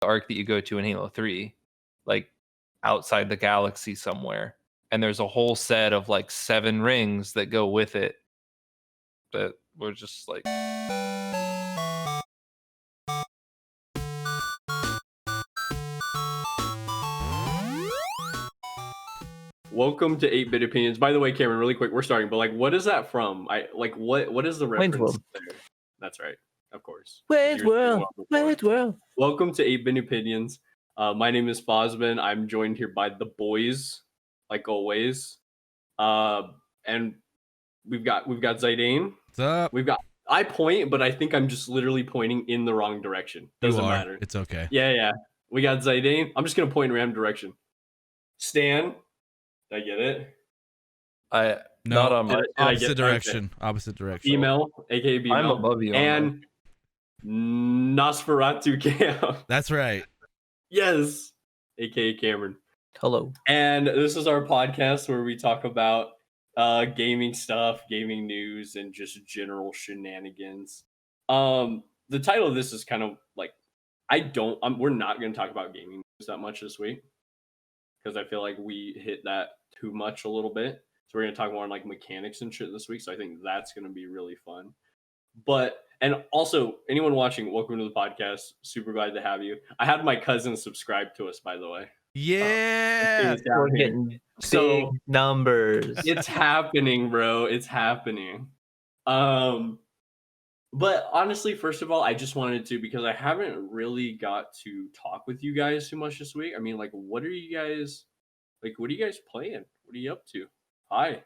arc that you go to in Halo 3, like outside the galaxy somewhere, and there's a whole set of like 7 rings that go with it that we're just like, welcome to 8-Bit Opinions. By the way, Cameron, really quick, we're starting, but like, what is that from? What is the Wayne's reference World. there? That's right, of course. Wayne's World. Wayne's World. Welcome to 8-Bit Opinions. My name is Phozz. I'm joined here by the boys, like always. And we've got Zidane. What's up? I point, but I think I'm just literally pointing in the wrong direction. Doesn't matter. It's okay. Yeah. We got Zidane. I'm just gonna point in random direction. Stan. Did I get it? Not on my opposite direction. Okay. Opposite direction. Email, aka B-Mail. I'm above you. And Nosferatu Cam. That's right. Yes, aka Cameron. Hello. And this is our podcast where we talk about gaming stuff, gaming news, and just general shenanigans. The title of this is kind of like we're not going to talk about gaming news that much this week because I feel like we hit that too much a little bit. So we're going to talk more on like mechanics and shit this week. So I think that's going to be really fun. And also, anyone watching, welcome to the podcast. Super glad to have you. I had my cousin subscribe to us, by the way. Yeah. We're getting big numbers. It's happening, bro. It's happening. But honestly, first of all, I just wanted to, because I haven't really got to talk with you guys too much this week. I mean, like, what are you guys playing? What are you up to? Hi.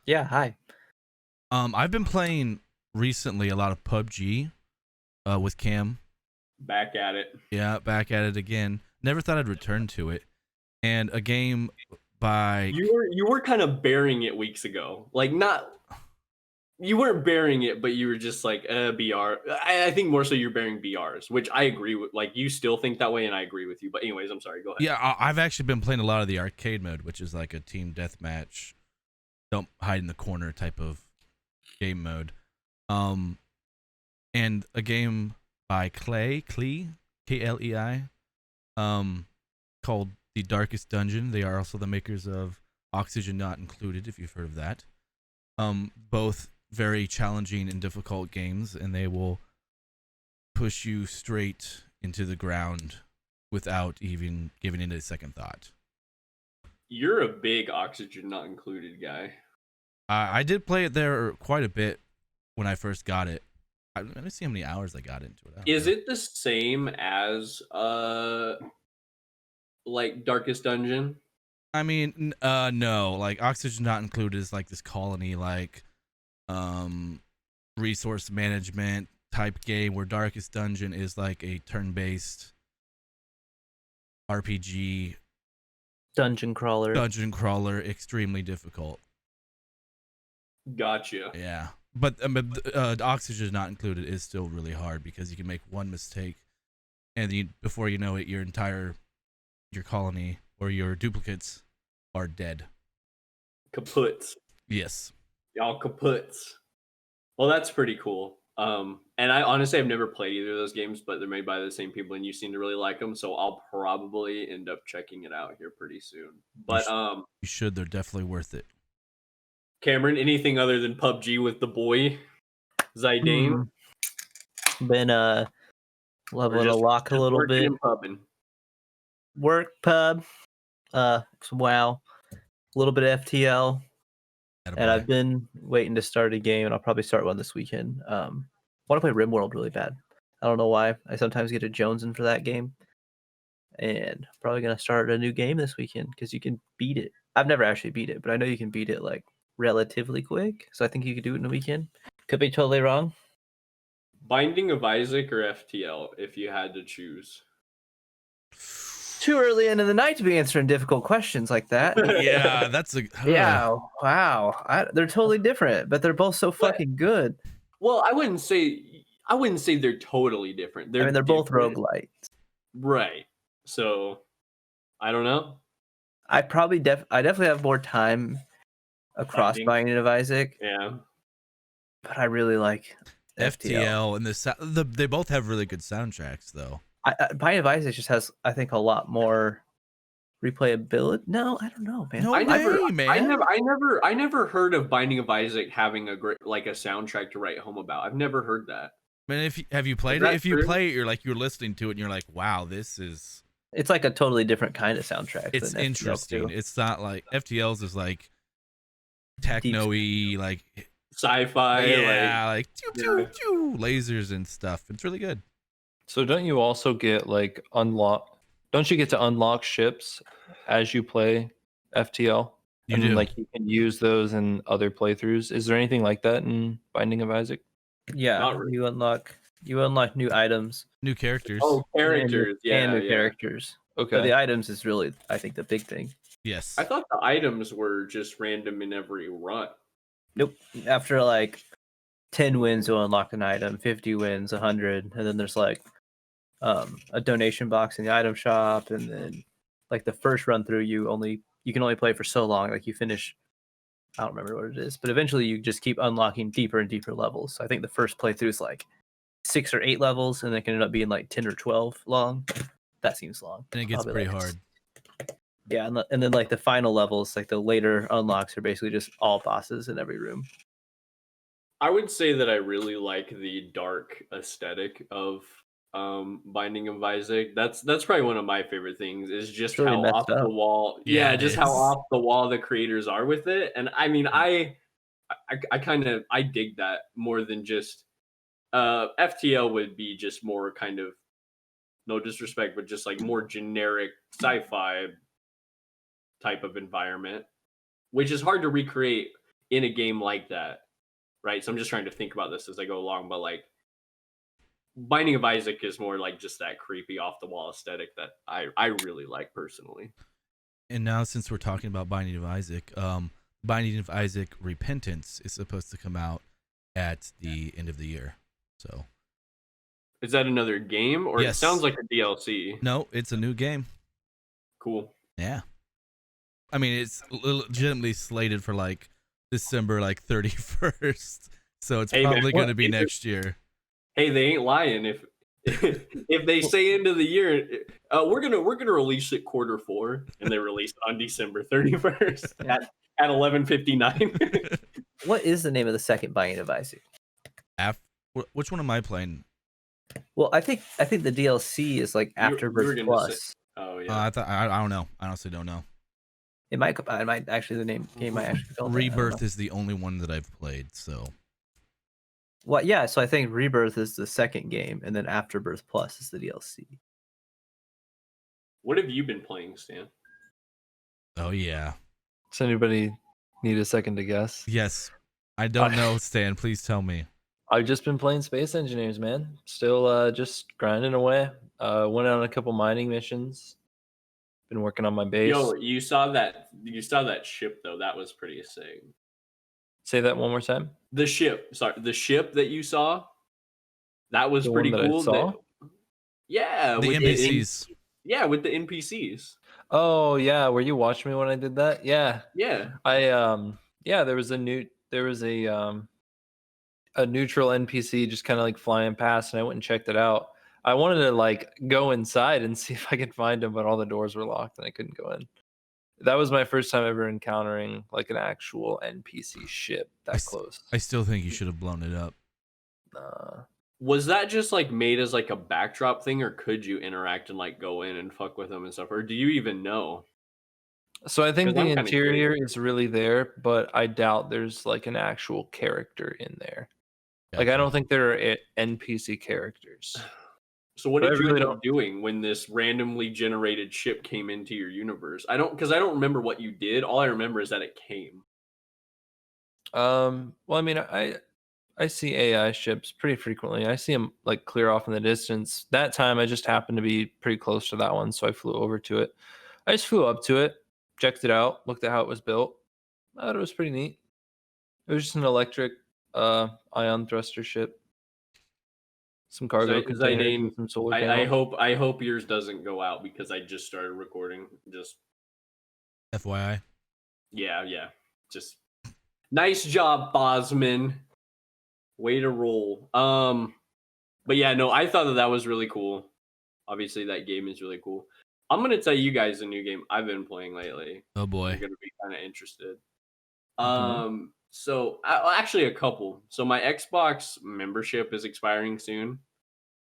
Yeah, hi. I've been playing recently a lot of PUBG with Cam. Back at it. Yeah, back at it again. Never thought I'd return to it. And a game by... You were kind of bearing it weeks ago. Like, not... You weren't bearing it, but you were just like, BR. I think more so you're bearing BRs, which I agree with. Like, you still think that way, and I agree with you. But anyways, I'm sorry. Go ahead. Yeah, I've actually been playing a lot of the arcade mode, which is like a team deathmatch, don't hide in the corner type of game mode. And a game by Klei, K-L-E-I, called The Darkest Dungeon. They are also the makers of Oxygen Not Included, if you've heard of that. Both very challenging and difficult games, and they will push you straight into the ground without even giving it a second thought. You're a big Oxygen Not Included guy. I did play it there quite a bit when I first got it. Let me see how many hours I got into it. Is it the same as like Darkest Dungeon? I mean, no. Like Oxygen Not Included is like this colony, like resource management type game, where Darkest Dungeon is like a turn-based RPG dungeon crawler, extremely difficult. Gotcha. Yeah, but Oxygen Not Included is still really hard because you can make one mistake, and before you know it, your colony or your duplicates are dead. Kaputs. Yes. Y'all kaputs. Well, that's pretty cool. And I honestly have never played either of those games, but they're made by the same people, and you seem to really like them, so I'll probably end up checking it out here pretty soon. But you should. They're definitely worth it. Cameron, anything other than PUBG with the boy Zidane? Been leveling a lock a little bit. Work pub. WoW. A little bit of FTL. And I've been waiting to start a game, and I'll probably start one this weekend. I want to play RimWorld really bad. I don't know why. I sometimes get a Jonesing for that game. And I'm probably going to start a new game this weekend because you can beat it. I've never actually beat it, but I know you can beat it like relatively quick. So I think you could do it in a weekend. Could be totally wrong. Binding of Isaac or FTL if you had to choose? Too early into the night to be answering difficult questions like that. Yeah, that's a... Yeah, wow. They're totally different, but they're both so fucking good. Well, I wouldn't say they're totally different. They're both roguelites. Right. So, I don't know. I definitely have more time across Binding of Isaac. Yeah. But I really like FTL and they both have really good soundtracks though. Binding of Isaac just has, I think, a lot more replayability. No, I don't know, man. No way, man. I never heard of Binding of Isaac having a great like a soundtrack to write home about. I've never heard that. Man, have you played it? If you play it, you're listening to it and you're like, wow, this is. It's like a totally different kind of soundtrack. It's interesting. It's not like FTL's is like techno-y, like sci-fi, like lasers and stuff. It's really good. So don't you also get like don't you get to unlock ships as you play FTL? You do. Like you can use those in other playthroughs. Is there anything like that in Binding of Isaac? Yeah, really. you unlock new items, new characters. Oh, characters, and new characters. Okay, but the items is really, I think, the big thing. Yes, I thought the items were just random in every run. Nope. After like 10 wins, you'll unlock an item. 50 wins, 100, and then there's like a donation box in the item shop, and then like the first run through, you can only play for so long. Like you finish. I don't remember what it is, but eventually you just keep unlocking deeper and deeper levels. So I think the first playthrough is like 6 or 8 levels, and it can end up being like 10 or 12 long. That seems long. And it gets pretty like, hard. Yeah, and then like the final levels, like the later unlocks, are basically just all bosses in every room. I would say that I really like the dark aesthetic of Binding of Isaac. That's probably one of my favorite things, is just really how off the wall. Yeah, just how off the wall the creators are with it. And I mean, I dig that more than just FTL would be just more kind of, no disrespect, but just like more generic sci-fi type of environment, which is hard to recreate in a game like that, right? So I'm just trying to think about this as I go along, but like Binding of Isaac is more like just that creepy off the wall aesthetic that I really like personally. And now, since we're talking about Binding of Isaac, Binding of Isaac Repentance is supposed to come out at the end of the year. So, is that another game, or yes. It sounds like a DLC? No, it's a new game. Cool. Yeah. I mean, it's legitimately slated for like December 31st, so it's probably going to be next year. Hey, they ain't lying if they say end of the year, we're gonna release it Q4, and they release it on December 31st at 11:59. What is the name of the second Binding of Isaac? Which one am I playing? Well, I think the DLC is like Afterbirth Plus. Oh yeah. I don't know. I honestly don't know. It might actually, the game might actually be called Rebirth is the only one that I've played, so. Well, yeah, so I think Rebirth is the second game, and then Afterbirth Plus is the DLC. What have you been playing, Stan? Oh, yeah. Does anybody need a second to guess? Yes. I don't know, Stan. Please tell me. I've just been playing Space Engineers, man. Still just grinding away. Went on a couple mining missions. Been working on my base. Yo, you saw that ship, though. That was pretty sick. Say that one more time. The ship that you saw, that was pretty cool. Yeah, the NPCs. With the NPCs. Oh yeah, were you watching me when I did that? Yeah. There was a neutral NPC just kind of like flying past, and I went and checked it out. I wanted to like go inside and see if I could find him, but all the doors were locked and I couldn't go in. That was my first time ever encountering like an actual NPC ship that close. I still think you should have blown it up. Was that just like made as like a backdrop thing, or could you interact and like go in and fuck with them and stuff, or do you even know? So I think the interior is really there, but I doubt there's like an actual character in there. Gotcha. Like I don't think there are NPC characters. So what did you end up doing when this randomly generated ship came into your universe? I don't remember what you did. All I remember is that it came. Well, I mean, I see AI ships pretty frequently. I see them like clear off in the distance. That time I just happened to be pretty close to that one, so I flew over to it. I just flew up to it, checked it out, looked at how it was built. I thought it was pretty neat. It was just an electric ion thruster ship. Some cargo containers, some solar panels. I hope yours doesn't go out because I just started recording. Just FYI. Yeah. Just nice job, Phozz. Way to roll. But yeah, no, I thought that was really cool. Obviously, that game is really cool. I'm gonna tell you guys a new game I've been playing lately. Oh boy, you're gonna be kind of interested. Mm-hmm. So actually a couple. So my Xbox membership is expiring soon.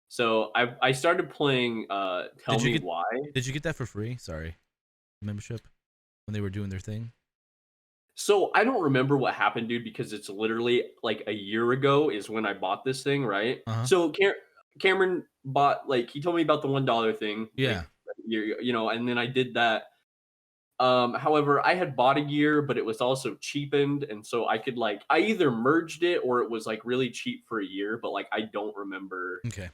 So I started playing Tell Me Why. Did you get that for free? Sorry, membership when they were doing their thing. So I don't remember what happened, dude, because it's literally like a year ago is when I bought this thing, right? So Cameron bought, like, he told me about the $1 thing. Yeah. Like, you know, and then I did that. However, I had bought a year, but it was also cheapened, and so I could, like, I either merged it or it was like really cheap for a year, but like I don't remember. Okay.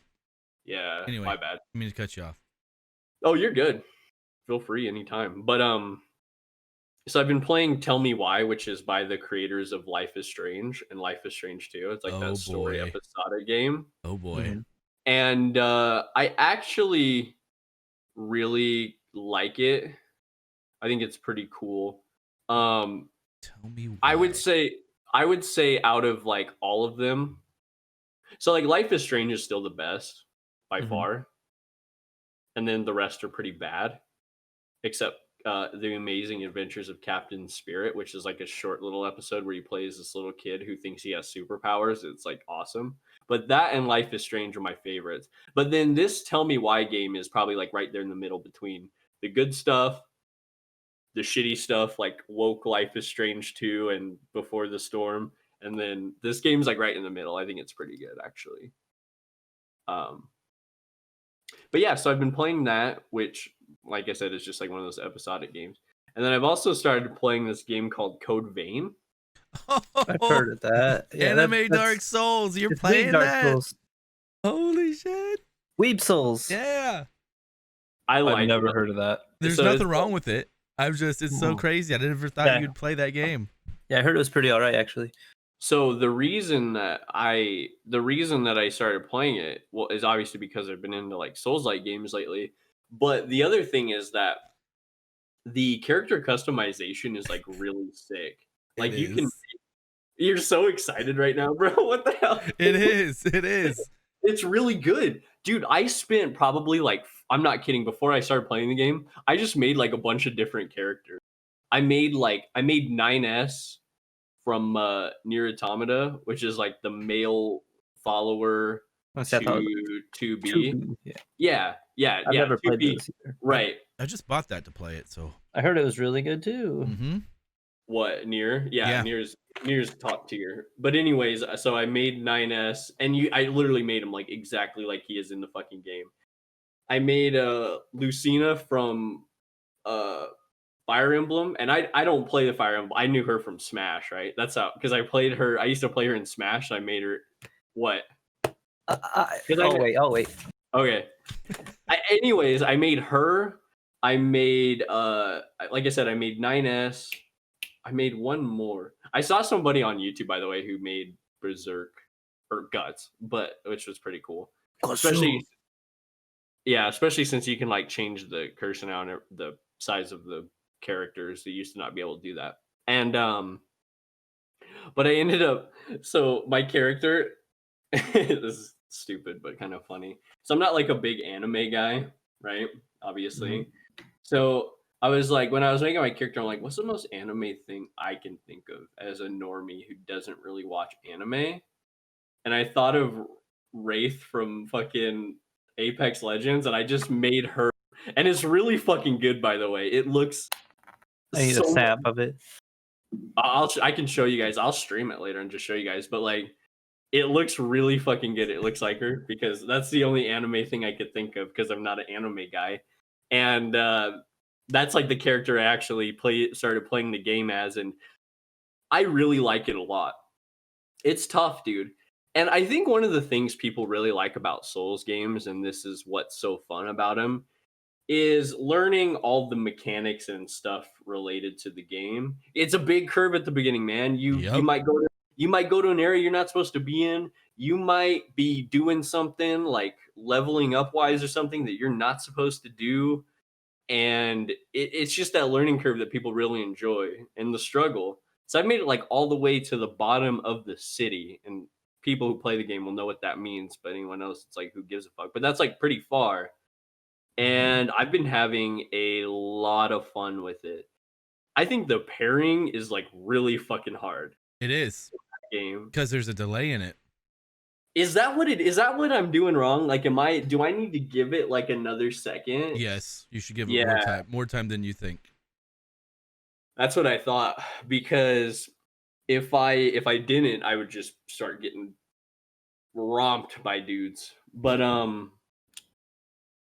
Yeah. Anyway, my bad. I mean to cut you off. Oh, you're good. Feel free anytime. But so I've been playing Tell Me Why, which is by the creators of Life is Strange and Life is Strange 2. It's like that story episodic game. Oh boy. And I actually really like it. I think it's pretty cool. Tell me why. I would say out of like all of them, so like Life is Strange is still the best by far. And then the rest are pretty bad. Except The Amazing Adventures of Captain Spirit, which is like a short little episode where he plays this little kid who thinks he has superpowers. It's like awesome. But that and Life is Strange are my favorites. But then this Tell Me Why game is probably like right there in the middle between the good stuff, the shitty stuff like woke Life is Strange 2 and Before the Storm. And then this game's like right in the middle. I think it's pretty good actually. But yeah, so I've been playing that, which, like I said, is just like one of those episodic games. And then I've also started playing this game called Code Vein. I've heard of that. Yeah, Anime Dark Souls. You're playing that? Souls. Holy shit. Weeb Souls. Yeah. I've never heard of that. There's nothing wrong with it. It's so crazy. I never thought you'd play that game. Yeah, I heard it was pretty all right, actually. So the reason that I started playing it is obviously because I've been into like Souls-like games lately. But the other thing is that the character customization is like really sick. Like you're so excited right now, bro. What the hell? It is. It's really good. Dude, I spent probably like, I'm not kidding, before I started playing the game, I just made like a bunch of different characters. I made 9S from Nier Automata, which is like the male follower to 2B. Yeah. I've never played this either. Right. I just bought that to play it, so I heard it was really good too. What, Nier? Yeah. Nier's top tier. But anyways, so I made 9S, and I literally made him like exactly like he is in the fucking game. I made Lucina from Fire Emblem, and I don't play the Fire Emblem. I knew her from Smash, right? That's how, because I used to play her in Smash. I made her what? Wait. Okay. Anyways, I made her. I made like I said, I made 9S. I made one more. I saw somebody on YouTube, by the way, who made Berserk or Guts, which was pretty cool. Especially since you can like change the cursor now and the size of the characters. You used to not be able to do that. And but I ended up, so my character this is stupid but kind of funny. So I'm not like a big anime guy, right? Obviously. So I was like, when I was making my character, I'm like, what's the most anime thing I can think of as a normie who doesn't really watch anime? And I thought of Wraith from fucking Apex Legends, and I just made her, and it's really fucking good, by the way. It looks I need a snap of it. I can show you guys. I'll stream it later and just show you guys. But like, it looks really fucking good. It looks like her, because that's the only anime thing I could think of, because I'm not an anime guy. And that's like the character I actually started playing the game as, and I really like it a lot. It's tough, dude. And I think one of the things people really like about Souls games, and this is what's so fun about them, is learning all the mechanics and stuff related to the game. It's a big curve at the beginning, man. You might go to an area you're not supposed to be in. You might be doing something like leveling up wise or something that you're not supposed to do. And it's just that learning curve that people really enjoy, and the struggle. So I made it like all the way to the bottom of the city, and people who play the game will know what that means, but anyone else, it's like, who gives a fuck? But that's like pretty far. and I've been having a lot of fun with it. I think the pairing is like really fucking hard. It is. Game. Because there's a delay in it. Is that what I'm doing wrong? Like, do I need to give it like another second? Yes, you should give it more time than you think. That's what I thought, because if I didn't, I would just start getting romped by dudes. But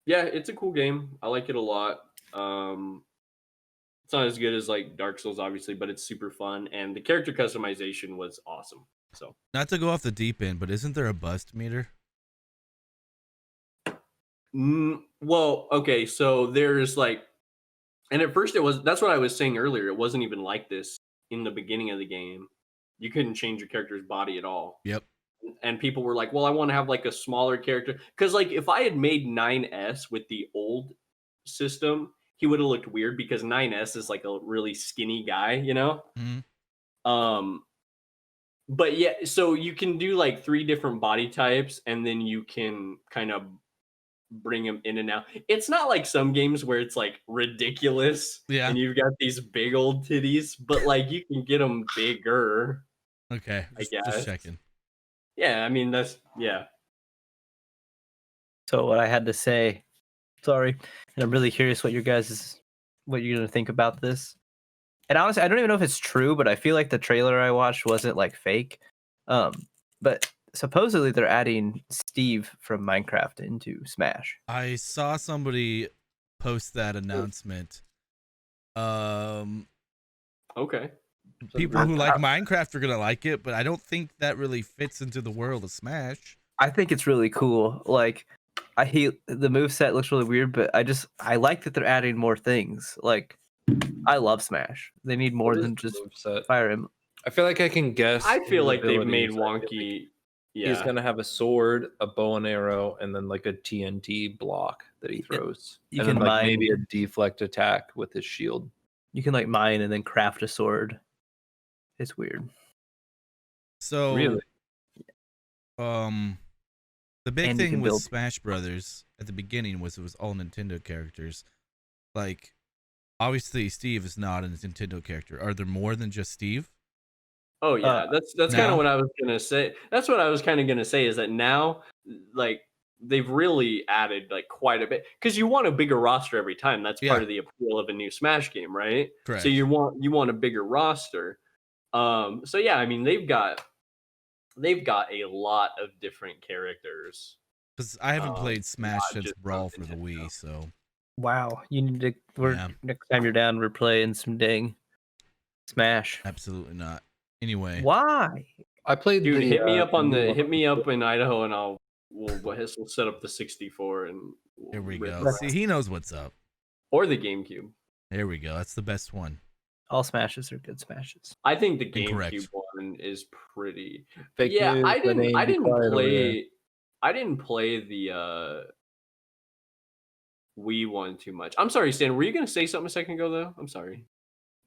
yeah, it's a cool game. I like it a lot. It's not as good as like Dark Souls, obviously, but it's super fun, and the character customization was awesome. So, not to go off the deep end, but isn't there a bust meter? Well, okay, so there's like, and at first that's what I was saying earlier. It wasn't even like this in the beginning of the game. You couldn't change your character's body at all. Yep. And people were like, well, I want to have like a smaller character. Because like if I had made 9S with the old system, he would have looked weird because 9S is like a really skinny guy, you know? Mm-hmm. But yeah, so you can do like 3 different body types, and then you can kind of bring him in and out. It's not like some games where it's like ridiculous, and you've got these big old titties, but like you can get them bigger. Okay, just checking. Yeah, I mean yeah. So what I had to say, sorry, and I'm really curious what you're gonna think about this. And honestly, I don't even know if it's true, but I feel like the trailer I watched wasn't like fake. But supposedly they're adding Steve from Minecraft into Smash. I saw somebody post that announcement. Okay. People who like Minecraft are gonna like it, but I don't think that really fits into the world of Smash. I think it's really cool. Like, the moveset looks really weird, but I like that they're adding more things. Like, I love Smash. They need more than just Fire Emblem. I feel like I can guess. I feel like they've made wonky. Yeah. He's gonna have a sword, a bow and arrow, and then like a TNT block that he throws. You and can then, like, mine, maybe a deflect attack with his shield. You can like mine and then craft a sword. It's weird. So really, the big thing with Smash Brothers at the beginning was it was all Nintendo characters. Like, obviously Steve is not a Nintendo character. Are there more than just Steve? Oh yeah, that's kind of what I was gonna say. That's what I was kind of gonna say, is that now, like, they've really added like quite a bit, because you want a bigger roster every time. That's part of the appeal of a new Smash game, right? Correct. So you want a bigger roster. So yeah, I mean they've got a lot of different characters. Because I haven't played Smash since Brawl for the Wii, so. Wow, you need to. Next time you're down, we're playing some ding Smash. Absolutely not. Anyway, why? I played. Dude, hit me up in Idaho, and we'll set up the 64 and. There we go. See, he knows what's up. Or the GameCube. There we go. That's the best one. All Smashes are good Smashes. I think the GameCube one is pretty. Fake yeah, news, I didn't play the Wii one too much. I'm sorry, Stan. Were you gonna say something a second ago, though? I'm sorry.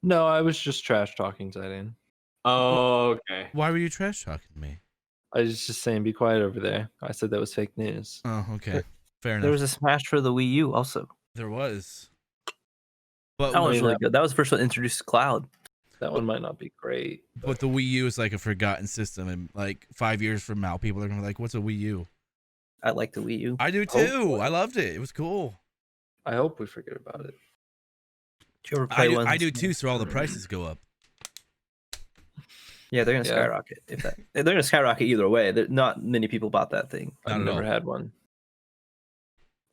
No, I was just trash talking Zidane. Oh, okay. Why were you trash talking me? I was just saying, be quiet over there. I said that was fake news. Oh, okay. Fair enough. There was a Smash for the Wii U also. There was. But that was really good. That was the first one to introduce Cloud. That one might not be great. But the Wii U is like a forgotten system, and like 5 years from now, people are gonna be like, "What's a Wii U?" I like the Wii U. I do too. I loved it. It was cool. I hope we forget about it. Did you ever play one? I do too. So all the prices go up. Yeah, they're gonna skyrocket. They're gonna skyrocket either way. Not many people bought that thing. I've never had one.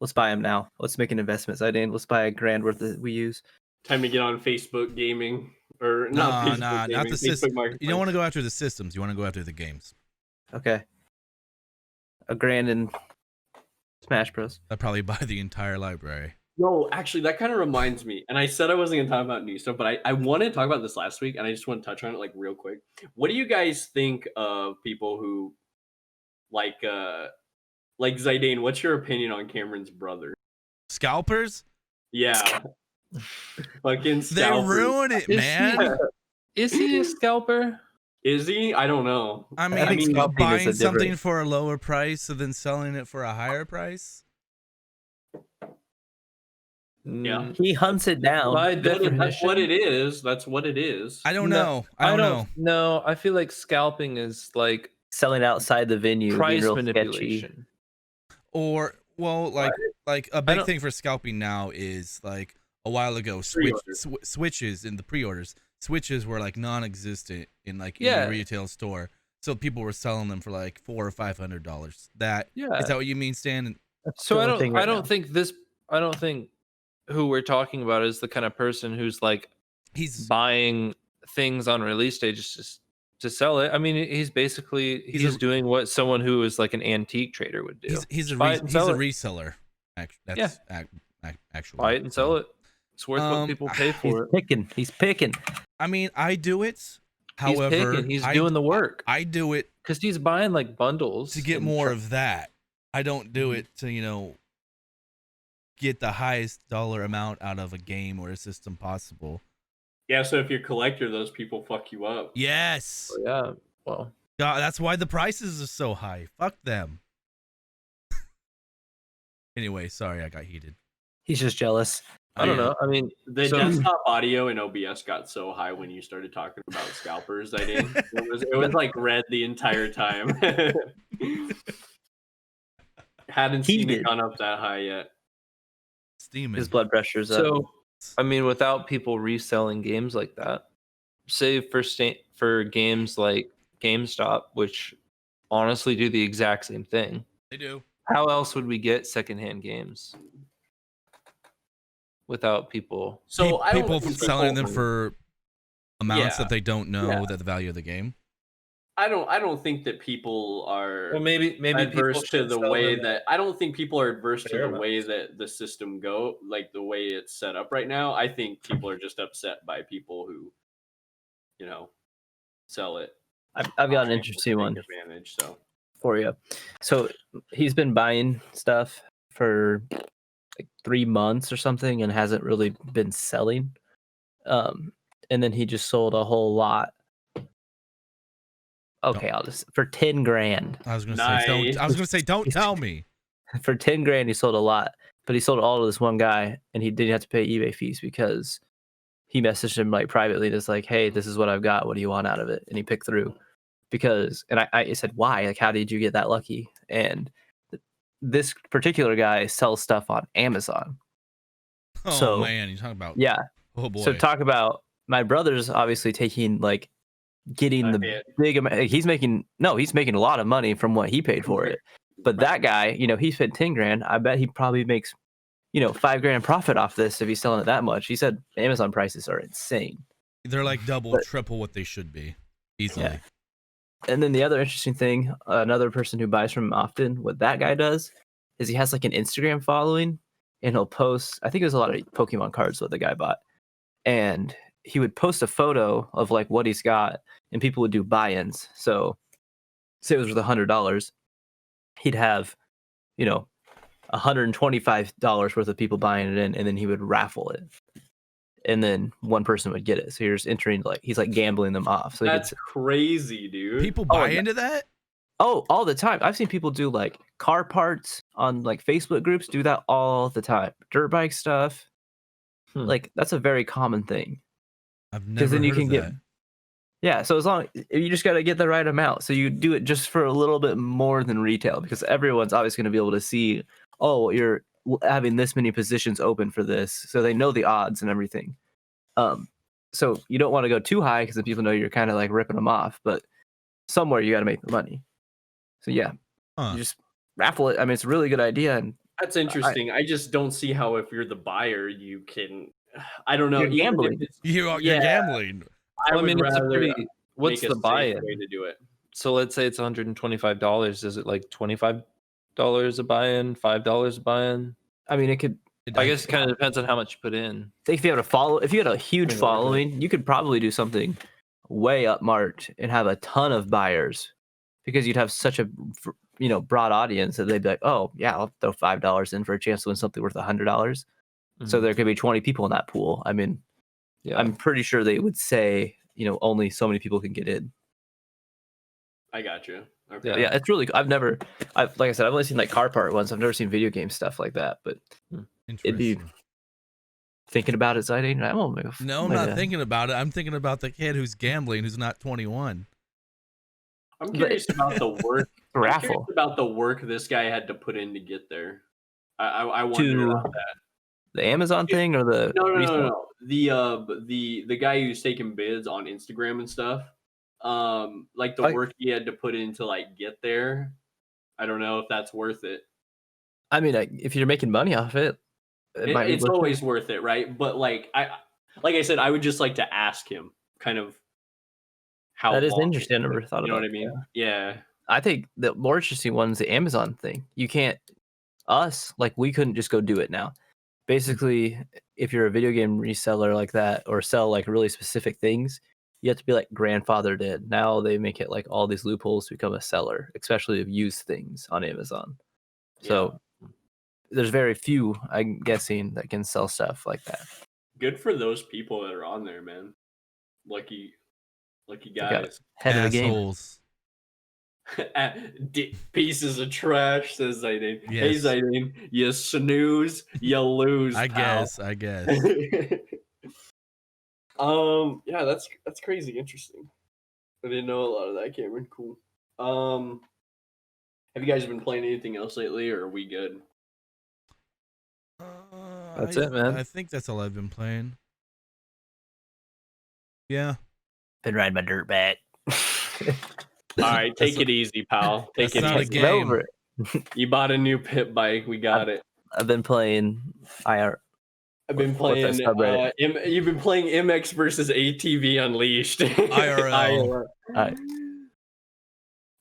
Let's buy them now. Let's make an investment, Zidane. Let's buy $1,000 worth of Wii U's. Time to get on Facebook gaming, or not the system. You don't want to go after the systems. You want to go after the games. Okay. $1,000 in Smash Bros. I'd probably buy the entire library. No, actually, that kind of reminds me. And I said I wasn't gonna talk about new stuff, but I wanted to talk about this last week, and I just want to touch on it like real quick. What do you guys think of people who like Zidane? What's your opinion on Cameron's brother? Scalpers? Yeah. Fucking scalpers. They ruin it, man. Is he a scalper? Is he? I don't know. I mean buying something for a lower price and then selling it for a higher price. Yeah. He hunts it down. By That's definition, what it is. That's what it is. I don't know. I don't know. No, I feel like scalping is like Selling outside the venue, being price real sketchy. manipulation. Or well, like a big thing for scalping now is like a while ago, switches in the pre-orders. Switches were like non-existent in like any retail store, so people were selling them for like $400 or $500. That is that what you mean, Stan? So I don't think who we're talking about is the kind of person who's like he's buying things on release day just to sell it. I mean, he's doing what someone who is like an antique trader would do. He's a reseller. Actually, buy it and sell it. It's worth what people pay for it. He's picking. I mean, I do it. However, he's doing the work. I do it because he's buying like bundles to get more of that. I don't do it to get the highest dollar amount out of a game or a system possible. Yeah, so if you're a collector, those people fuck you up. Yes. Yeah. Well, God, that's why the prices are so high. Fuck them. Anyway, sorry, I got heated. He's just jealous. I don't know. I mean, the desktop audio in OBS got so high when you started talking about scalpers. It was like red the entire time. Hadn't seen it gone up that high yet. Steaming. His blood pressure's up. So, I mean, without people reselling games like that, say for games like GameStop, which honestly do the exact same thing. They do. How else would we get secondhand games without people? So people selling them for amounts that they don't know that the value of the game. I don't think that people are maybe adverse to the way that I don't think people are adverse to the way that the system like the way it's set up right now. I think people are just upset by people who, sell it. I've got an interesting one for you. So he's been buying stuff for like 3 months or something and hasn't really been selling. And then he just sold a whole lot. Okay, I'll just for 10 grand. I was gonna say, don't tell me. For 10 grand, he sold a lot, but he sold it all to this one guy, and he didn't have to pay eBay fees because he messaged him like privately, just like, "Hey, this is what I've got. What do you want out of it?" And he picked through and I said, "Why? Like, how did you get that lucky?" And this particular guy sells stuff on Amazon. Oh man, you're talking about Oh boy. So talk about my brother's obviously taking like. Getting the big amount. He's making a lot of money from what he paid for it. But that guy, he spent 10 grand. I bet he probably makes, $5 grand profit off this if he's selling it that much. He said Amazon prices are insane. They're like double, triple what they should be easily. Yeah. And then the other interesting thing, another person who buys from him often, what that guy does is he has like an Instagram following and he'll post, I think it was a lot of Pokemon cards what the guy bought. And he would post a photo of like what he's got and people would do buy-ins. So say it was worth $100. He'd have, $125 worth of people buying it in, and then he would raffle it. And then one person would get it. So you're just entering he's like gambling them off. So that's crazy, dude. People buy into that? Oh, all the time. I've seen people do like car parts on like Facebook groups, do that all the time. Dirt bike stuff. Like that's a very common thing. I've never heard of that. Yeah, so you just got to get the right amount. So you do it just for a little bit more than retail because everyone's always going to be able to see, oh, you're having this many positions open for this. So they know the odds and everything. So you don't want to go too high because then people know you're kind of like ripping them off. But somewhere you got to make the money. So yeah, you just raffle it. I mean, it's a really good idea. And that's interesting. I just don't see how if you're the buyer, you can... I don't know. You're gambling. You're gambling. What's the buy-in way to do it? So let's say it's $125. Is it like $25 a buy-in, $5 a buy-in? I mean, it could. I guess it kind of depends on how much you put in. If you had a huge following, you could probably do something way up marked and have a ton of buyers because you'd have such a broad audience that they'd be like, oh yeah, I'll throw $5 in for a chance to win something worth $100. So there could be 20 people in that pool. I mean, I'm pretty sure they would say, only so many people can get in. I got you. Okay. Yeah, it's really. Like I said, I've only seen like car part ones. I've never seen video game stuff like that. But it'd be thinking about it, Zidane? No, I'm not thinking about it. I'm thinking about the kid who's gambling, who's not 21. I'm curious about the work. Raffle. I'm curious about the work this guy had to put in to get there. I wonder about that. The Amazon thing or the no. The guy who's taking bids on Instagram and stuff. Like the work he had to put in to like get there. I don't know if that's worth it. I mean, if you're making money off it, it's always worth it, right? But like I said, I would just like to ask him kind of how that is interesting. I never thought about it. You know what I mean? Yeah. I think the more interesting one is the Amazon thing. You can't we couldn't just go do it now. Basically, if you're a video game reseller like that or sell like really specific things, you have to be like grandfathered in. Now they make it like all these loopholes to become a seller, especially of used things on Amazon. So there's very few, I'm guessing, that can sell stuff like that. Good for those people that are on there, man. Lucky guys. Head of the game. Pieces of trash, says Zidane. Yes. Hey Zidane, you snooze, you lose. I guess. Yeah, that's crazy interesting. I didn't know a lot of that, Cameron. Cool. Have you guys been playing anything else lately, or are we good? That's it, man. I think that's all I've been playing. Yeah. Been riding my dirt bike. All right, take it easy, pal. Take it easy. Over. You bought a new pit bike. We got it. I've been playing IR. I've been playing. You've been playing MX versus ATV Unleashed. IRL.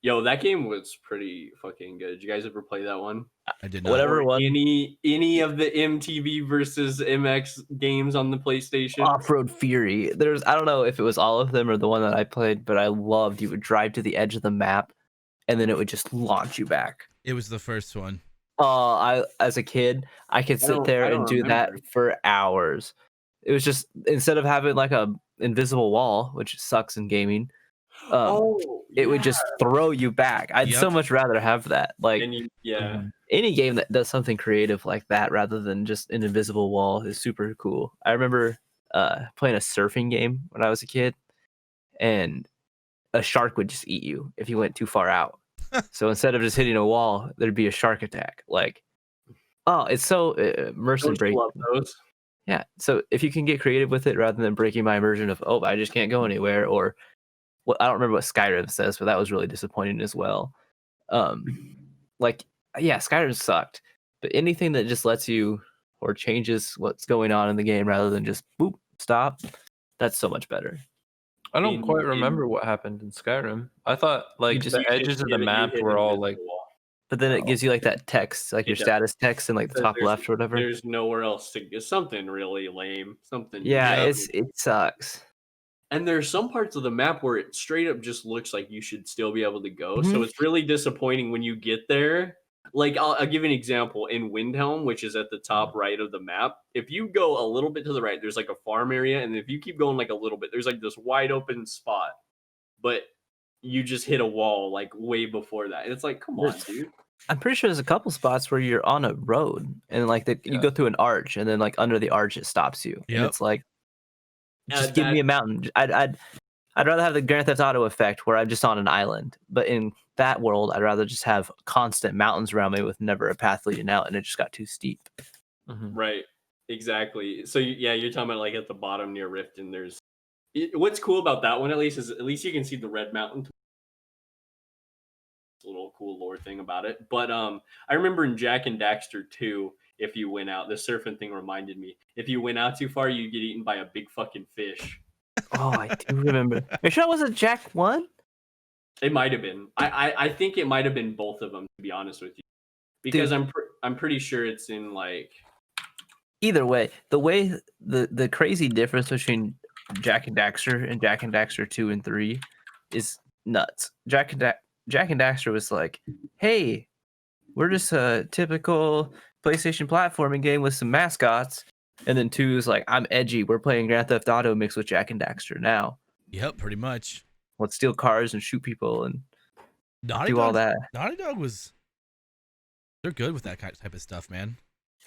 Yo, that game was pretty fucking good. Did you guys ever play that one? I did not. Whatever one. Any of the MTV versus MX games on the PlayStation? Off-Road Fury. I don't know if it was all of them or the one that I played, but I loved you would drive to the edge of the map and then it would just launch you back. It was the first one. As a kid, I could sit there and do that for hours. It was just, instead of having like a invisible wall, which sucks in gaming, it would just throw you back. I'd so much rather have that. Like, any game that does something creative like that rather than just an invisible wall is super cool. I remember playing a surfing game when I was a kid, and a shark would just eat you if you went too far out. So instead of just hitting a wall, there'd be a shark attack. Like, it's so immersive break. Love those. Yeah. So if you can get creative with it rather than breaking my immersion of I just can't go anywhere, or I don't remember what Skyrim says, but that was really disappointing as well. Skyrim sucked, but anything that just lets you or changes what's going on in the game rather than just boop, stop, that's so much better. I don't quite remember what happened in Skyrim. I thought like the edges of the map were all like. But then it gives you like that text, like your status text in like the top left or whatever. There's nowhere else to get something really lame. Something. Yeah, it sucks. And there's some parts of the map where it straight up just looks like you should still be able to go. So it's really disappointing when you get there. Like, I'll give you an example. In Windhelm, which is at the top right of the map, if you go a little bit to the right, there's like a farm area. And if you keep going like a little bit, there's like this wide open spot. But you just hit a wall like way before that. And it's like, come on, dude. I'm pretty sure there's a couple spots where you're on a road and like you go through an arch and then like under the arch it stops you. Yep. And it's like, just give me a mountain. I'd rather have the Grand Theft Auto effect where I'm just on an island. But in that world, I'd rather just have constant mountains around me with never a path leading out, and it just got too steep. Mm-hmm. Right. Exactly. So you're talking about like at the bottom near Rift, and what's cool about that one at least is you can see the Red Mountain. It's a little cool lore thing about it. But I remember in Jak and Daxter 2, if you went out, the surfing thing reminded me. If you went out too far, you get eaten by a big fucking fish. Oh, I do remember. Are you sure it wasn't Jak 1? It might have been. I think it might have been both of them, to be honest with you, because I'm pretty sure it's in like. Either way, the crazy difference between Jak and Daxter and Jak and Daxter 2 and 3 is nuts. Jak and Daxter was like, hey, we're just a typical PlayStation platforming game with some mascots. And then 2 is like, I'm edgy. We're playing Grand Theft Auto mixed with Jak and Daxter now. Yep, pretty much. Let's steal cars and shoot people and all that. Naughty Dog they're good with that type of stuff, man.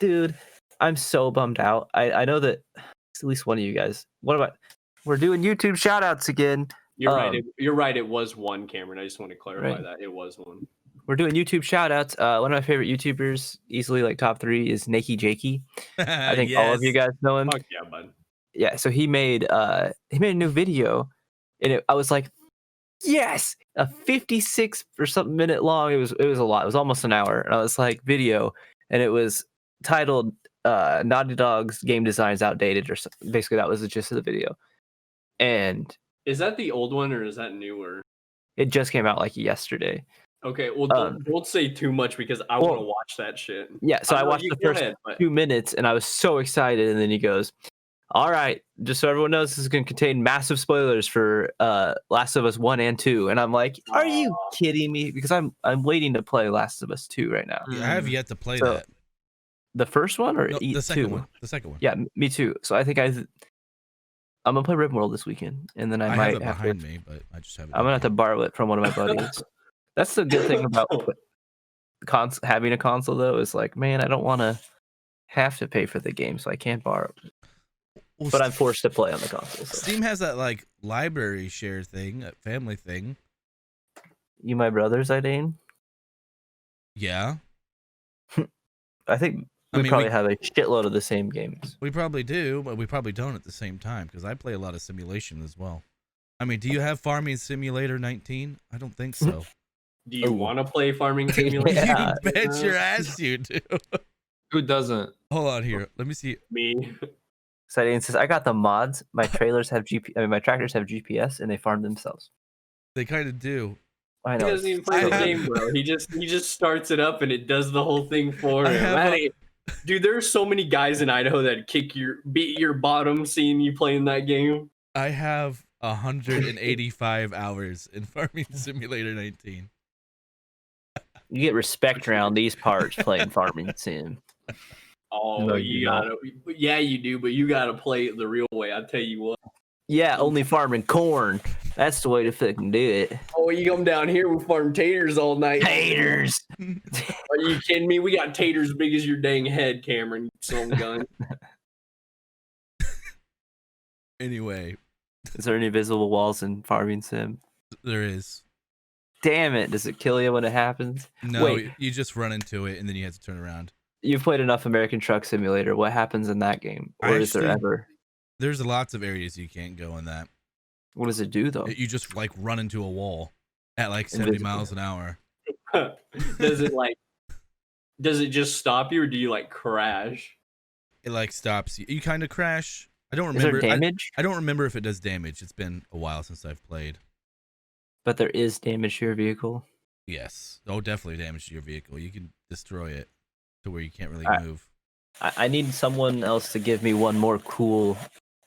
Dude, I'm so bummed out. I know that at least one of you guys. What about? We're doing YouTube shout outs again. You're right. You're right. It was one, Cameron. I just want to clarify that it was one. We're doing YouTube shout outs. One of my favorite YouTubers, easily like top 3, is Nakey Jakey. I think all of you guys know him. Fuck yeah, bud. Yeah, so he made a new video, and I was like, yes, a 56 or something minute long. It was a lot. It was almost an hour, and I was like, video, and it was titled Naughty Dog's game design is outdated, or something. Basically that was the gist of the video. And is that the old one or is that newer? It just came out like yesterday. Okay, well, don't say too much because I want to watch that shit. Yeah, so I watched the first 2 minutes and I was so excited, and then he goes, all right, just so everyone knows, this is going to contain massive spoilers for Last of Us 1 and 2. And I'm like, are you kidding me? Because I'm waiting to play Last of Us 2 right now. Yeah, I have yet to play that. The first one or the second one? The second one. Yeah, me too. So I think I'm gonna play RimWorld this weekend, and then I might have it behind me, but I just have it. I'm gonna have to borrow it from one of my buddies. That's the good thing about having a console, though, is like, man, I don't want to have to pay for the game, so I can't borrow it. Well, but I'm forced to play on the console. So. Steam has that like library share thing, that family thing. You my brothers, Idane? Yeah. I think we probably have a shitload of the same games. We probably do, but we probably don't at the same time, because I play a lot of simulation as well. I mean, do you have Farming Simulator 19? I don't think so. Do you want to play Farming Simulator? Yeah. You bet your ass you do. Who doesn't? Hold on here. Let me see. Me. So Idane says, I got the mods. My trailers have my tractors have GPS, and they farm themselves. They kind of do. I know. He doesn't even play the game, bro. He just starts it up and it does the whole thing for him. Dude, there are so many guys in Idaho that beat your bottom seeing you playing that game. I have 185 hours in Farming Simulator 19. You get respect around these parts playing Farming Sim. Oh, no, you gotta. Yeah, you do, but you gotta play it the real way. I tell you what. Yeah, only farming corn. That's the way to fucking do it. Oh, you come down here, we farm taters all night. Taters! Are you kidding me? We got taters as big as your dang head, Cameron. Son gun. Anyway. Is there any visible walls in Farming Sim? There is. Damn it. Does it kill you when it happens? No, wait. You just run into it and then you have to turn around. You've played enough American Truck Simulator. What happens in that game? Or is there ever? There's lots of areas you can't go in that. What does it do, though? You just like run into a wall at like 70 miles an hour. Does it just stop you, or do you like crash? It like stops you. You kind of crash. I don't remember. Is there damage? I don't remember if it does damage. It's been a while since I've played. But there is damage to your vehicle? Yes. Oh, definitely damage to your vehicle. You can destroy it to where you can't really move. I need someone else to give me one more cool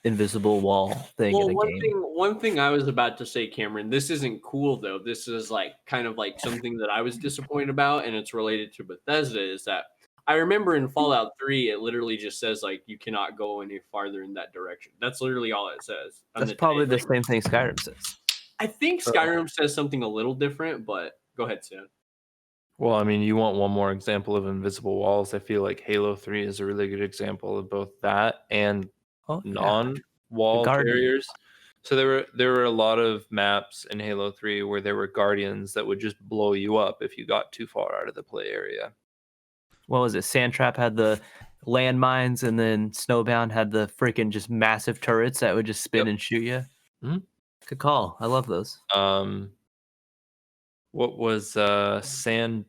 invisible wall thing in a game. One thing I was about to say, Cameron, this isn't cool though. This is like kind of like something that I was disappointed about, and it's related to Bethesda, is that I remember in Fallout 3, it literally just says like you cannot go any farther in that direction. That's literally all it says. That's probably the same thing Skyrim says. I think Skyrim says something a little different, but go ahead, Sam. Well, I mean, you want one more example of invisible walls. I feel like Halo 3 is a really good example of both that and non-wall barriers. So there were a lot of maps in Halo 3 where there were guardians that would just blow you up if you got too far out of the play area. What was it? Sandtrap had the landmines, and then Snowbound had the freaking just massive turrets that would just spin and shoot you. Mm-hmm. Good call. I love those. What was Sandbox?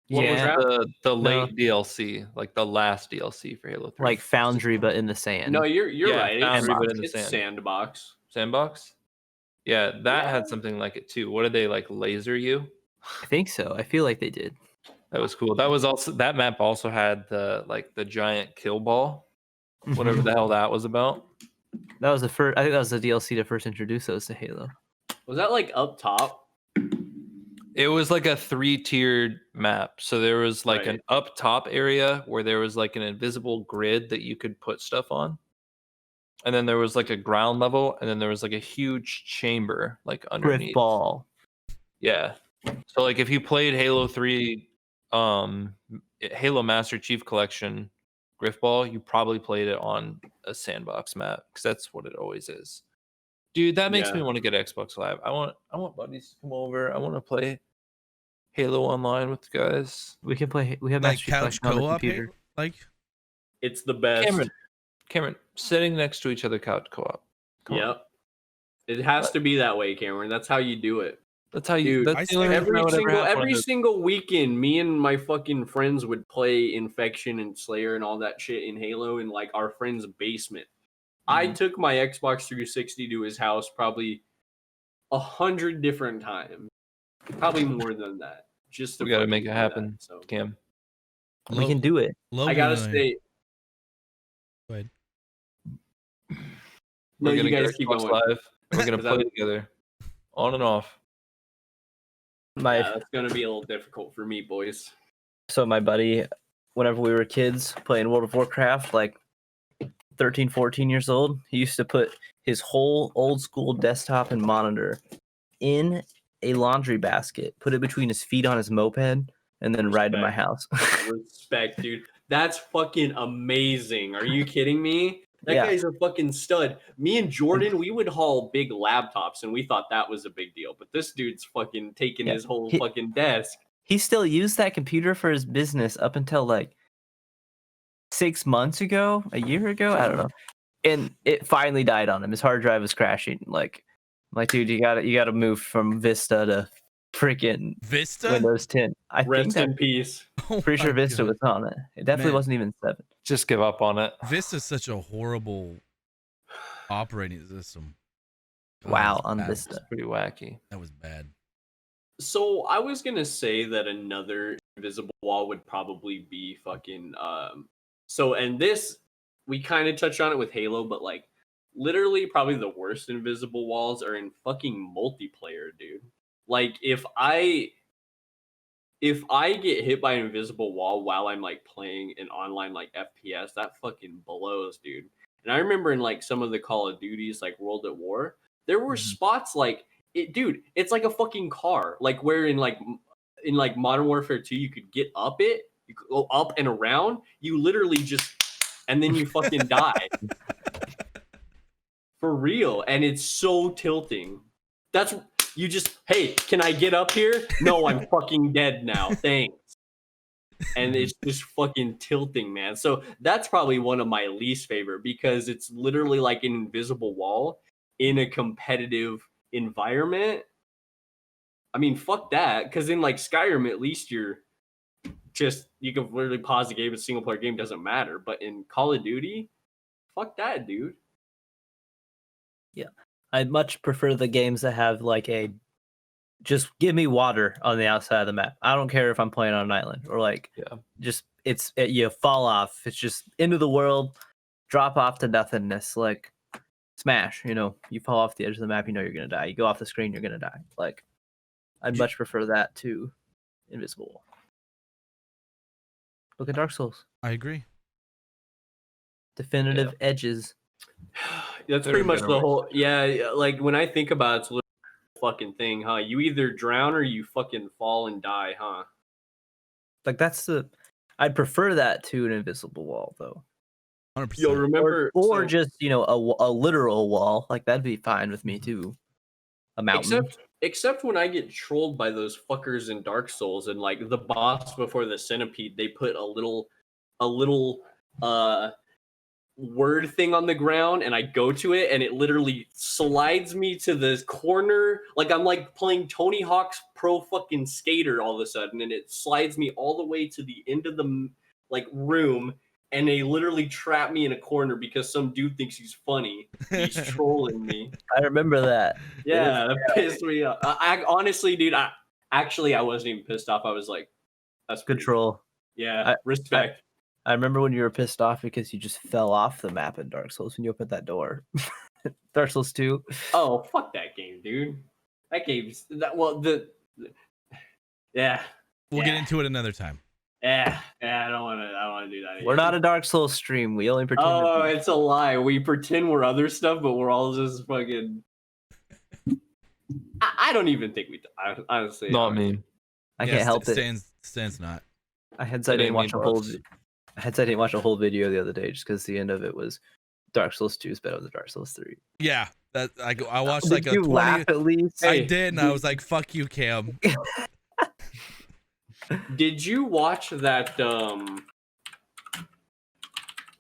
What was that? The late DLC, like the last DLC for Halo 3. Like Foundry, but in the sand. No, you're right. Foundry, but in the it's sand. Sandbox. Sandbox? Yeah, that had something like it too. What did they like laser you? I think so. I feel like they did. That was cool. That map also had the giant kill ball, whatever the hell that was about. That was the first. I think that was the DLC to first introduce those to Halo. Was that like up top? It was like a 3-tiered map. So there was like an up top area where there was like an invisible grid that you could put stuff on. And then there was like a ground level, and then there was like a huge chamber like underneath. Griff ball. Yeah. So like if you played Halo 3 Halo Master Chief Collection Griffball, you probably played it on a sandbox map because that's what it always is. Dude, that makes me want to get Xbox Live. I want buddies to come over. I want to play Halo Online with the guys. We can play. We have like Master Chief couch Collection on the co-op, computer. like it's the best. Cameron, sitting next to each other, couch co-op. Yep. It has to be that way, Cameron. That's how you do it. That's how you. Dude, that's the only every single weekend, me and my fucking friends would play Infection and Slayer and all that shit in Halo in like our friend's basement. I took my Xbox 360 to his house probably 100 different times, probably more than that. Just to we gotta make it happen, so. Cam. We can do it. I gotta say. Go ahead. No, you guys keep going. Live. We're gonna play together, on and off. That's gonna be a little difficult for me, boys. So my buddy, whenever we were kids playing World of Warcraft, like 13, 14 years old, he used to put his whole old school desktop and monitor in a laundry basket, put it between his feet on his moped, and then ride to my house. Respect, dude. That's fucking amazing. Are you kidding me? That guy's a fucking stud. Me and Jordan, we would haul big laptops, and we thought that was a big deal. But this dude's fucking taking his whole fucking desk. He still used that computer for his business up until like 6 months ago, a year ago, I don't know. And it finally died on him. His hard drive was crashing. Like, dude, you gotta move from Vista to freaking Windows 10. Rest in peace. Pretty sure Vista was on it. It definitely wasn't even 7. Just give up on it. Vista's such a horrible operating system. Wow, on Vista. It's pretty wacky. That was bad. So I was gonna say that another invisible wall would probably be fucking and this we kind of touched on it with Halo, but like literally probably the worst invisible walls are in fucking multiplayer, dude. Like if I get hit by an invisible wall while I'm like playing an online like FPS, that fucking blows, dude. And I remember in like some of the Call of Duties, like World at War, there were spots like it, dude. It's like a fucking car, like where in Modern Warfare 2, you could get up it, you could go up and around. You literally just, and then you fucking die. For real, and it's so tilting. That's. You just, hey, can I get up here? No, I'm fucking dead now. Thanks. And it's just fucking tilting, man. So that's probably one of my least favorite because it's literally like an invisible wall in a competitive environment. I mean, fuck that. Because in like Skyrim, at least you can literally pause the game. A single player game doesn't matter. But in Call of Duty, fuck that, dude. Yeah. I'd much prefer the games that have like just give me water on the outside of the map. I don't care if I'm playing on an island or like, you fall off. It's just into the world, drop off to nothingness. Like Smash, you fall off the edge of the map, you're going to die. You go off the screen, you're going to die. Like I'd much prefer that to invisible wall. Look at Dark Souls. I agree. Definitive edges. That's pretty much the whole. Yeah, like when I think about it, it's a little fucking thing, huh? You either drown or you fucking fall and die, huh? Like I'd prefer that to an invisible wall, though. 100%. You'll remember, or just a literal wall. Like that'd be fine with me too. A mountain. Except when I get trolled by those fuckers in Dark Souls and like the boss before the centipede, they put a little word thing on the ground and I go to it and it literally slides me to the corner like I'm like playing Tony Hawk's Pro fucking Skater all of a sudden, and it slides me all the way to the end of the like room, and they literally trap me in a corner because some dude thinks he's funny. He's trolling me. I remember that. Yeah, that pissed me off. I honestly, dude, I wasn't even pissed off. I was like, that's good troll. Yeah, respect. I remember when you were pissed off because you just fell off the map in Dark Souls when you opened that door. Dark Souls 2. Oh, fuck that game, dude. That game's yeah. We'll get into it another time. Yeah, I don't want to do that. We're not a Dark Souls stream. We only pretend. Oh, it's a lie. We pretend we're other stuff, but we're all just fucking. I don't even think we. Honestly, not me. I can't help it. Stan's not. I didn't watch a whole video the other day just because the end of it was Dark Souls 2 is better than Dark Souls 3. Yeah, that I watched Did like you a 20. laugh at least? I did, and I was like, "Fuck you, Cam." Did you watch that?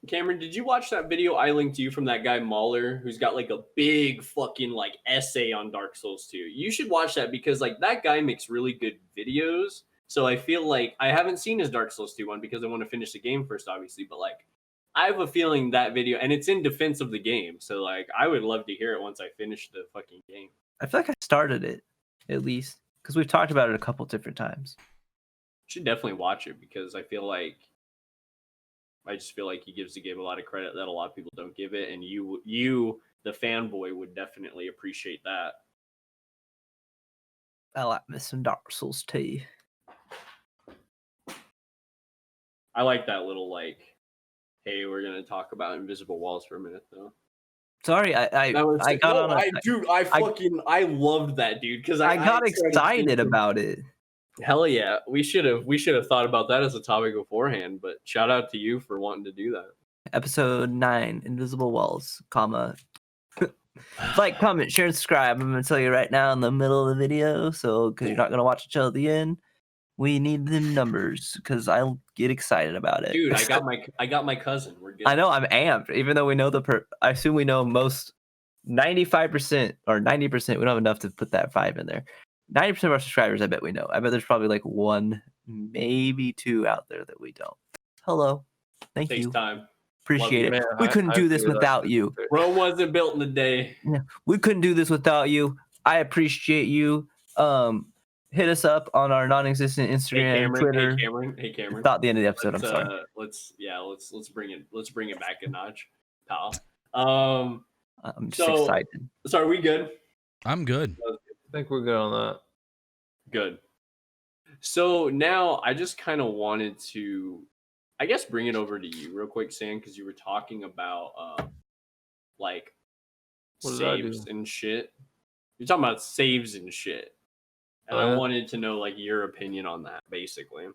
Cameron, did you watch that video I linked to you from that guy Mahler, who's got like a big fucking like essay on Dark Souls 2? You should watch that because like that guy makes really good videos. So I feel like I haven't seen his Dark Souls 2 one because I want to finish the game first, obviously. But like, I have a feeling that video, and it's in defense of the game. So like, I would love to hear it once I finish the fucking game. I feel like I started it at least because we've talked about it a couple different times. Should definitely watch it because I just feel like he gives the game a lot of credit that a lot of people don't give it, and you, the fanboy, would definitely appreciate that. I like me some Dark Souls 2. I like that little like, hey, we're gonna talk about invisible walls for a minute though. Sorry, I loved that, dude, because I got excited about it. Hell yeah, we should have thought about that as a topic beforehand. But shout out to you for wanting to do that. Episode 9, Invisible Walls, like, comment, share, and subscribe. I'm gonna tell you right now in the middle of the video, so because you're not gonna watch it till the end. We need them numbers because I'll get excited about it. Dude, I got my cousin. We're good. I know I'm amped, even though we know I assume we know most 95% or 90%. We don't have enough to put that 5 in there. 90% of our subscribers, I bet we know. I bet there's probably like 1, maybe 2 out there that we don't. Hello. Thank you. Time. Appreciate it. Man, we couldn't do this without you. Rome wasn't built in a day. Yeah, we couldn't do this without you. I appreciate you. Hit us up on our non-existent Instagram, Twitter. Hey Cameron. Thought the end of the episode. I'm sorry. Let's bring it back a notch, pal. I'm just excited. So are we good? I'm good. I think we're good on that. Good. So now I just kind of wanted to, I guess, bring it over to you real quick, Sam, because you were talking about like saves and shit. You're talking about saves and shit. And I wanted to know like your opinion on that, basically.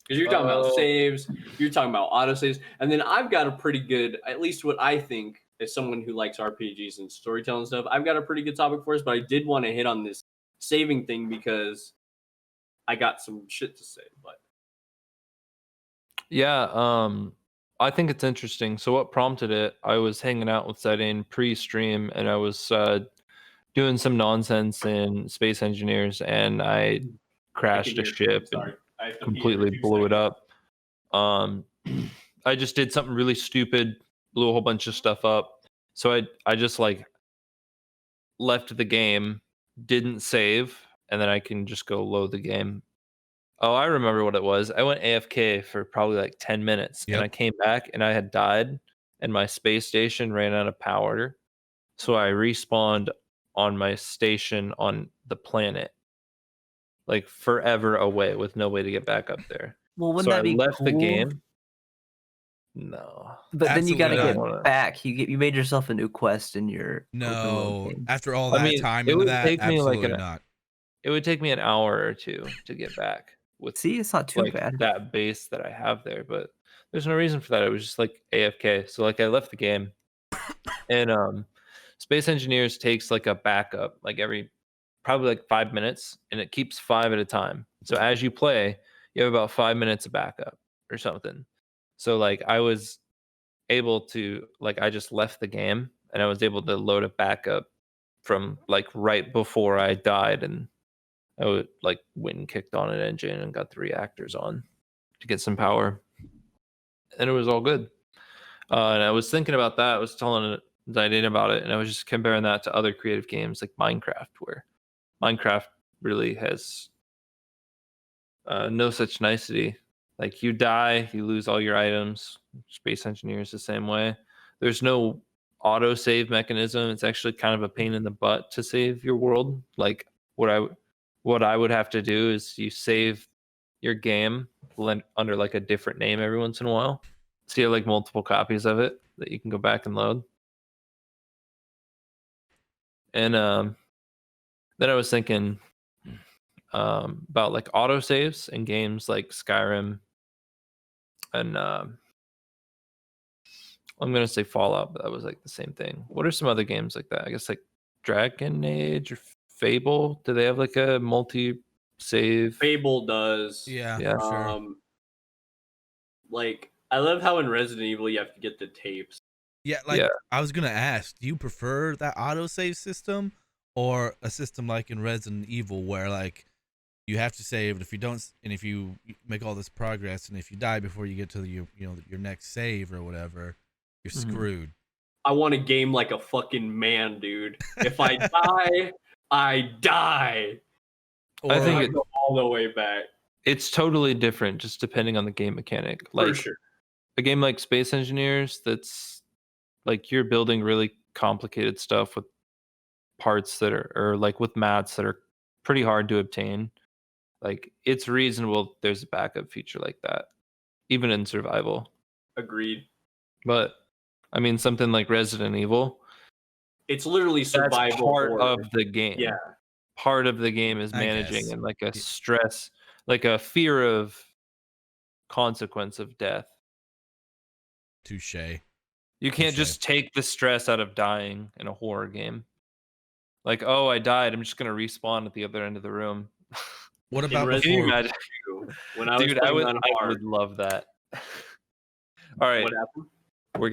Because you're talking about saves, you're talking about autosaves, and then I've got a pretty good, at least what I think as someone who likes RPGs and storytelling stuff, I've got a pretty good topic for us, but I did want to hit on this saving thing because I got some shit to say. But yeah, I think it's interesting. So what prompted it? I was hanging out with Zidane pre-stream, and I was doing some nonsense in Space Engineers, and I crashed a ship and completely blew it up. I just did something really stupid, blew a whole bunch of stuff up. So I just like left the game, didn't save, and then I can just go load the game. Oh, I remember what it was. I went AFK for probably like 10 minutes, and I came back and I had died, and my space station ran out of power. So I respawned on my station on the planet, like forever away with no way to get back up there. Well, wouldn't that be left cool? The game. No, but then you got to get back. You made yourself a new quest in your after all that time into that. Absolutely not. It would take me an hour or 2 to get back. It's not too bad. That base that I have there, but there's no reason for that. It was just like AFK. So like I left the game, and Space Engineers takes like a backup, like every probably like 5 minutes, and it keeps 5 at a time. So as you play, you have about 5 minutes of backup or something. So like I was able to, like, I just left the game and I was able to load a backup from like right before I died, and I would like went and kicked on an engine and got the reactors on to get some power, and it was all good. And I was thinking about that. I was telling Zidane about it, and I was just comparing that to other creative games like Minecraft, where Minecraft really has no such nicety. Like you die, you lose all your items. Space Engineers the same way. There's no auto save mechanism. It's actually kind of a pain in the butt to save your world. Like what I would have to do is you save your game under like a different name every once in a while. So you have like multiple copies of it that you can go back and load. And then I was thinking, about like autosaves in games like Skyrim and I'm gonna say Fallout, but that was like the same thing. What are some other games like that? I guess like Dragon Age or Fable. Do they have like a multi-save? Fable does. Yeah, Yeah. sure. Like I love how in Resident Evil you have to get the tapes. Yeah, like I was gonna ask, do you prefer that autosave system or a system like in Resident Evil where like you have to save, and if you don't, and if you make all this progress, and if you die before you get to your your next save or whatever, you're screwed. I want a game like a fucking man, dude. If I die, I die. Or I think go all the way back. It's totally different, just depending on the game mechanic. Like for sure. A game like Space Engineers, that's like you're building really complicated stuff with parts that are, or like with mats that are pretty hard to obtain. Like it's reasonable there's a backup feature like that, even in survival. Agreed. But I mean, something like Resident Evil, it's literally survival. That's part of the game. Yeah. Part of the game is managing and like a stress, like a fear of consequence of death. Touche. You can't just take the stress out of dying in a horror game. Like, oh, I died. I'm just gonna respawn at the other end of the room. What about Can you imagine? When I was Dude, I would love that. All right. What happened? We're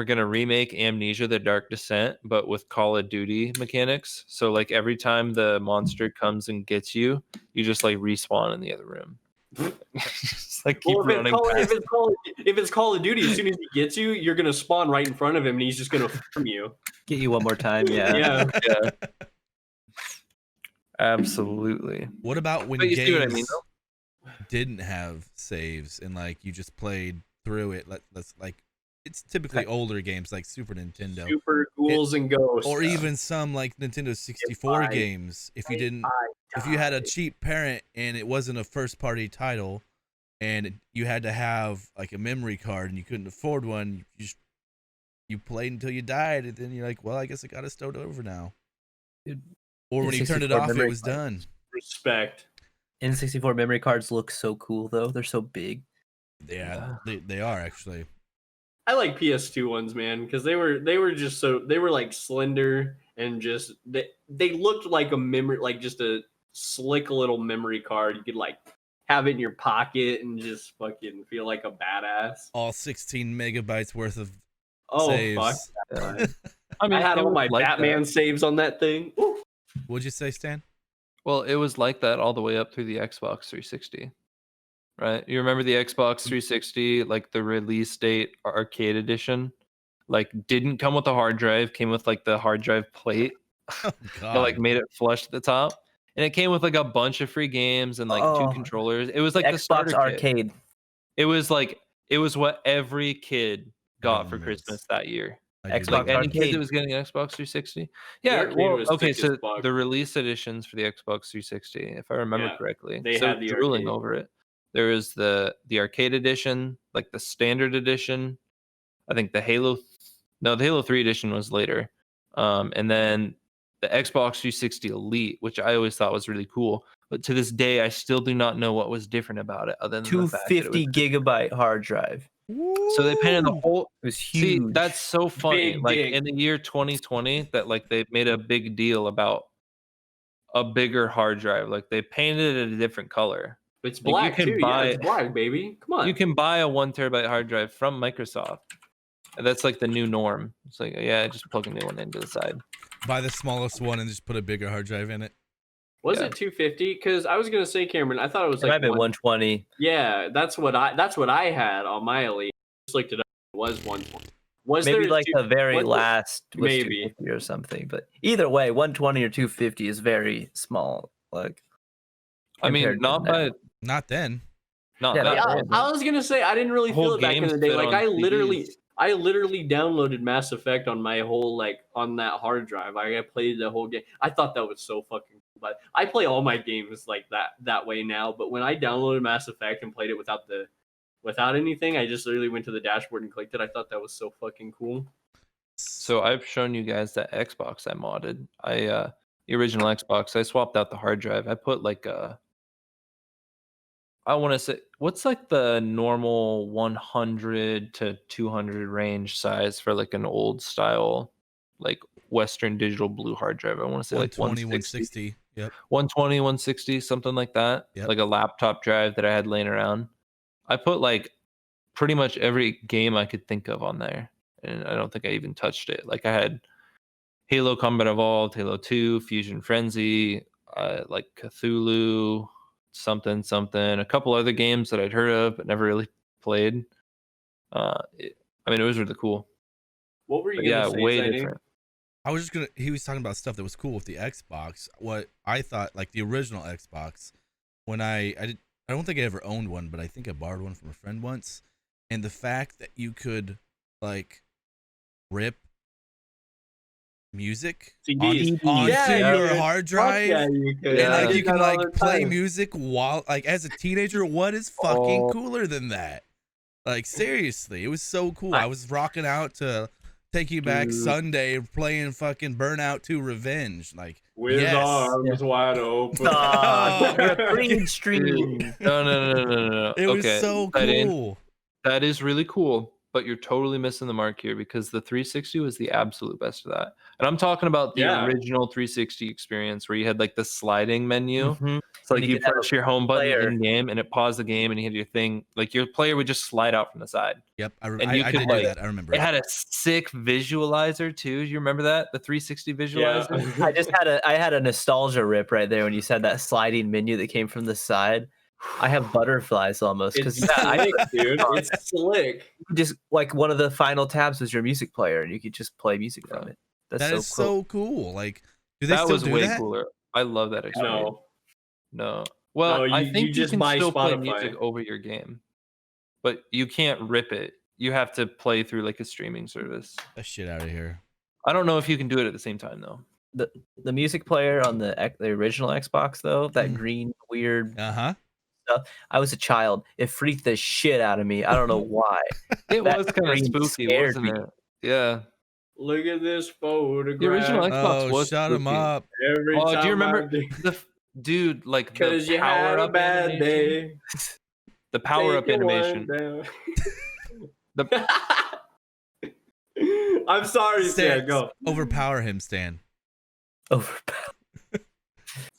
gonna remake Amnesia: The Dark Descent, but with Call of Duty mechanics. So like every time the monster comes and gets you, you just like respawn in the other room. Just like keep running. If it's Call of Duty, as soon as he gets you, you're gonna spawn right in front of him, and he's just gonna farm you. Get you one more time, yeah. Yeah. Absolutely. What about when games see what I mean, didn't have saves and like you just played through it? Let's like. It's typically older games like Super Nintendo, Super Ghouls and Ghosts, or even some like Nintendo 64 games. If you had a cheap parent and it wasn't a first-party title, and you had to have like a memory card and you couldn't afford one, you played until you died, and then you're like, well, I guess I gotta start over now. Or when you turned it off, it was done. Respect. N64 memory cards look so cool though; they're so big. Yeah, they are actually. I like PS2 ones, man, because they were just so they were like slender and just they looked like a memory, like just a slick little memory card. You could like have it in your pocket and just fucking feel like a badass. All 16 megabytes worth of saves. Fuck. I mean, I had all my like Batman saves on that thing. Ooh. What'd you say, Stan? Well, it was like that all the way up through the Xbox 360. Right, you remember the Xbox 360, like the release date arcade edition, like didn't come with a hard drive, came with like the hard drive plate. Oh, that like made it flush at the top, and it came with like a bunch of free games and like 2 controllers. It was like the Xbox arcade. It was what every kid got for Christmas that year. Xbox any kid that was getting an Xbox 360. Yeah, well, okay, so the release editions for the Xbox 360, if I remember correctly, they had the drooling arcade. over it. There is the arcade edition, like the standard edition. I think the Halo 3 edition was later. And then the Xbox 360 Elite, which I always thought was really cool. But to this day, I still do not know what was different about it, other than 250 gigabyte hard drive. So they painted the whole. It was huge. See, that's so funny. Big. In the year 2020, that like they made a big deal about a bigger hard drive. Like they painted it a different color. It's black too. It's black, baby. Come on. You can buy a 1 terabyte hard drive from Microsoft. That's like the new norm. It's like, just plug a new one into the side. Buy the smallest one and just put a bigger hard drive in it. Was it 250? Because I was gonna say, Cameron, I thought it was like 120. Yeah, that's what I had on my Elite. Just looked it up. It was 120. Was maybe there like the very last was maybe or something? But either way, 120 or 250 is very small. Like, I mean, not then. I was gonna say I didn't really feel it back in the day. Like I literally downloaded Mass Effect on my whole on that hard drive. I played the whole game. I thought that was so fucking cool. But I play all my games like that way now. But when I downloaded Mass Effect and played it without anything, I just literally went to the dashboard and clicked it. I thought that was so fucking cool. So I've shown you guys that Xbox I modded. the original Xbox, I swapped out the hard drive. I put like I want to say, what's like the normal 100 to 200 range size for like an old style, like Western Digital blue hard drive? I want to say like 120, 160. Yep. 120, 160, something like that. Yep. Like a laptop drive that I had laying around. I put like pretty much every game I could think of on there. And I don't think I even touched it. Like I had Halo Combat Evolved, Halo 2, Fusion Frenzy, like Cthulhu, something, a couple other games that I'd heard of but never really played. I mean, it was really cool. What were you gonna say? Way different. I was just gonna. He was talking about stuff that was cool with the Xbox. What I thought, like the original Xbox, when I don't think I ever owned one, but I think I borrowed one from a friend once. And the fact that you could like rip music CDs onto your hard drive, you could. and like you can like play music while like as a teenager. What is fucking cooler than that? Like seriously, it was so cool. I was rocking out to Take You Back Sunday, playing fucking Burnout 2 Revenge. Like with arms wide open. Green stream. No. It was so cool. That is really cool, but you're totally missing the mark here because the 360 was the absolute best of that. And I'm talking about the original 360 experience where you had like the sliding menu. Mm-hmm. So like you press your home button in game and it paused the game and you had your thing. Like your player would just slide out from the side. Yep, I did do that. I remember. It had a sick visualizer too. You remember that? The 360 visualizer? Yeah. I had a nostalgia rip right there when you said that sliding menu that came from the side. I have butterflies almost because dude, it's slick. Just like one of the final tabs was your music player, and you could just play music from it. That's so cool. Like, do they that still was do way that? cooler. I love that experience. No. Well, I think you just can buy still play Spotify. music over your game, but you can't rip it. You have to play through like a streaming service. That shit out of here. I don't know if you can do it at the same time though. The music player on the original Xbox though, that green weird stuff. I was a child. It freaked the shit out of me. I don't know why. It was kind of spooky, wasn't it? Yeah. Look at this photograph. The original Xbox was shut spooky. him up. Every time do you remember the dude like because you had a bad day? The power up animation. I'm sorry, Stan. Go overpower him, Stan. Overpower.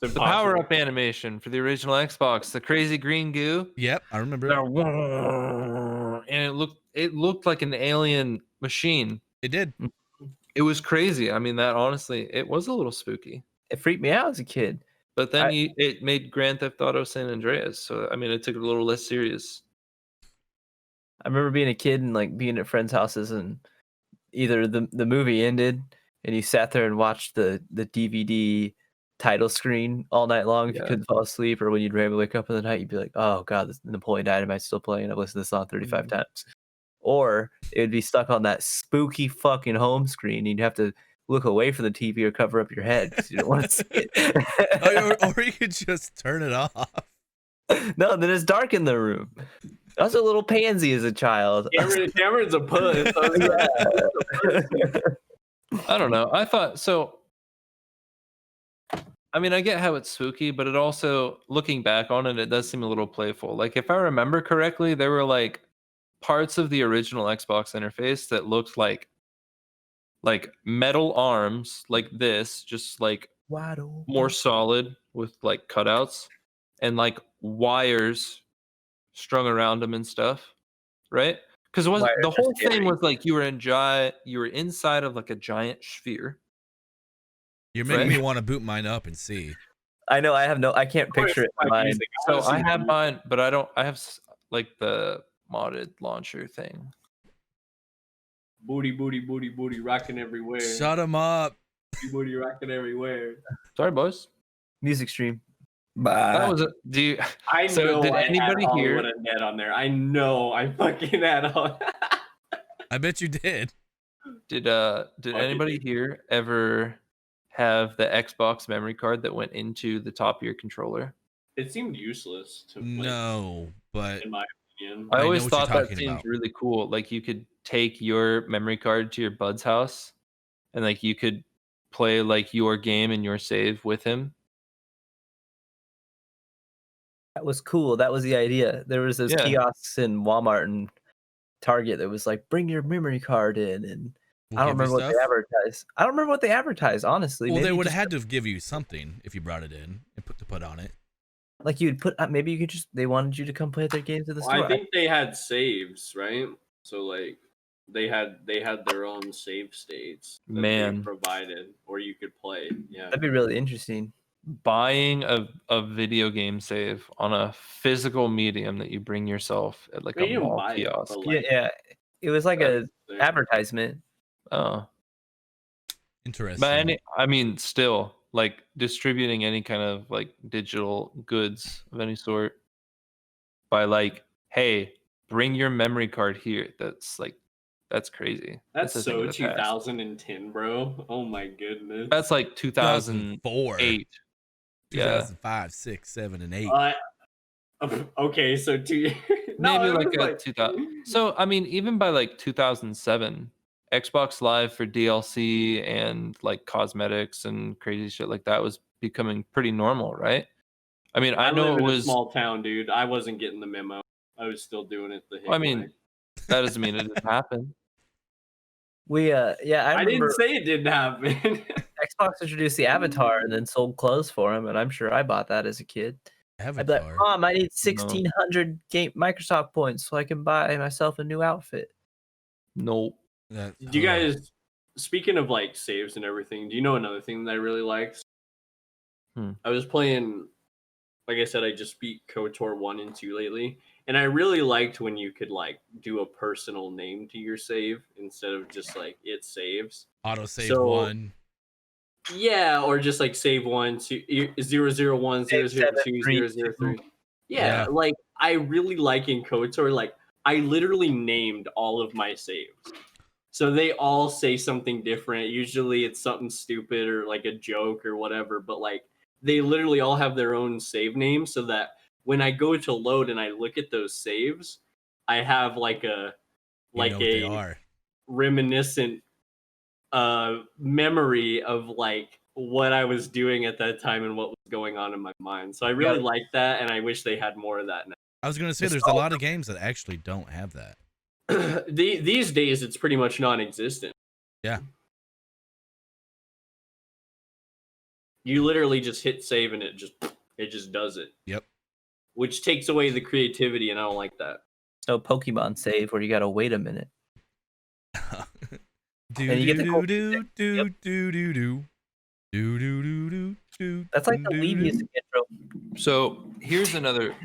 The power up animation for the original Xbox, the crazy green goo. Yep, I remember. And it looked like an alien machine. It did. It was crazy. I mean, that honestly, it was a little spooky. It freaked me out as a kid. But then it made Grand Theft Auto San Andreas, so I mean, it took it a little less serious. I remember being a kid and like being at friends' houses, and either the movie ended and you sat there and watched the DVD title screen all night long if you couldn't fall asleep, or when you'd randomly wake up in the night, you'd be like, "Oh God, this Napoleon Dynamite's still playing. I've listened to this song 35 times." Or it would be stuck on that spooky fucking home screen. And you'd have to look away from the TV or cover up your head because you don't want to see it. or you could just turn it off. No, then it's dark in the room. I was a little pansy as a child. Cameron's a puss. I don't know. I thought so. I mean, I get how it's spooky, but it also, looking back on it, it does seem a little playful. Like, if I remember correctly, there were like parts of the original Xbox interface that looked like metal arms, like this, just like more solid with like cutouts and like wires strung around them and stuff, right? Because it wasn't the whole thing was like you were inside of like a giant sphere. You're making me want to boot mine up and see. I know. I can't picture it in mine. So I have mine, but I have like the modded launcher thing. Booty, rocking everywhere. Shut him up. Booty, rocking everywhere. Sorry, boys. Music stream. That was did anybody hear a net on there? I know. I fucking had on. I bet you did. Did anybody here ever have the Xbox memory card that went into the top of your controller? It seemed useless to no, but in my opinion. I always thought that seemed really cool. Like you could take your memory card to your bud's house and like you could play like your game and your save with him. That was cool. That was the idea. There was those kiosks in Walmart and Target that was like, bring your memory card in, and I don't remember what they advertised. I don't remember what they advertised, honestly. Well, maybe they would have had to give you something if you brought it in and put on it. Like you'd put, maybe you could just, they wanted you to come play their games at the store. I think they had saves, right? So like they had their own save states that they provided, or you could play. Yeah, that'd be really interesting. Buying a video game save on a physical medium that you bring yourself at like a mall kiosk. Yeah, it was like a advertisement. Oh, interesting. But I mean, still, like distributing any kind of like digital goods of any sort by like, hey, bring your memory card here. That's crazy. That's so 2010, bro. Oh my goodness. That's like 2004, 8, 2005, 6, 7, and 8. Okay, so 2 years. Maybe like 2000. So I mean, even by like 2007, Xbox Live for DLC and like cosmetics and crazy shit like that was becoming pretty normal, right? I mean, I know live it in was a small town, dude. I wasn't getting the memo. I was still doing it the I mean, that doesn't mean it didn't happen. We I didn't say it didn't happen. Xbox introduced the Avatar and then sold clothes for him, and I'm sure I bought that as a kid. I'd be like, Mom, I need 1,600 game Microsoft points so I can buy myself a new outfit. Nope. Do you guys, speaking of like saves and everything, do you know another thing that I really liked? I was playing, like I said, I just beat KOTOR 1 and 2 lately, and I really liked when you could like do a personal name to your save instead of just like it saves. Auto save 1. Yeah, or just like save 1, 2, 001, 002, 003. Yeah, like I really like in KOTOR, like I literally named all of my saves. So they all say something different. Usually it's something stupid or like a joke or whatever, but like they literally all have their own save names so that when I go to load and I look at those saves, I have like a reminiscent memory of like what I was doing at that time and what was going on in my mind. So I really like that, and I wish they had more of that now. I was going to say there's a lot of games that actually don't have that. These days it's pretty much non-existent. Yeah. You literally just hit save and it just does it. Yep. Which takes away the creativity, and I don't like that. So Pokemon save where you gotta wait a minute. That's like the Wii music intro. So here's another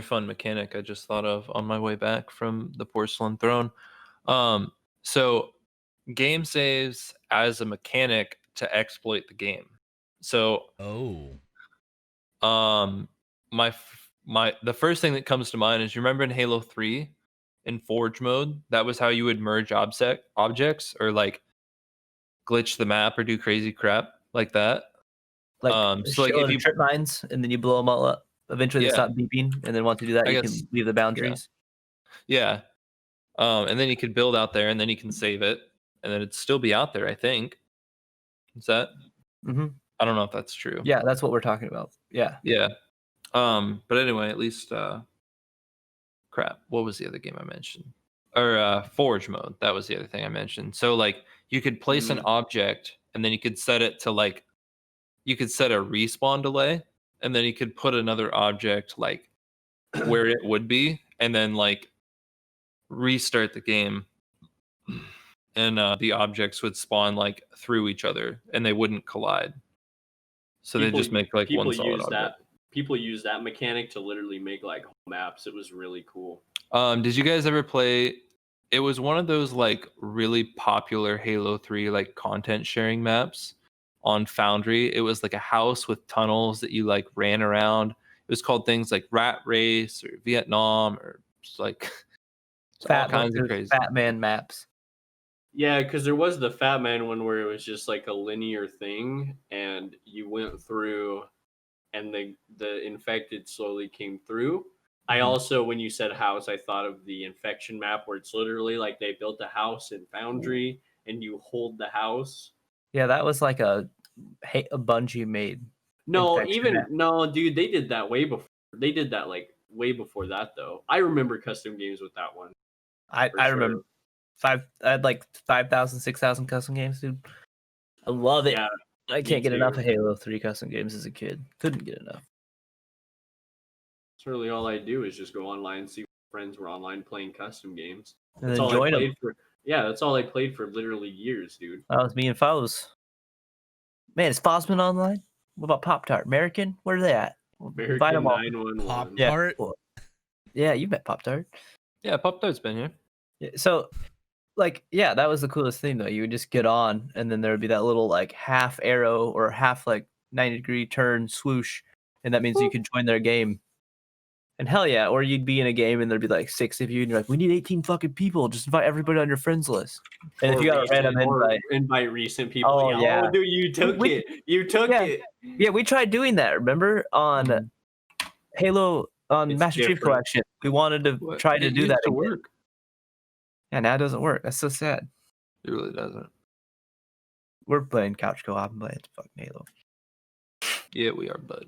fun mechanic I just thought of on my way back from the Porcelain Throne. So game saves as a mechanic to exploit the game. So the first thing that comes to mind is, you remember in Halo 3 in Forge mode, that was how you would merge objects or like glitch the map or do crazy crap like that. Like so like if you trip mines and then you blow them all up, eventually they stop beeping, and then once you do that, you can leave the boundaries. Yeah. And then you could build out there, and then you can save it, and then it'd still be out there, I think. Is that? Mm-hmm. I don't know if that's true. Yeah, that's what we're talking about. Yeah. Yeah. But anyway, at least crap. What was the other game I mentioned? Or Forge mode. That was the other thing I mentioned. So like you could place an object, and then you could set it to like, you could set a respawn delay, and then you could put another object like where it would be, and then like restart the game, and the objects would spawn like through each other, and they wouldn't collide. So they just make like one solid object. People use that mechanic to literally make like whole maps. It was really cool. Did you guys ever play? It was one of those like really popular Halo 3 like content sharing maps on Foundry. It was like a house with tunnels that you like ran around. It was called things like Rat Race or Vietnam, or just like all kinds of crazy Fat Man maps. Yeah, because there was the Fat Man one where it was just like a linear thing, and you went through, and the infected slowly came through. I also, when you said house, I thought of the infection map where it's literally like they built a house in Foundry, and you hold the house, Yeah, that was like a Bungie made. No, dude, they did that way before. They did that like way before that though. I remember custom games with that one. I remember I had like 5,000, 6,000 custom games, dude. I love it. Yeah, I can't get enough of Halo 3 custom games as a kid. Couldn't get enough. It's really all I do is just go online and see what friends were online playing custom games. And that's then all join I played them. for. Yeah, that's all I played for literally years, dude. That was me and Phozz. Man, is Phozz been online? What about Pop Tart? American? Where are they at? American 911. Pop Tart? Yeah, you met Pop Tart. Yeah, Pop Tart's been here. Yeah, so, like, yeah, that was the coolest thing, though. You would just get on, and then there would be that little, like, half arrow or half, like, 90-degree turn swoosh, and that means you could join their game. And hell yeah, or you'd be in a game and there'd be like 6 of you, and you're like, we need 18 fucking people. Just invite everybody on your friends list. And if you got a random invite recent people. Oh, yeah. Oh, dude, you took it. You took it. Yeah, we tried doing that, remember? On Halo, on Master Chief Collection. We wanted to try to do that to work. Yeah, now it doesn't work. That's so sad. It really doesn't. We're playing couch co-op and playing fucking Halo. Yeah, we are, bud.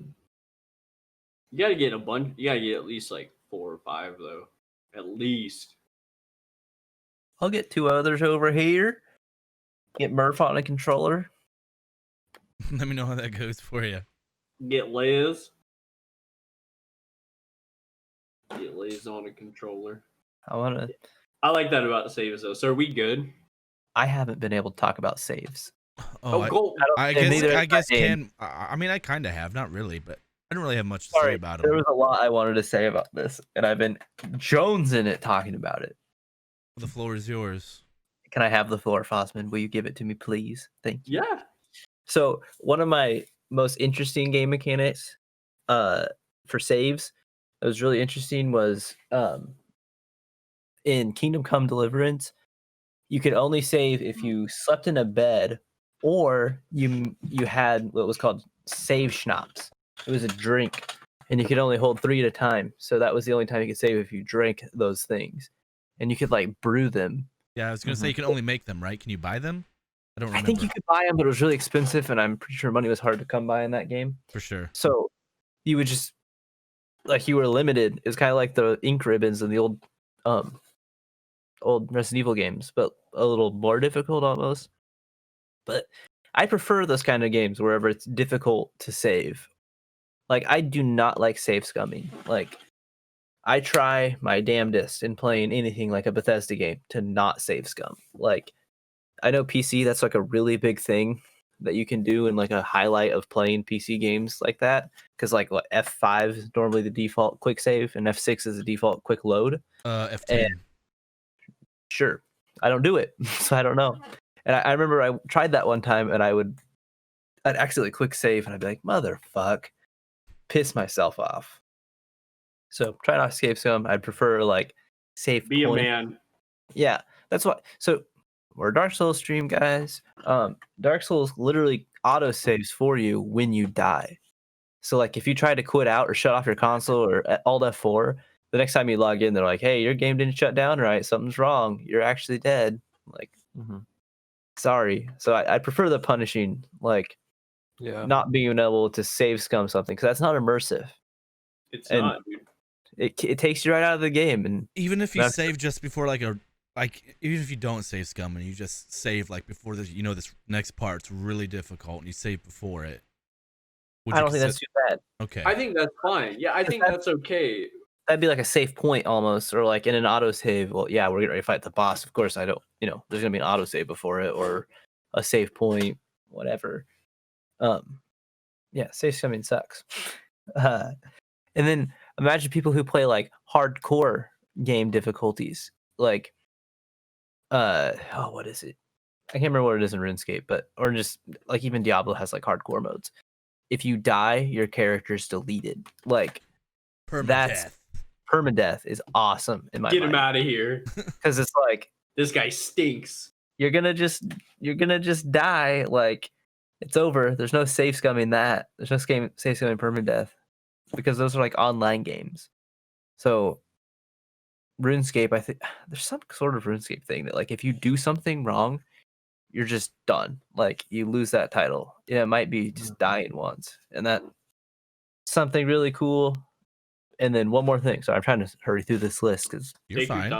You gotta get a bunch. You gotta get at least like 4 or 5 though. At least. I'll get 2 others over here. Get Murph on a controller. Let me know how that goes for you. Get Liz. Get Liz on a controller. I like that about saves though. So are we good? I haven't been able to talk about saves. I guess Ken. I mean, I kind of have, not really, but I don't really have much to say about it. There was a lot I wanted to say about this, and I've been jonesing it talking about it. The floor is yours. Can I have the floor, Fossman? Will you give it to me, please? Thank you. Yeah. So one of my most interesting game mechanics for saves that was really interesting was in Kingdom Come Deliverance, you could only save if you slept in a bed or you had what was called save schnapps. It was a drink, and you could only hold 3 at a time. So that was the only time you could save if you drank those things, and you could like brew them. Yeah, I was gonna say you can only make them, right? Can you buy them? I don't remember. I think you could buy them, but it was really expensive, and I'm pretty sure money was hard to come by in that game. For sure. So you would just you were limited. It's kind of like the ink ribbons in the old Resident Evil games, but a little more difficult almost. But I prefer those kind of games wherever it's difficult to save. Like, I do not like save scumming. Like, I try my damnedest in playing anything like a Bethesda game to not save scum. Like, I know PC, that's like a really big thing that you can do, and like a highlight of playing PC games like that. Because like what F5 is normally the default quick save, and F6 is the default quick load. F10. And sure, I don't do it, so I don't know. And I remember I tried that one time, and I'd accidentally quick save, and I'd be like, motherfuck. Piss myself off. So try not to save scum. I'd prefer like save. Be point. A man. Yeah, that's what. So we're a Dark Souls stream, guys. Dark Souls literally auto saves for you when you die. So like if you try to quit out or shut off your console or Alt F4, the next time you log in, they're like, "Hey, your game didn't shut down right. Something's wrong. You're actually dead." Like, sorry. So I prefer the punishing, like. Yeah. Not being able to save scum something, because that's not immersive. It's not, dude. It takes you right out of the game, and even if you save just before even if you don't save scum and you just save like before this, this next part's really difficult and you save before it. I don't think that's too bad. Okay. I think that's fine. Yeah, I think that's okay. That'd be like a safe point almost, or like in an auto save. Well, yeah, we're getting ready to fight the boss. Of course, I don't. There's gonna be an auto save before it, or a save point, whatever. Yeah, save scumming sucks. And then imagine people who play like hardcore game difficulties, like what is it? I can't remember what it is in RuneScape, or just like even Diablo has like hardcore modes. If you die, your character's deleted. Like permadeath is awesome in my mind. Get him out of here, because it's like this guy stinks. You're gonna just die. Like. It's over. There's no safe scumming that. There's no safe scumming permadeath, because those are like online games. So RuneScape, I think there's some sort of RuneScape thing that like if you do something wrong, you're just done. Like you lose that title. Yeah, it might be just dying once, and that something really cool. And then one more thing. So I'm trying to hurry through this list because you're fine.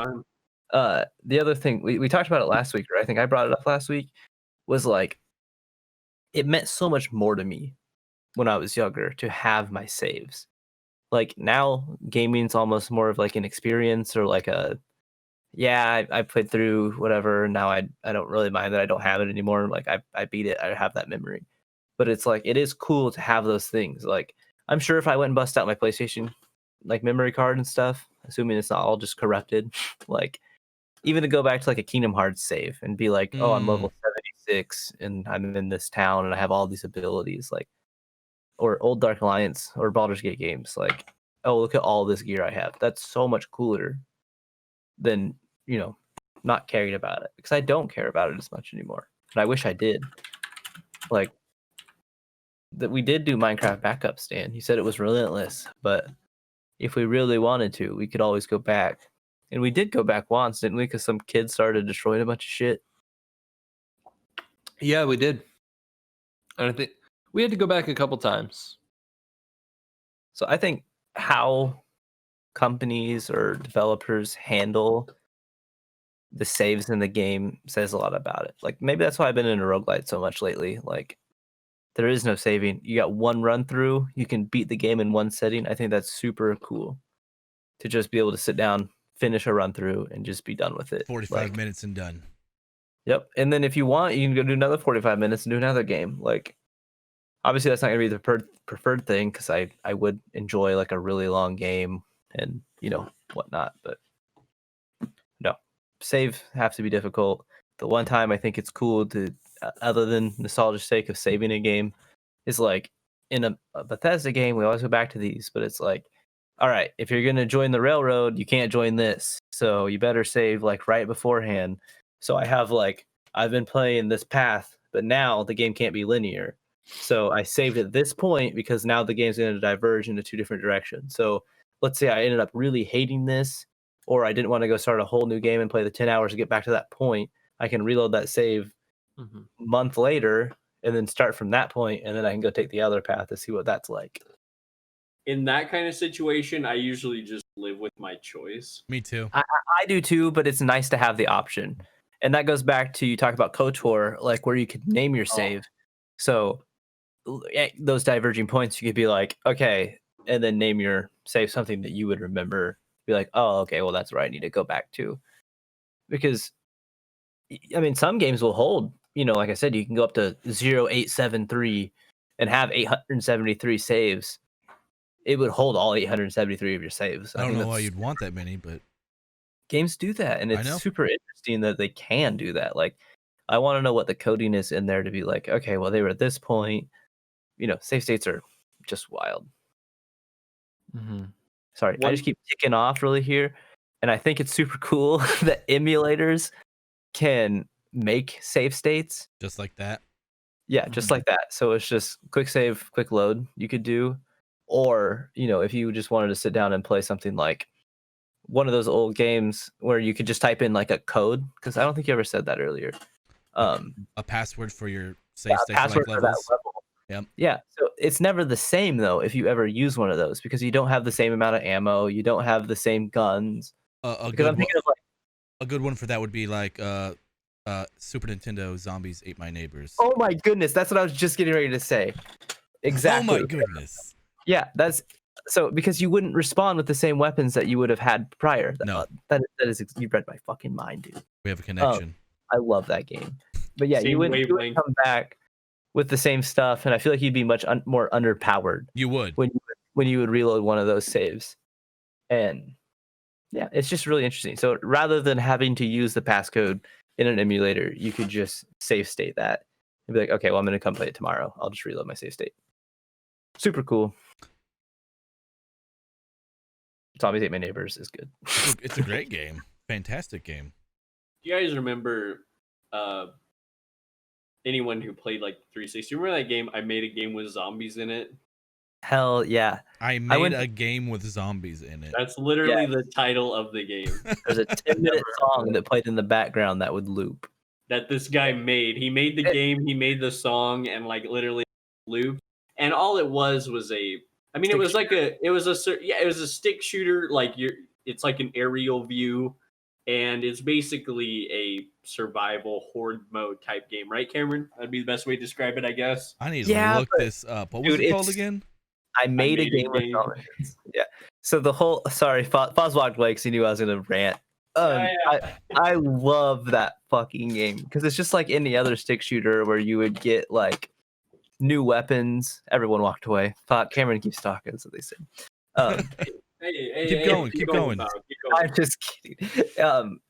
The other thing we talked about it last week, or I think I brought it up last week, was like it meant so much more to me when I was younger to have my saves. Like now, gaming's almost more of like an experience or like a I played through whatever. Now I don't really mind that I don't have it anymore. Like I beat it. I have that memory. But it's like it is cool to have those things. Like I'm sure if I went and bust out my PlayStation like memory card and stuff, assuming it's not all just corrupted, like even to go back to like a Kingdom Hearts save and be like, oh, I'm level 76 and I'm in this town and I have all these abilities, like, or old Dark Alliance or Baldur's Gate games, like, oh, look at all this gear I have. That's so much cooler than, not caring about it, because I don't care about it as much anymore. And I wish I did. Like, that we did do Minecraft backups, Dan. You said it was relentless, but if we really wanted to, we could always go back. And we did go back once, didn't we? Because some kids started destroying a bunch of shit. Yeah, we did. And I think we had to go back a couple times. So I think how companies or developers handle the saves in the game says a lot about it. Like maybe that's why I've been in a roguelite so much lately. Like there is no saving. You got one run through. You can beat the game in one setting. I think that's super cool to just be able to sit down, finish a run through, and just be done with it. 45 minutes and done. Yep. And then if you want, you can go do another 45 minutes and do another game. Like obviously that's not going to be the preferred thing, because I would enjoy like a really long game and whatnot. But no, save have to be difficult. The one time I think it's cool to, other than nostalgia's sake of saving a game, is like in a Bethesda game, we always go back to these, but it's like, all right, if you're going to join the railroad, you can't join this. So you better save like right beforehand. So I have like, I've been playing this path, but now the game can't be linear. So I saved at this point because now the game's going to diverge into two different directions. So let's say I ended up really hating this, or I didn't want to go start a whole new game and play the 10 hours to get back to that point. I can reload that save a month later and then start from that point, and then I can go take the other path to see what that's like. In that kind of situation, I usually just live with my choice. Me too. I do too, but it's nice to have the option. And that goes back to, you talk about KOTOR, like where you could name your save. So at those diverging points, you could be like, okay, and then name your save something that you would remember. Be like, oh, okay, well, that's where I need to go back to. Because, I mean, some games will hold, like I said, you can go up to 0873 and have 873 saves. It would hold all 873 of your saves. I don't know why you'd want that many, but games do that, and it's super interesting that they can do that. Like, I want to know what the coding is in there to be like, okay, well, they were at this point. Save states are just wild. Sorry, I just keep ticking off really here, and I think it's super cool that emulators can make save states just like that. Yeah, just like that. So it's just quick save, quick load you could do. Or, if you just wanted to sit down and play something like one of those old games where you could just type in like a code, because I don't think you ever said that earlier. A password for your save state, password like for that levels. level. Yep. Yeah, so it's never the same though if you ever use one of those, because you don't have the same amount of ammo, you don't have the same guns. A good one for that would be like Super Nintendo Zombies Ate My Neighbors. Oh my goodness, that's what I was just getting ready to say. Exactly. Oh my goodness. Yeah, that's so, because you wouldn't respond with the same weapons that you would have had prior. No. That is you read my fucking mind, dude. We have a connection. I love that game. But yeah, you wouldn't come back with the same stuff, and I feel like you'd be much more underpowered. You would. When you would reload one of those saves. And yeah, it's just really interesting. So rather than having to use the passcode in an emulator, you could just save state that and be like, okay, well, I'm going to come play it tomorrow. I'll just reload my save state. Super cool. Zombies Ate My Neighbors is good. It's a great game. Fantastic game. Do you guys remember anyone who played like 360? Remember that game? I made a game with zombies in it. Hell yeah. I made a game with zombies in it. That's literally the title of the game. There's a 10-minute song that played in the background that would loop. that this guy made. He made the game, he made the song, and like literally looped. And all it was a. I mean, it was like it was a stick shooter. Like it's like an aerial view, and it's basically a survival horde mode type game, right, Cameron? That'd be the best way to describe it, I guess. I need to look this up. What was it called again? I made a game with zombies. Yeah. So the whole Phozz walked away because he knew I was gonna rant. I love that fucking game because it's just like any other stick shooter where you would get like new weapons. Everyone walked away. Cameron keeps talking, that's what they said. Keep going. I'm just kidding.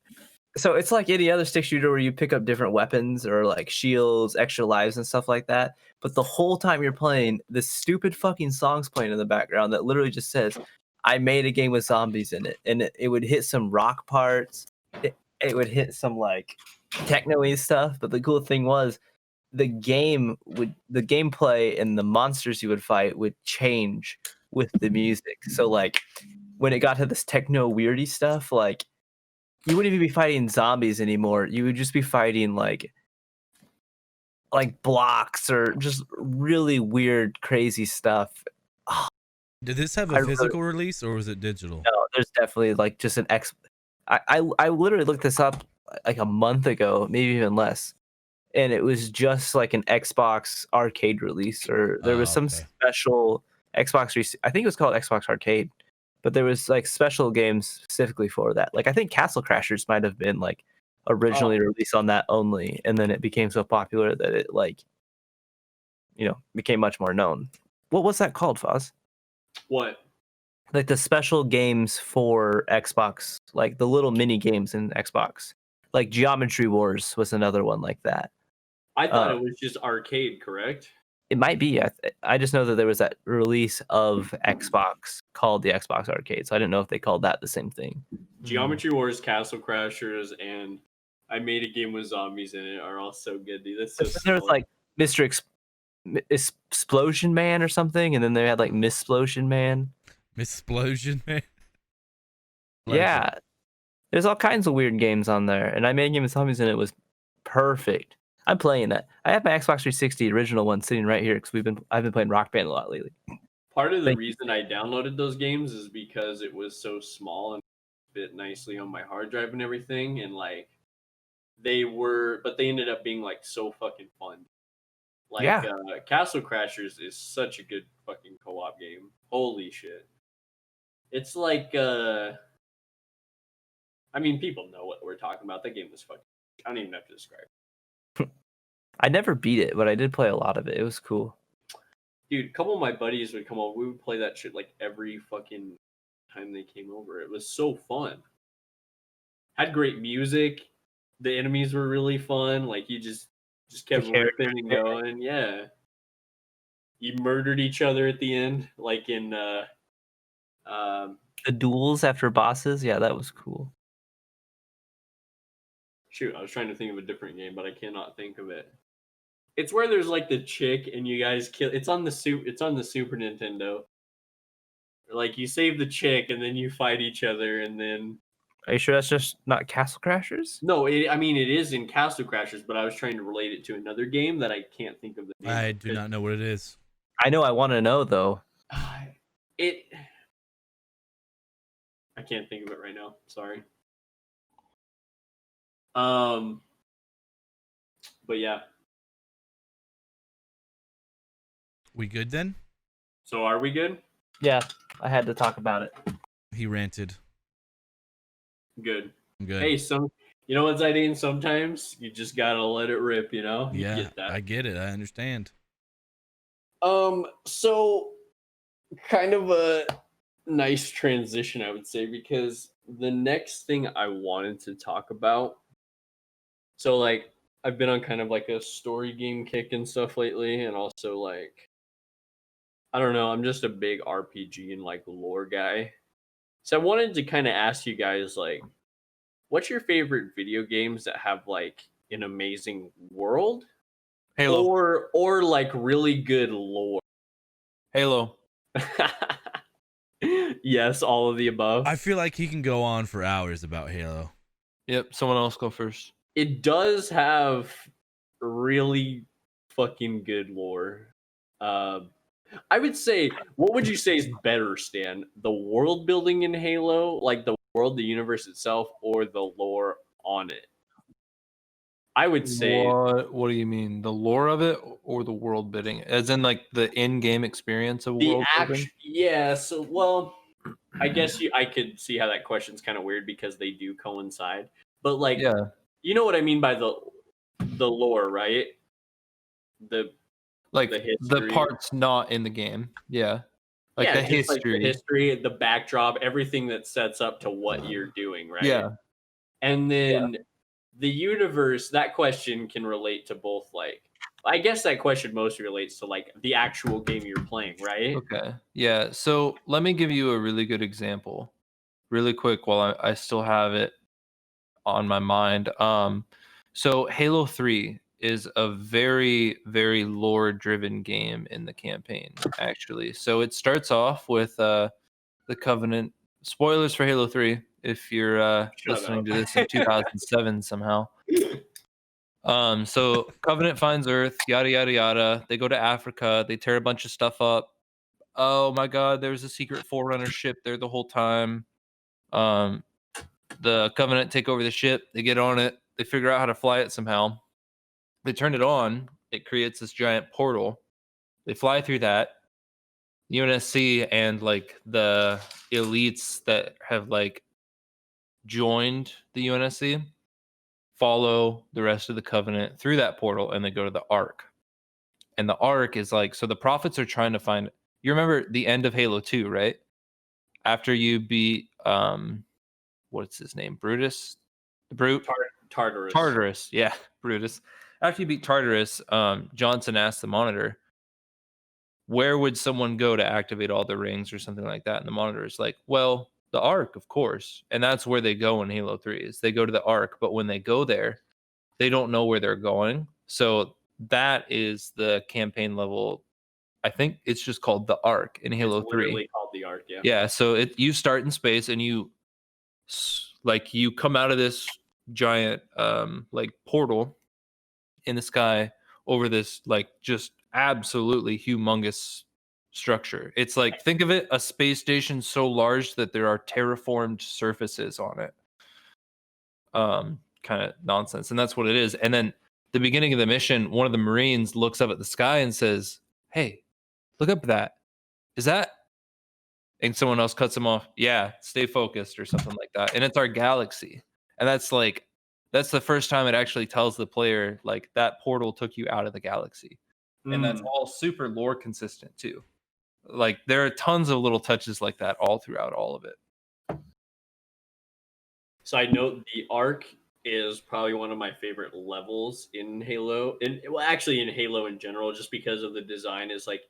So it's like any other stick shooter where you pick up different weapons or like shields, extra lives, and stuff like that. But the whole time you're playing, this stupid fucking song's playing in the background that literally just says, I made a game with zombies in it. And it would hit some rock parts. It would hit some like techno-y stuff. But the cool thing was the gameplay and the monsters you would fight would change with the music. So like when it got to this techno weirdy stuff, like you wouldn't even be fighting zombies anymore. You would just be fighting like blocks or just really weird, crazy stuff. Oh, did this have a physical release or was it digital? No, there's definitely like just an I literally looked this up like a month ago, maybe even less. And it was just like an Xbox arcade release, or there was some special Xbox. I think it was called Xbox Arcade. But there was like special games specifically for that. Like I think Castle Crashers might have been like originally released on that only, and then it became so popular that it like, became much more known. What was that called, Phozz? What? Like the special games for Xbox, like the little mini games in Xbox. Like Geometry Wars was another one like that. I thought it was just arcade, correct? It might be. I just know that there was that release of Xbox called the Xbox Arcade, so I didn't know if they called that the same thing. Geometry Wars, Castle Crashers, and I made a game with zombies in it are all so good, dude. That's so there was like Mr. Explosion Man or something, and then they had like Missplosion Man. Missplosion Man? Yeah. There's all kinds of weird games on there, and I made a game with zombies in it. It was perfect. I'm playing that. I have my Xbox 360 original one sitting right here because I've been playing Rock Band a lot lately. Part of the reason I downloaded those games is because it was so small and fit nicely on my hard drive and everything, and like they ended up being like so fucking fun. Like Castle Crashers is such a good fucking co-op game. Holy shit! It's like I mean, people know what we're talking about. That game was fucking. I don't even have to describe it. I never beat it, but I did play a lot of it. It was cool. Dude, a couple of my buddies would come over. We would play that shit like every fucking time they came over. It was so fun. Had great music. The enemies were really fun. Like you just kept ripping and going. Yeah. You murdered each other at the end, like in the duels after bosses. Yeah, that was cool. Shoot, I was trying to think of a different game, but I cannot think of it. It's where there's like the chick and you guys kill. It's on the Super Nintendo. Like you save the chick and then you fight each other and then. Are you sure that's just not Castle Crashers? No, I mean it is in Castle Crashers, but I was trying to relate it to another game that I can't think of the name. I do not know what it is. I know. I want to know though. I can't think of it right now. Sorry. But yeah. We good then? So are we good? Yeah, I had to talk about it. He ranted. Good. Good. Hey, you know what, Zidane? Sometimes you just gotta let it rip, you know? You yeah, get that. I get it. I understand. So kind of a nice transition, I would say, because the next thing I wanted to talk about. So like I've been on kind of like a story game kick and stuff lately, and also like I don't know, I'm just a big RPG and like lore guy. So I wanted to kind of ask you guys like what's your favorite video games that have like an amazing world? Halo. Or like really good lore. Halo. Yes, all of the above. I feel like he can go on for hours about Halo. Yep, someone else go first. it does have really fucking good lore. I would say, what would you say is better, Stan? The world building in Halo, like the world, the universe itself, or the lore on it? I would say. What do you mean? The lore of it or the world building? As in like the in-game experience of world building? Yeah, so well, I guess I could see how that question's kind of weird because they do coincide. But like, you know what I mean by the lore, right? The the parts not in the game. Yeah. Like the history. Like the history, the backdrop, everything that sets up to what you're doing, right? Yeah. And then the universe, that question can relate to both, like, I guess that question mostly relates to like the actual game you're playing, right? Okay. Yeah. So let me give you a really good example really quick while I still have it on my mind. So Halo 3 is a very, very lore driven game in the campaign, actually. So it starts off with the Covenant. Spoilers for Halo 3 if you're listening to this in 2007 somehow. So Covenant finds Earth, yada yada yada. They go to Africa, they tear a bunch of stuff up. Oh my god, there's a secret Forerunner ship there the whole time. The Covenant take over the ship, they get on it, they figure out how to fly it somehow. They turn it on, it creates this giant portal. They fly through that. UNSC and like the elites that have like joined the UNSC follow the rest of the Covenant through that portal and they go to the Ark. And the Ark is like, so the prophets are trying to find, you remember the end of Halo 2, right? After you beat what's his name? Brutus? The Brute? Tartarus. Tartarus, yeah, Brutus. After you beat Tartarus, Johnson asked the Monitor, where would someone go to activate all the rings or something like that? And the Monitor is like, well, the Ark, of course. And that's where they go in Halo 3 is they go to the Ark. But when they go there, they don't know where they're going. So that is the campaign level. I think it's just called the Ark in Halo 3. It's literally called the Ark, yeah. Yeah, so you start in space and you come out of this giant like portal in the sky over this like just absolutely humongous structure. It's like, think of it, a space station so large that there are terraformed surfaces on it. Kind of nonsense. And that's what it is. And then the beginning of the mission, one of the Marines looks up at the sky and says, hey, look up at that. Is that? And someone else cuts him off. Yeah, stay focused or something like that. And it's our galaxy. And that's the first time it actually tells the player like that portal took you out of the galaxy. And that's all super lore consistent too. Like there are tons of little touches like that all throughout all of it. So I know the Ark is probably one of my favorite levels in Halo, actually in Halo in general, just because of the design. Is like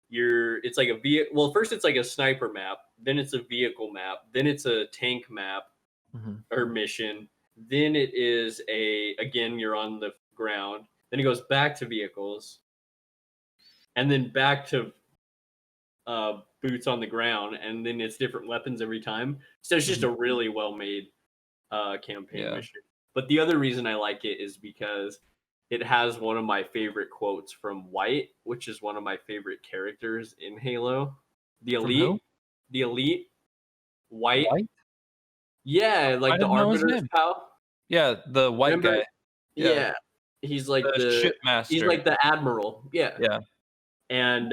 it's like a vehicle. Well, first it's like a sniper map, then it's a vehicle map, then it's a tank map or mission, then it is again you're on the ground, then it goes back to vehicles, and then back to boots on the ground, and then it's different weapons every time. So it's just a really well made campaign mission. But the other reason I like it is because it has one of my favorite quotes from White, which is one of my favorite characters in Halo. The Elite, White. Yeah, like the Arbiter's pal. Yeah, the white guy. Yeah. He's like the shipmaster. He's like the admiral. Yeah. Yeah. And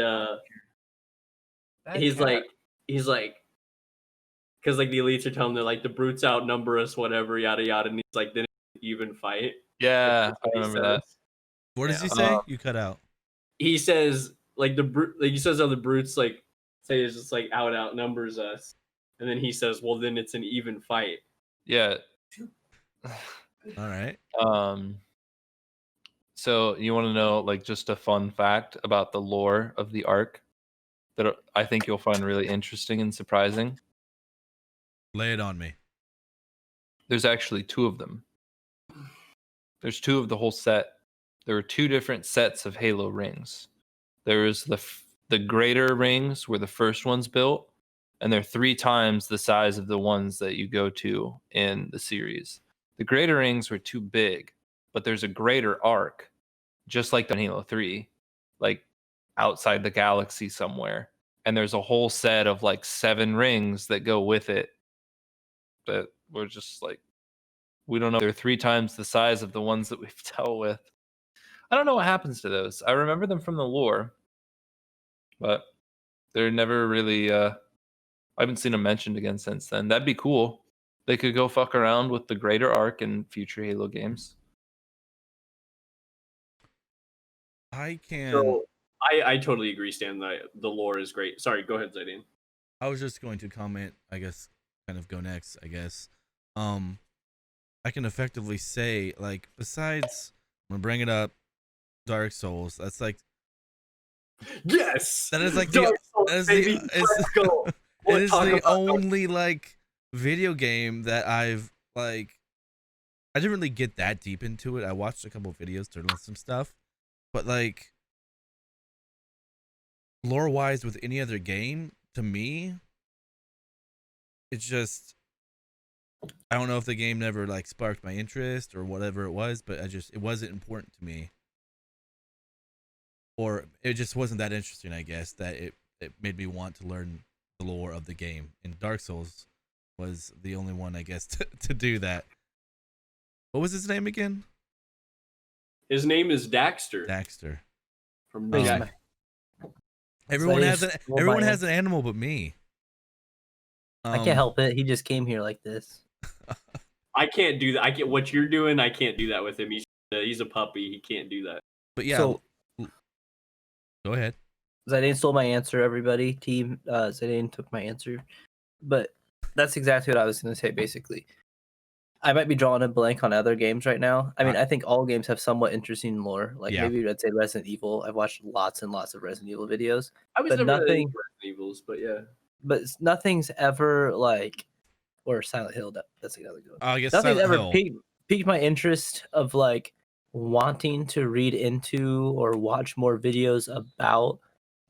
he's like, because like the elites are telling them like the brutes outnumber us, whatever, yada yada, and he's like, then it's an even fight. Yeah, I remember that. What does he say? You cut out. He says like he says how the brutes like say it's just like outnumbers us, and then he says, well, then it's an even fight. Yeah. All right. So you want to know like just a fun fact about the lore of the Ark that I think you'll find really interesting and surprising? Lay it on me. There's actually 2 of them. There's 2 of the whole set. There were 2 different sets of Halo rings. There was the greater rings were the first ones built, and they're 3 times the size of the ones that you go to in the series. The greater rings were too big, but there's a greater arc, just like the Halo 3, like outside the galaxy somewhere. And there's a whole set of like 7 rings that go with it that we're just like, we don't know. They're 3 times the size of the ones that we've dealt with. I don't know what happens to those. I remember them from the lore, but they're never really, I haven't seen them mentioned again since then. That'd be cool. They could go fuck around with the greater arc in future Halo games. I can. So I totally agree, Stan. The lore is great. Sorry, go ahead, Zayden. I was just going to comment, I guess, kind of go next, I guess. I can effectively say, like, besides, I'm gonna bring it up, Dark Souls. That's like, yes, that is like Dark Souls, it is the only like video game that I've like. I didn't really get that deep into it. I watched a couple of videos to learn some stuff, but like lore wise with any other game, to me, it's just, I don't know if the game never like sparked my interest or whatever it was, but it wasn't important to me, or it just wasn't that interesting, I guess, that it made me want to learn the lore of the game. And Dark Souls was the only one, I guess, to do that. What was his name again? His name is Daxter. Daxter. From the guy. Everyone has an animal but me. I can't help it. He just came here like this. I can't do that. I get what you're doing. I can't do that with him. He's a puppy. He can't do that. But yeah, So, go ahead. Zidane stole my answer, everybody. Team Zidane took my answer. But that's exactly what I was going to say, basically. I might be drawing a blank on other games right now. I mean, I think all games have somewhat interesting lore. Like maybe I'd say Resident Evil. I've watched lots and lots of Resident Evil videos. I was never nothing Resident Evils, but yeah. But nothing's ever like, or Silent Hill. That's another good one. I guess nothing's Silent ever piqued my interest of like wanting to read into or watch more videos about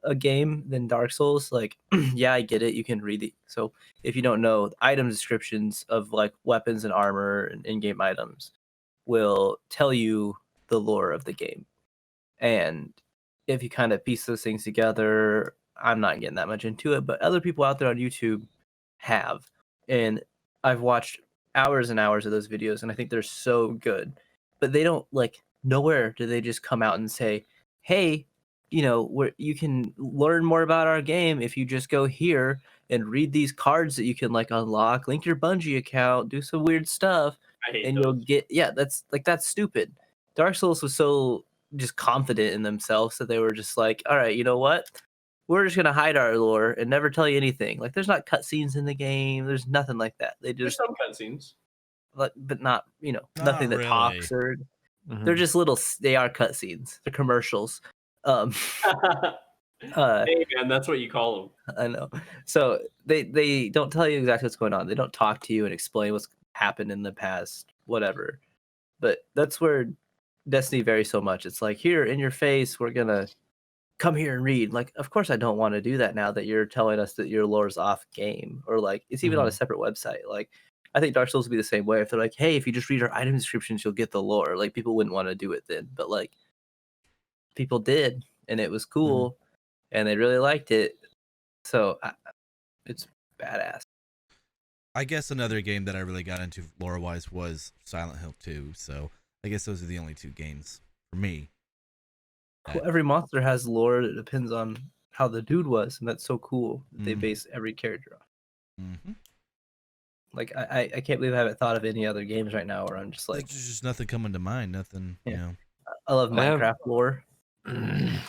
a game than Dark Souls. Like, yeah, I get it. You can read it. So if you don't know, item descriptions of like weapons and armor and in-game items will tell you the lore of the game. And if you kind of piece those things together, I'm not getting that much into it, but other people out there on YouTube have. And I've watched hours and hours of those videos, and I think they're so good. But they don't, like, nowhere do they just come out and say, hey, you know, you can learn more about our game if you just go here and read these cards that you can like unlock, link your Bungie account, do some weird stuff, and you'll get that's stupid. Dark Souls was so just confident in themselves that they were just like, all right, you know what? We're just gonna hide our lore and never tell you anything. Like, there's not cutscenes in the game. There's nothing like that. There's some cutscenes, but not nothing that really talks or. They're just little. They are cutscenes. They're commercials. Hey man, that's what you call them. I know. So they don't tell you exactly what's going on. They don't talk to you and explain what's happened in the past, whatever. But that's where Destiny varies so much. It's like, here in your face, we're gonna come here and read. Like, of course I don't want to do that now that you're telling us that your lore's off game, or like it's even on a separate website. Like, I think Dark Souls would be the same way. If they're like, hey, if you just read our item descriptions, you'll get the lore. Like, people wouldn't want to do it then. But like, people did, and it was cool, and they really liked it. So it's badass. I guess another game that I really got into lore-wise was Silent Hill 2. So I guess those are the only 2 games for me. Well, every monster has lore that depends on how the dude was, and that's so cool that they base every character off. Like, I can't believe I haven't thought of any other games right now where I'm just like, there's just nothing coming to mind. Nothing, you know. I love Minecraft lore. I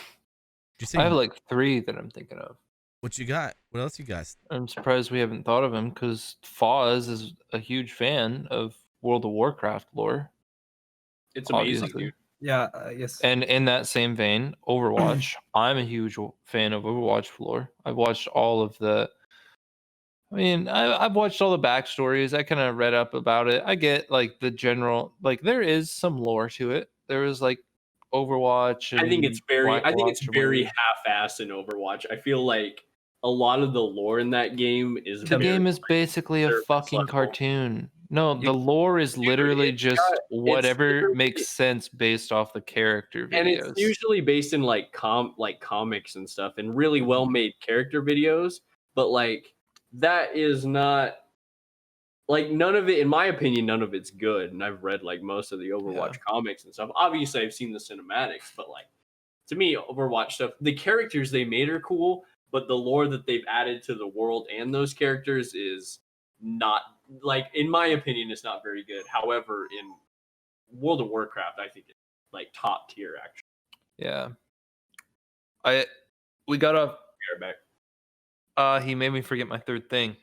have like 3 that I'm thinking of. What you got? What else you got? I'm surprised we haven't thought of him, because Phozz is a huge fan of World of Warcraft lore. It's amazing, dude. Yeah, I guess. And in that same vein, Overwatch. I'm a huge fan of Overwatch lore. I've watched all of the. I mean, I've watched all the backstories. I kind of read up about it. I get like the general, like there is some lore to it. There is like Overwatch. I think it's very half-assed in Overwatch. I feel like a lot of the lore in that game is. The game is basically a fucking cartoon. No, the lore is literally just whatever literally, makes sense based off the character videos. And it's usually based in like comics and stuff and really well made character videos. But like that is not like none of it, in my opinion, none of it's good. And I've read like most of the Overwatch comics and stuff. Obviously, I've seen the cinematics, but like to me, Overwatch stuff, the characters they made are cool, but the lore that they've added to the world and those characters is not, like, in my opinion, it's not very good. However, in World of Warcraft, I think it's like top tier, actually. Yeah. We got off. Back. He made me forget my third thing.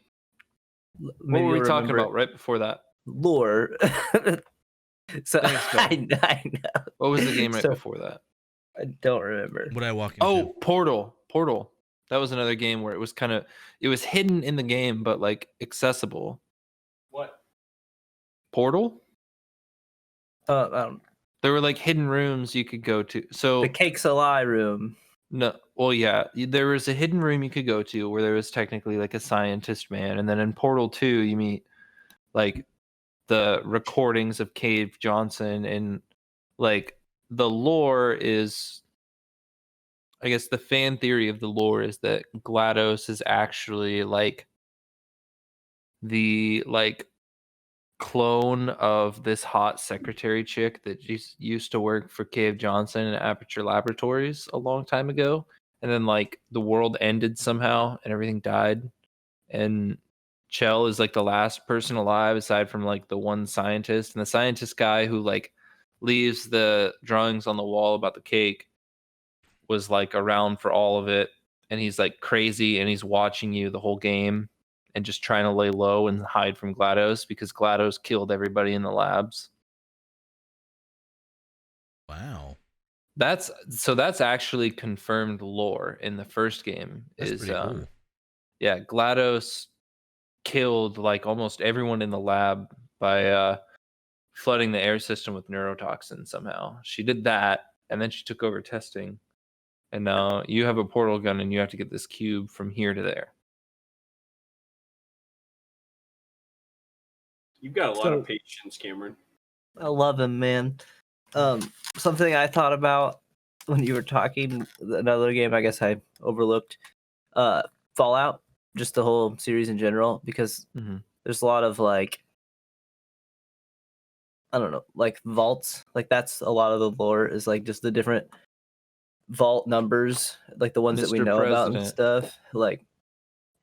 Maybe what were we talking about right before that? Lore. So I know. What was the game right before that? I don't remember. What I walk into? Oh, Portal. That was another game where it was hidden in the game, but like accessible. What? Portal? There were like hidden rooms you could go to. So the Cakes a Lie room. No, well, yeah, there was a hidden room you could go to where there was technically like a scientist man, and then in Portal 2 you meet like the recordings of Cave Johnson, and like the lore is, I guess the fan theory of the lore is that GLaDOS is actually like the like clone of this hot secretary chick that used to work for Cave Johnson and Aperture Laboratories a long time ago, and then like the world ended somehow and everything died, and Chell is like the last person alive aside from like the one scientist, and the scientist guy who like leaves the drawings on the wall about the cake was like around for all of it, and he's like crazy and he's watching you the whole game and just trying to lay low and hide from GLaDOS because GLaDOS killed everybody in the labs. Wow. That's actually confirmed lore in the first game. That's pretty cool. Yeah, GLaDOS killed like almost everyone in the lab by flooding the air system with neurotoxin somehow. She did that, and then she took over testing. And now you have a portal gun and you have to get this cube from here to there. You've got a lot of patience, Cameron. I love him, man. Something I thought about when you were talking, another game I guess I overlooked, Fallout, just the whole series in general, because there's a lot of like, I don't know, like vaults. Like that's a lot of the lore is like just the different vault numbers, like the ones that we know about and stuff. Like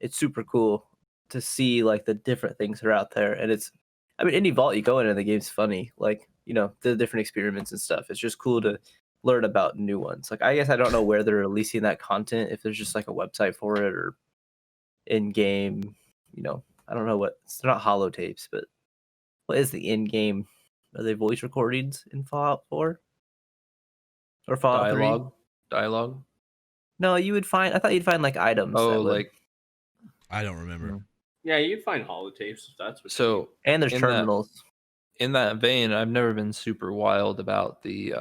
it's super cool to see like the different things that are out there, and it's, I mean, any vault you go in the game's funny. Like, you know, the different experiments and stuff. It's just cool to learn about new ones. Like, I guess I don't know where they're releasing that content, if there's just like a website for it or in-game, you know, I don't know what, it's not holotapes, but what is the in-game? Are they voice recordings in Fallout 4? Or Fallout 3? Dialogue? No, you would find, I thought you'd find like items. Oh, like, I don't remember. Yeah, you'd find holotapes if that's what. So, and there's terminals. In that vein, I've never been super wild about the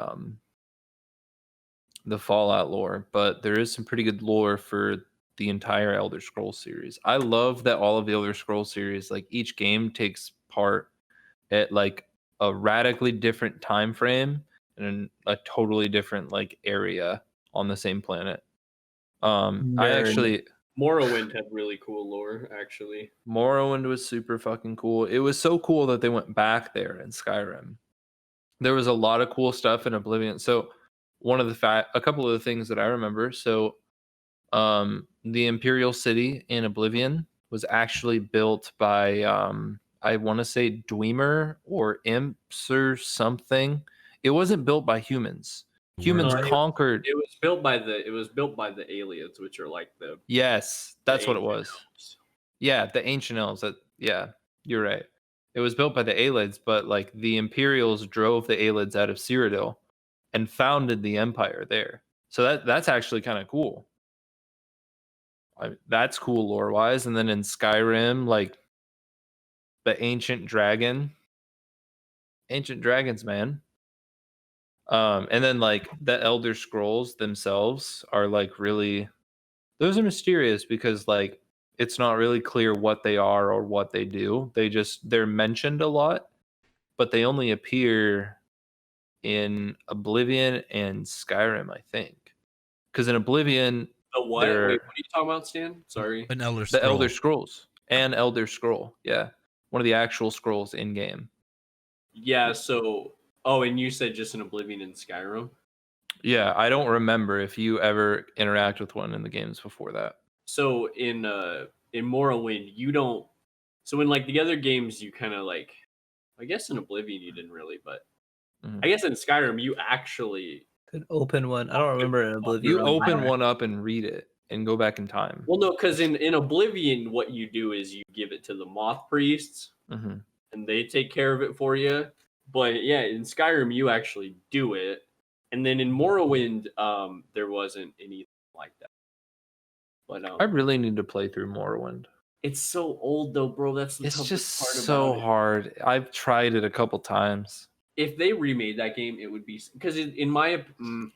Fallout lore, but there is some pretty good lore for the entire Elder Scrolls series. I love that all of the Elder Scrolls series, like each game takes part at like a radically different time frame and a totally different like area on the same planet. I actually Morrowind had really cool lore, actually. Morrowind was super fucking cool. It was so cool that they went back there in Skyrim. There was a lot of cool stuff in Oblivion. So a couple of the things that I remember. So the Imperial City in Oblivion was actually built by I want to say Dwemer or Imps or something. It wasn't built by humans. Humans conquered. It was built by the aliens, which are like the that's what it was. Elves. Yeah, the ancient elves. Yeah, you're right. It was built by the Aelids, but like the Imperials drove the Aelids out of Cyrodiil and founded the empire there. So that's actually kind of cool. That's cool lore wise. And then in Skyrim, like the ancient dragons, man. And then like the Elder Scrolls themselves are like really, those are mysterious because like it's not really clear what they are or what they do. They're mentioned a lot, but they only appear in Oblivion and Skyrim, I think. Because in Oblivion, the what? Wait, what are you talking about, Stan? Sorry. An Elder Scroll. The Elder Scrolls. And Elder Scroll, yeah. One of the actual scrolls in game. Yeah, so and you said just in Oblivion and Skyrim? Yeah, I don't remember if you ever interact with one in the games before that. So in Morrowind, you don't. So in like the other games, you kind of like, I guess in Oblivion you didn't really, but I guess in Skyrim you actually could open one. I don't remember in Oblivion. You open one up and read it and go back in time. Well, no, because in Oblivion, what you do is you give it to the moth priests, and they take care of it for you. But yeah, in Skyrim you actually do it, and then in Morrowind, there wasn't anything like that. But I really need to play through Morrowind. It's so old though, bro. That's the it's toughest just part so about hard. I've tried it a couple times. If they remade that game, it would be because in my.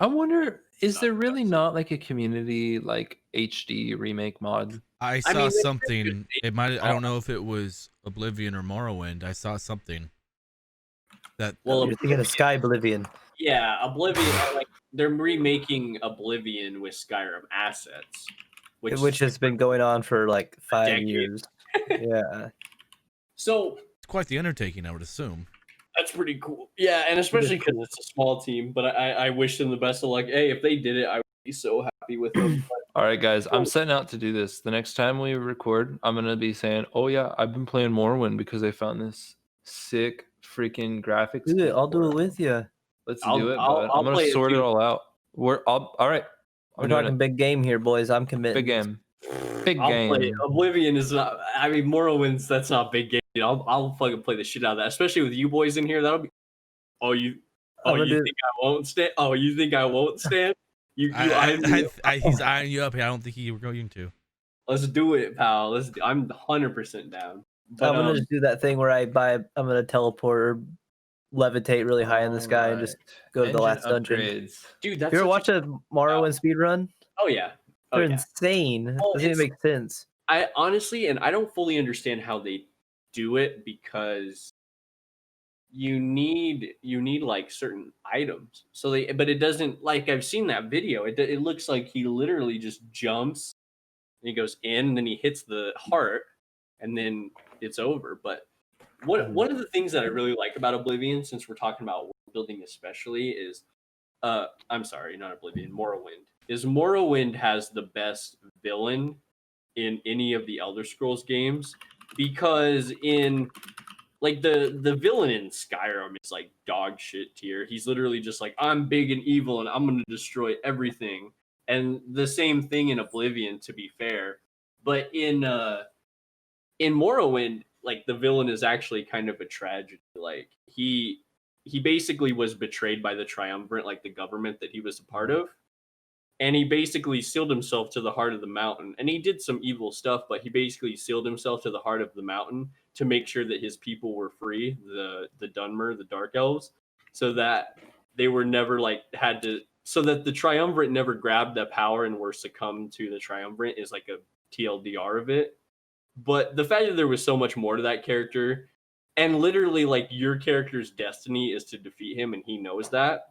I wonder, is there really not like a community like HD remake mod? I saw something. It might. I don't know if it was Oblivion or Morrowind. I saw something. That you're thinking of Sky Oblivion. Yeah, Oblivion. Like they're remaking Oblivion with Skyrim assets. Which has been going on for like 5 years. Yeah. So it's quite the undertaking, I would assume. That's pretty cool. Yeah, and especially because it's a small team. But I wish them the best of luck. Hey, if they did it, I would be so happy with them. All right, guys, I'm setting out to do this. The next time we record, I'm gonna be saying, "Oh yeah, I've been playing Morrowind because I found this sick freaking graphics." Dude, I'll do it with you. Let's do it, bud. I'm gonna sort it all out. All right. We're talking big game here, boys. I'm committed. Big game. Big I'll game. Play. Oblivion is not. I mean, Morrowind's that's not big game. I'll fucking play the shit out of that, especially with you boys in here. That'll be. You think I won't stand? Oh, you think I won't stand? He's eyeing you up. I don't think you were going to. Let's do it, pal. I'm 100% down. But, I'm gonna just do that thing where I'm gonna teleport or levitate really high in the sky and just go to the last dungeon. Dude, that's you ever watch a Morrowind speedrun? Oh yeah. They're insane. Doesn't even make sense. I honestly, and I don't fully understand how they do it because you need like certain items. So but it doesn't, like I've seen that video. It looks like he literally just jumps and he goes in and then he hits the heart and then it's over. But one of the things that I really like about Oblivion, since we're talking about world building especially, is I'm sorry, not Oblivion, Morrowind. Morrowind has the best villain in any of the Elder Scrolls games, because in like the villain in Skyrim is like dog shit tier. He's literally just like, I'm big and evil and I'm gonna destroy everything. And the same thing in Oblivion, to be fair. But in Morrowind, like the villain is actually kind of a tragedy. Like he basically was betrayed by the Triumvirate, like the government that he was a part of. And he basically sealed himself to the heart of the mountain. And he did some evil stuff, but he basically sealed himself to the heart of the mountain to make sure that his people were free, the Dunmer, the Dark Elves, so that they were never so that the Triumvirate never grabbed that power and were succumbed to the Triumvirate is like a TLDR of it. But the fact that there was so much more to that character, and literally like your character's destiny is to defeat him and he knows that.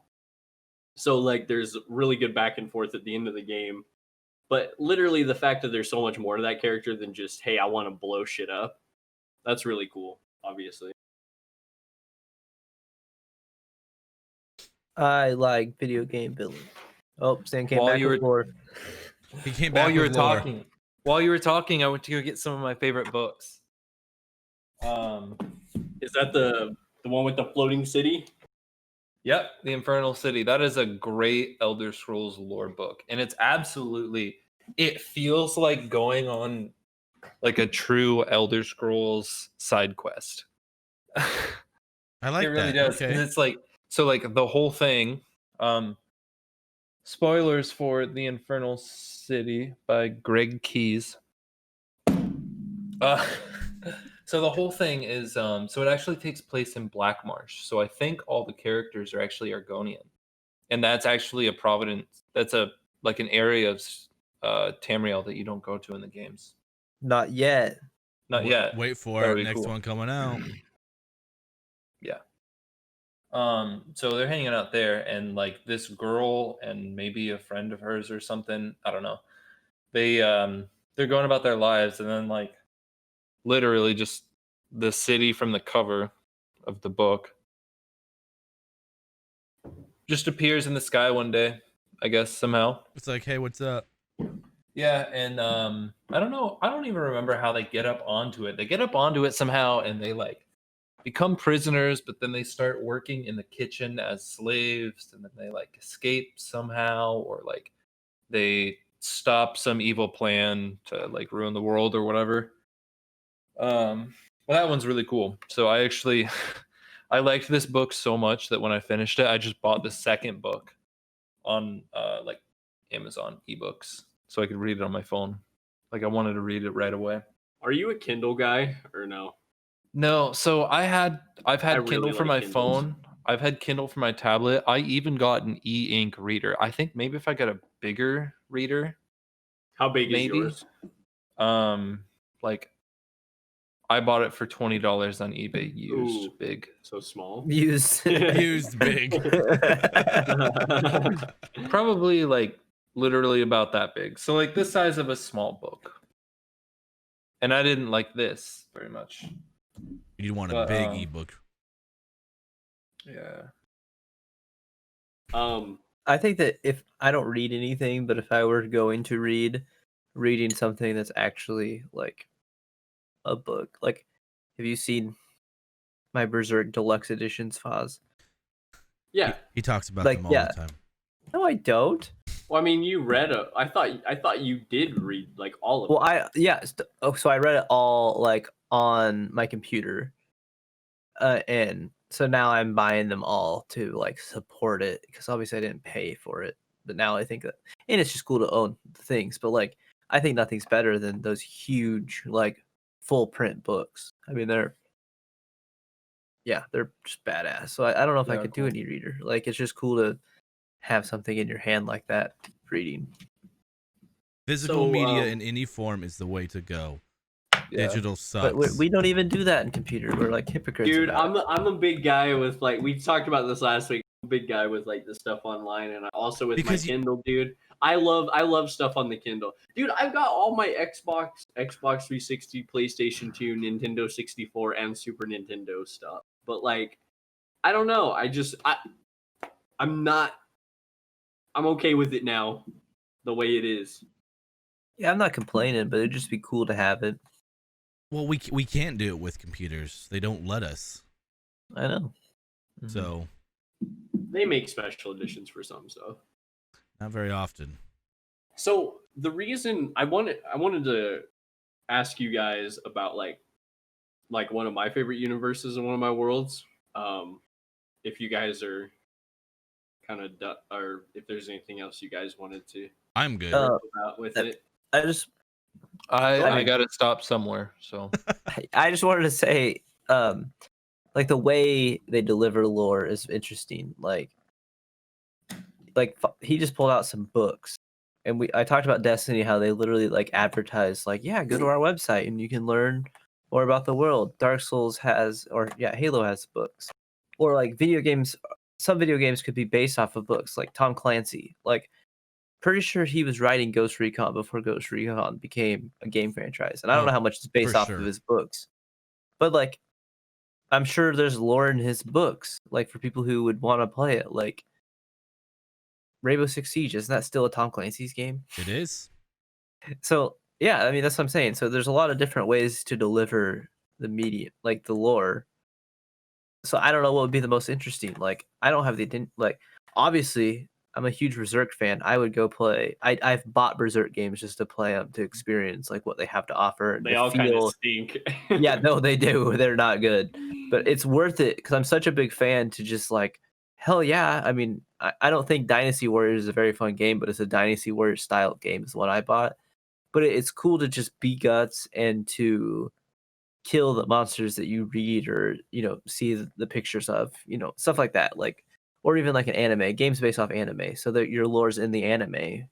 So like there's really good back and forth at the end of the game. But literally the fact that there's so much more to that character than just, hey, I want to blow shit up. That's really cool, obviously. I like video game villains. Oh, Stan came back with more. He came back with more. While you were talking, I went to go get some of my favorite books. Is that the one with the floating city? Yep, the Infernal City. That is a great Elder Scrolls lore book, and it's it feels like going on like a true Elder Scrolls side quest. I like it really that. does. Okay. And it's like, so like the whole thing, spoilers for The Infernal City by Greg Keyes. So the whole thing is, so it actually takes place in Black Marsh. So I think all the characters are actually Argonian, and that's actually a province. That's like an area of Tamriel that you don't go to in the games. Not yet. Not yet. Wait for That'll it. be Next cool. one coming out. Yeah. So they're hanging out there, and like this girl and maybe a friend of hers or something, I don't know. They're going about their lives, and then like literally just the city from the cover of the book just appears in the sky one day, I guess, somehow. It's like, hey, what's up? Yeah, and I don't know, I don't even remember how they get up onto it. They get up onto it somehow, and they like become prisoners, but then they start working in the kitchen as slaves, and then they like escape somehow, or like they stop some evil plan to like ruin the world or whatever. Well, that one's really cool. So I actually I liked this book so much that when I finished it, I just bought the second book on like Amazon ebooks so I could read it on my phone. Like I wanted to read it right away. Are you a Kindle guy or no? No, so I've had really Kindle for like my Kindles. phone. I've had Kindle for my tablet. I even got an e-ink reader. I think maybe if I got a bigger reader, How big is maybe. yours? Like I bought it for $20 on eBay used. Ooh. Big. So small. Used. Used big. Probably like literally about that big. So like this size of a small book. And I didn't like this very much. You want a But, big ebook. Yeah. I think that if I don't read anything, but if I were going to reading something that's actually like a book, like have you seen my Berserk Deluxe editions, Phozz? Yeah. He talks about Like, them all yeah. the time. No, I don't. Well, I mean, you read I thought you did read like all of Well, so I read it all like on my computer, and so now I'm buying them all to like support it because obviously I didn't pay for it, but now I think that, and it's just cool to own the things. But like, I think nothing's better than those huge like full print books. I mean, they're just badass. So I don't know if I could do an e-reader. Like, it's just cool to have something in your hand like that reading. Physical media in any form is the way to go. Yeah. Digital sucks. But we don't even do that in computer. We're like hypocrites. Dude, about it. I'm a big guy with like we talked about this last week. I'm a big guy with like the stuff online, and also with my Kindle, dude. I love stuff on the Kindle, dude. I've got all my Xbox 360, PlayStation 2, Nintendo 64, and Super Nintendo stuff. But like, I don't know. I'm okay with it now, the way it is. Yeah, I'm not complaining, but it'd just be cool to have it. Well, we can't do it with computers. They don't let us. I know. Mm-hmm. So they make special editions for some stuff. Not very often. So the reason I wanted to ask you guys about like one of my favorite universes and one of my worlds. If you guys are kind of or if there's anything else you guys wanted to. I'm good about with it. I got to stop somewhere. So I just wanted to say, like the way they deliver lore is interesting. Like he just pulled out some books, and I talked about Destiny, how they literally like advertise, like, yeah, go to our website and you can learn more about the world. Dark Souls has, Halo has books, or like video games. Some video games could be based off of books, like Tom Clancy. Like, pretty sure he was writing Ghost Recon before Ghost Recon became a game franchise, and I don't know how much it's based off of his books, but like, I'm sure there's lore in his books, like for people who would want to play it. Like Rainbow Six Siege, isn't that still a Tom Clancy's game? It is. So yeah, I mean that's what I'm saying. So there's a lot of different ways to deliver the media, like the lore. So I don't know what would be the most interesting. Like I don't have obviously I'm a huge Berserk fan. I would go play. I've bought Berserk games just to play them to experience like what they have to offer. They all kind of stink. Yeah, no, they do. They're not good, but it's worth it because I'm such a big fan to just like, hell yeah. I mean, I don't think Dynasty Warriors is a very fun game, but it's a Dynasty Warriors style game is what I bought. But it's cool to just be guts and to kill the monsters that you read or, see the pictures of, stuff like that. Like, or even like an anime, games based off anime, so that your lore's in the anime,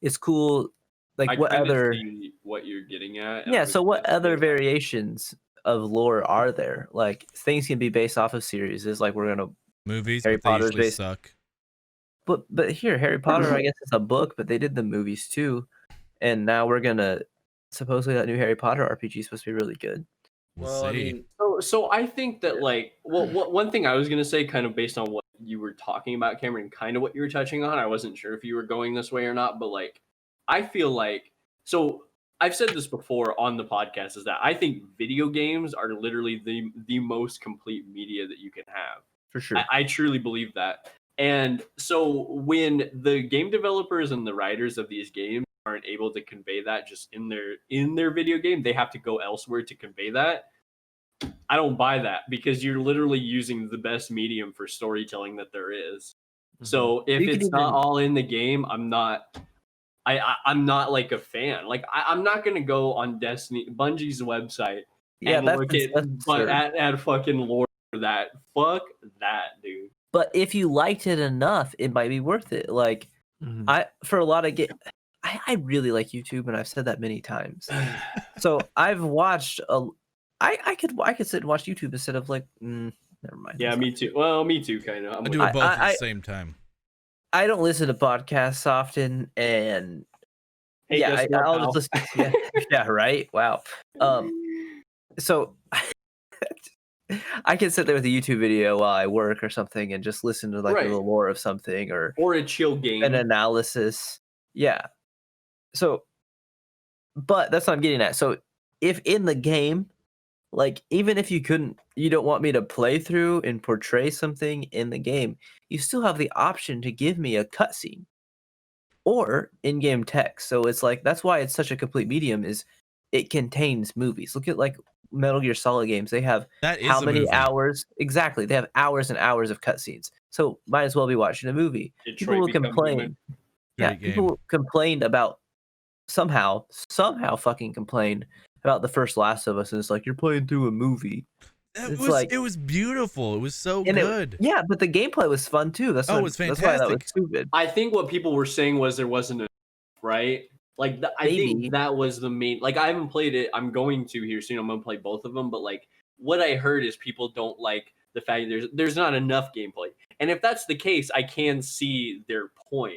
it's cool Like what other? See what you're getting at? Yeah. So what other variations of lore are there? Like things can be based off of series. Is like we're gonna movies, Harry but they Potter's usually based. suck. But here, Harry Potter, I guess it's a book, but they did the movies too, and now we're gonna supposedly that new Harry Potter RPG is supposed to be really good. We'll see. I mean, so I think that like, well, one thing I was gonna say, kind of based on what you were talking about, Cameron, kind of what you were touching on. I wasn't sure if you were going this way or not, but like, I feel like so. I've said this before on the podcast is that I think video games are literally the most complete media that you can have. For sure. I truly believe that. And so when the game developers and the writers of these games aren't able to convey that just in their video game, they have to go elsewhere to convey that. I don't buy that because you're literally using the best medium for storytelling that there is. Mm-hmm. So if it's not all in the game, I'm not like a fan. Like I'm not gonna go on Bungie's website and look at fucking lore for that. Fuck that, dude. But if you liked it enough, it might be worth it. Like for a lot of I really like YouTube, and I've said that many times. So I've watched I could sit and watch YouTube instead of like never mind. Yeah, me too. Well, me too, kind of. I do it both at the same time. I don't listen to podcasts often, and I'll just listen. Yeah, right. Wow. So I can sit there with a YouTube video while I work or something and just listen to like the lore of something or a chill game, an analysis. Yeah. So, but that's what I'm getting at. So, if in the game, like even if you don't want me to play through and portray something in the game, you still have the option to give me a cutscene or in-game text. So it's like that's why it's such a complete medium. Is it contains movies? Look at like Metal Gear Solid games. They have how many hours? Exactly. They have hours and hours of cutscenes. So might as well be watching a movie. People will complain. Yeah, people complained about somehow fucking complained about the first Last of Us, and it's like you're playing through a movie. It was beautiful. It was so good. But the gameplay was fun too. It was fantastic. That's why that was stupid. I think what people were saying was there wasn't enough, right? Like I think that was the main. Like I haven't played it. I'm going to here soon. I'm gonna play both of them. But like what I heard is people don't like the fact there's not enough gameplay. And if that's the case, I can see their point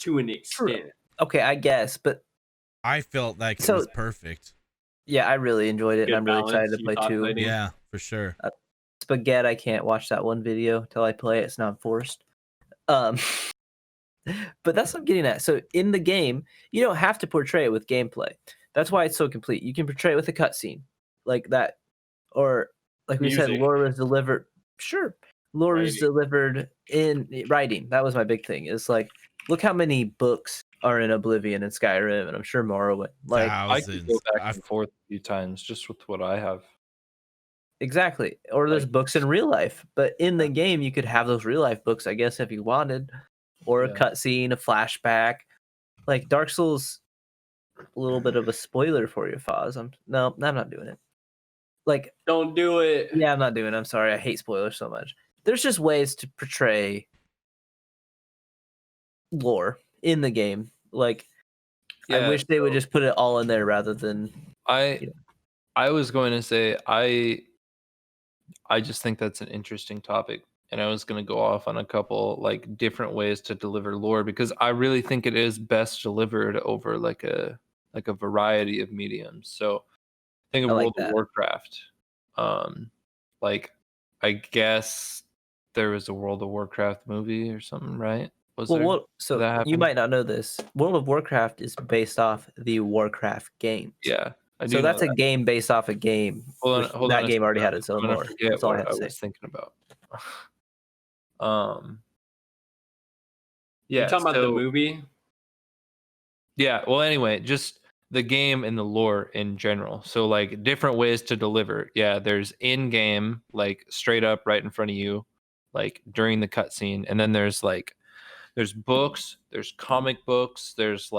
to an extent. True. Okay, I guess, but I felt like it was perfect. Yeah, I really enjoyed it, and I'm really excited to play too. Yeah, for sure. Spaghetti, I can't watch that one video till I play it. It's not forced. But that's what I'm getting at. So in the game, you don't have to portray it with gameplay. That's why it's so complete. You can portray it with a cutscene like that, or like we said, lore is delivered. Sure, lore is delivered in writing. That was my big thing. It's like, look how many books are in Oblivion and Skyrim, and I'm sure Morrowind. Like I could go back and forth a few times just with what I have. Exactly. Or there's books in real life, but in the game you could have those real life books, I guess, if you wanted, or a cutscene, a flashback. Like Dark Souls, a little bit of a spoiler for you, Phozz. I'm not doing it. Like, don't do it. Yeah, I'm not doing it. I'm sorry. I hate spoilers so much. There's just ways to portray lore in the game. Like, I wish they would just put it all in there rather than. I was going to say I just think that's an interesting topic, and I was going to go off on a couple like different ways to deliver lore because I really think it is best delivered over like a variety of mediums. So think of World of Warcraft. Like I guess there was a World of Warcraft movie or something, right? So you might not know this. World of Warcraft is based off the Warcraft games. Yeah. So that's a game based off a game. Hold on. That game already had its own lore. That's all I have to say. Was thinking about. Yeah. You're talking about the movie? Yeah. Well, anyway, just the game and the lore in general. So like different ways to deliver. Yeah. There's in-game, like straight up right in front of you, like during the cutscene, and then there's books, there's comic books, there's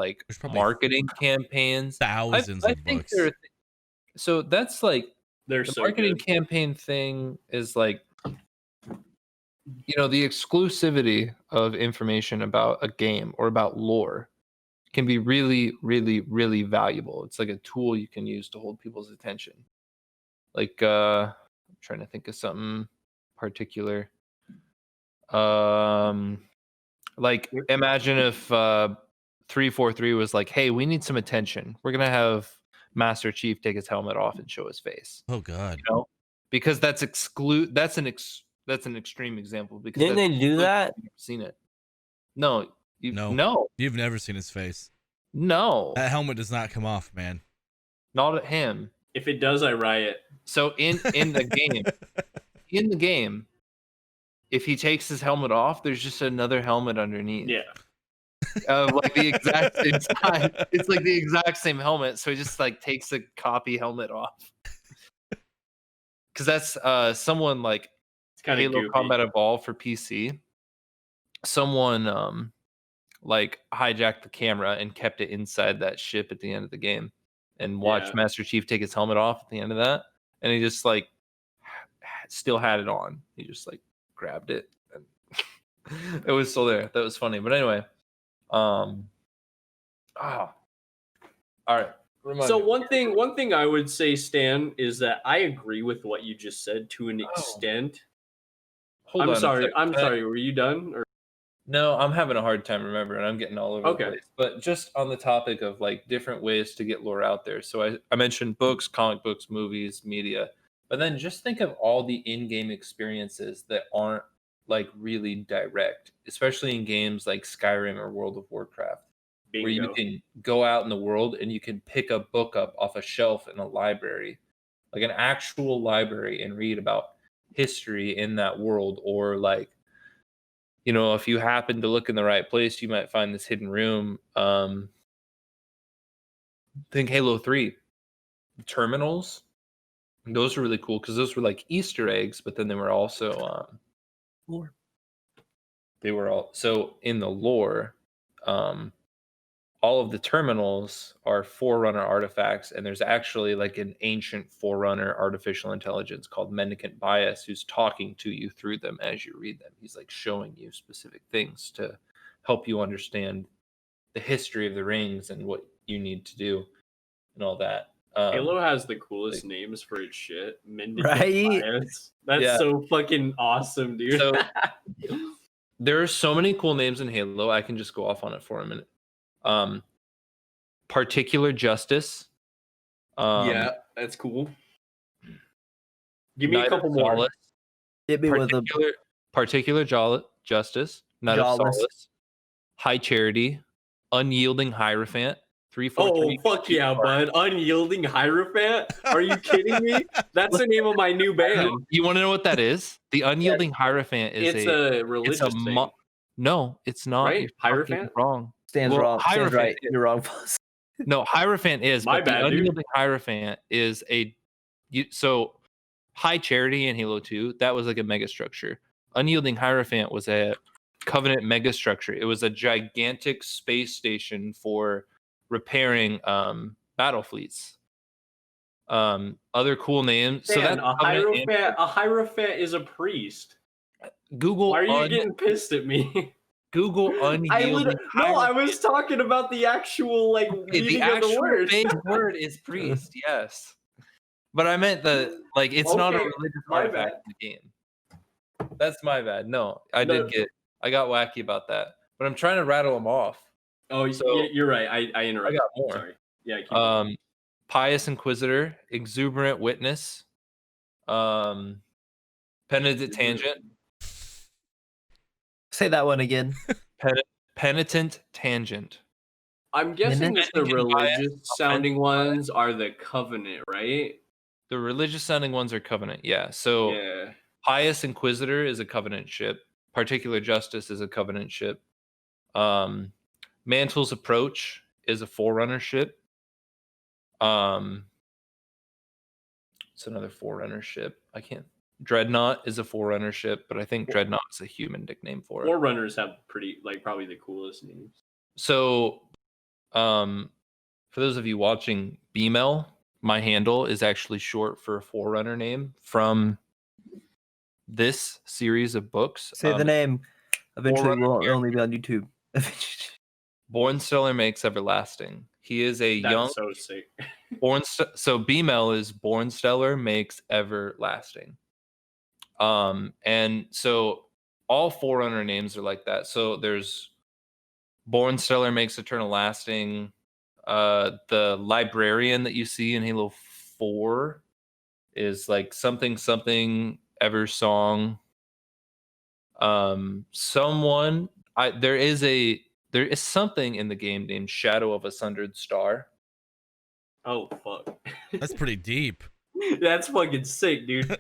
marketing campaigns, thousands of books. So that's like the marketing campaign thing is like, the exclusivity of information about a game or about lore can be really, really, really valuable. It's like a tool you can use to hold people's attention. Like I'm trying to think of something particular. Like imagine if 343 was like, hey, we need some attention. We're gonna have Master Chief take his helmet off and show his face. Oh God. You know? Because that's an extreme example. Because didn't they do that? You've seen it. No. No. You've never seen his face. No. That helmet does not come off, man. Not at him. If it does, I riot. So in the game, if he takes his helmet off, there's just another helmet underneath. Yeah. Like the exact same size. It's like the exact same helmet. So he just like takes a copy helmet off. Because that's someone like Halo goofy. Combat Evolved for PC. Someone like hijacked the camera and kept it inside that ship at the end of the game, and watched Master Chief take his helmet off at the end of that, and he just like still had it on. He just like grabbed it, and it was still there. That was funny. But anyway, all right. So one thing I would say, Stan, is that I agree with what you just said to an extent. I'm sorry. Were you done? Or? No, I'm having a hard time remembering. I'm getting all over the place. But just on the topic of like different ways to get lore out there. So I mentioned books, comic books, movies, media. But then just think of all the in-game experiences that aren't like really direct, especially in games like Skyrim or World of Warcraft. Bingo. Where you can go out in the world and you can pick a book up off a shelf in a library, like an actual library, and read about history in that world. Or like, you know, if you happen to look in the right place, you might find this hidden room. Think Halo 3. Terminals. Those are really cool because those were like Easter eggs, but then they were also lore. They were all so in the lore. All of the terminals are Forerunner artifacts, and there's actually like an ancient Forerunner artificial intelligence called Mendicant Bias who's talking to you through them as you read them. He's like showing you specific things to help you understand the history of the rings and what you need to do and all that. Halo has the coolest names for its shit. Mendicant Bias. That's so fucking awesome, dude. So, there are so many cool names in Halo. I can just go off on it for a minute. Particular Justice. Yeah, that's cool. Give me a couple more. Hit me with a Particular Justice. Night of Solace. High Charity. Unyielding Hierophant. 343. Oh, fuck yeah, bud. Unyielding Hierophant? Are you kidding me? That's the name of my new band. You want to know what that is? The Unyielding Hierophant is a religious thing. No, it's not. Right? Hierophant? Wrong. Stands wrong. Stands right. You're wrong. No, Hierophant is. My bad, dude. Unyielding Hierophant is so High Charity in Halo 2, that was like a mega structure. Unyielding Hierophant was a Covenant mega structure. It was a gigantic space station for repairing battle fleets. Other cool names. Dan, so that a Hierophant is a priest. Google. Why are you getting pissed at me? Google unyielding. I was talking about the actual meaning of the word. The actual word is priest, yes. But I meant it's not a religious artifact in the game. That's my bad. No, I got wacky about that. But I'm trying to rattle them off. Oh, so you're right. I interrupted. I got more. Sorry. Yeah. Pious Inquisitor, Exuberant Witness, Penitent Tangent. Say that one again. Penitent Tangent. I'm guessing that the religious sounding ones are the Covenant, right? The religious sounding ones are Covenant, yeah. So Pious Inquisitor is a Covenant ship. Particular Justice is a Covenant ship. Mantle's Approach is a Forerunner ship. It's another Forerunner ship. Dreadnought is a Forerunner ship, but I think Dreadnought is a human nickname for it. Forerunners have probably the coolest names. So, for those of you watching, BML, my handle is actually short for a Forerunner name from this series of books. Say the name. Eventually, we'll only be on YouTube. Born Stellar makes everlasting. He is a young. So sick. So BML is Born Stellar makes everlasting. And so all Forerunner names are like that. So there's Born Stellar makes eternal lasting. The librarian that you see in Halo 4 is like something ever song. There is something in the game named Shadow of a Sundered Star. Oh fuck. That's pretty deep. That's fucking sick, dude. Yeah.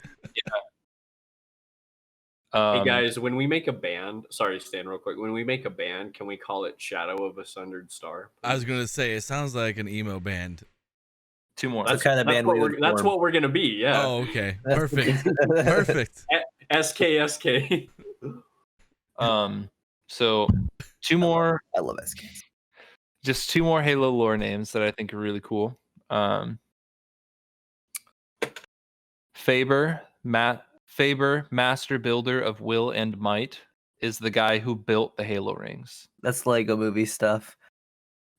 Hey guys, when we make a band, sorry, Stan, real quick. When we make a band, can we call it Shadow of a Sundered Star? Please? I was gonna say it sounds like an emo band. 2 more. That's the kind of band that's what we're gonna be. Yeah. Oh, okay. Perfect. Perfect. SK. So 2 more. I love SK. Just 2 more Halo lore names that I think are really cool. Faber, master builder of will and might, is the guy who built the Halo rings. That's Lego movie stuff.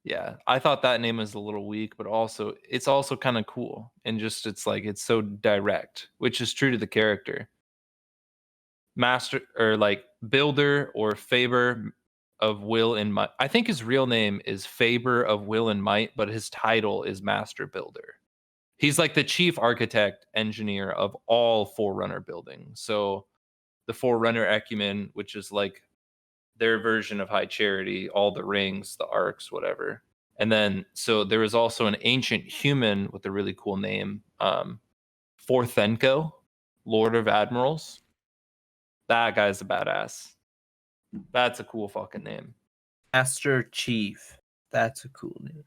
Yeah, I thought that name was a little weak, but it's also kind of cool, and just it's so direct, which is true to the character. Master or like builder or Faber of will and might. I think his real name is Faber of will and might, but his title is master builder. He's like the chief architect engineer of all Forerunner buildings. So the Forerunner Ecumen, which is like their version of High Charity, all the rings, the arcs, whatever. And then, so there was also an ancient human with a really cool name, Forthenko, Lord of Admirals. That guy's a badass. That's a cool fucking name. Master Chief. That's a cool name.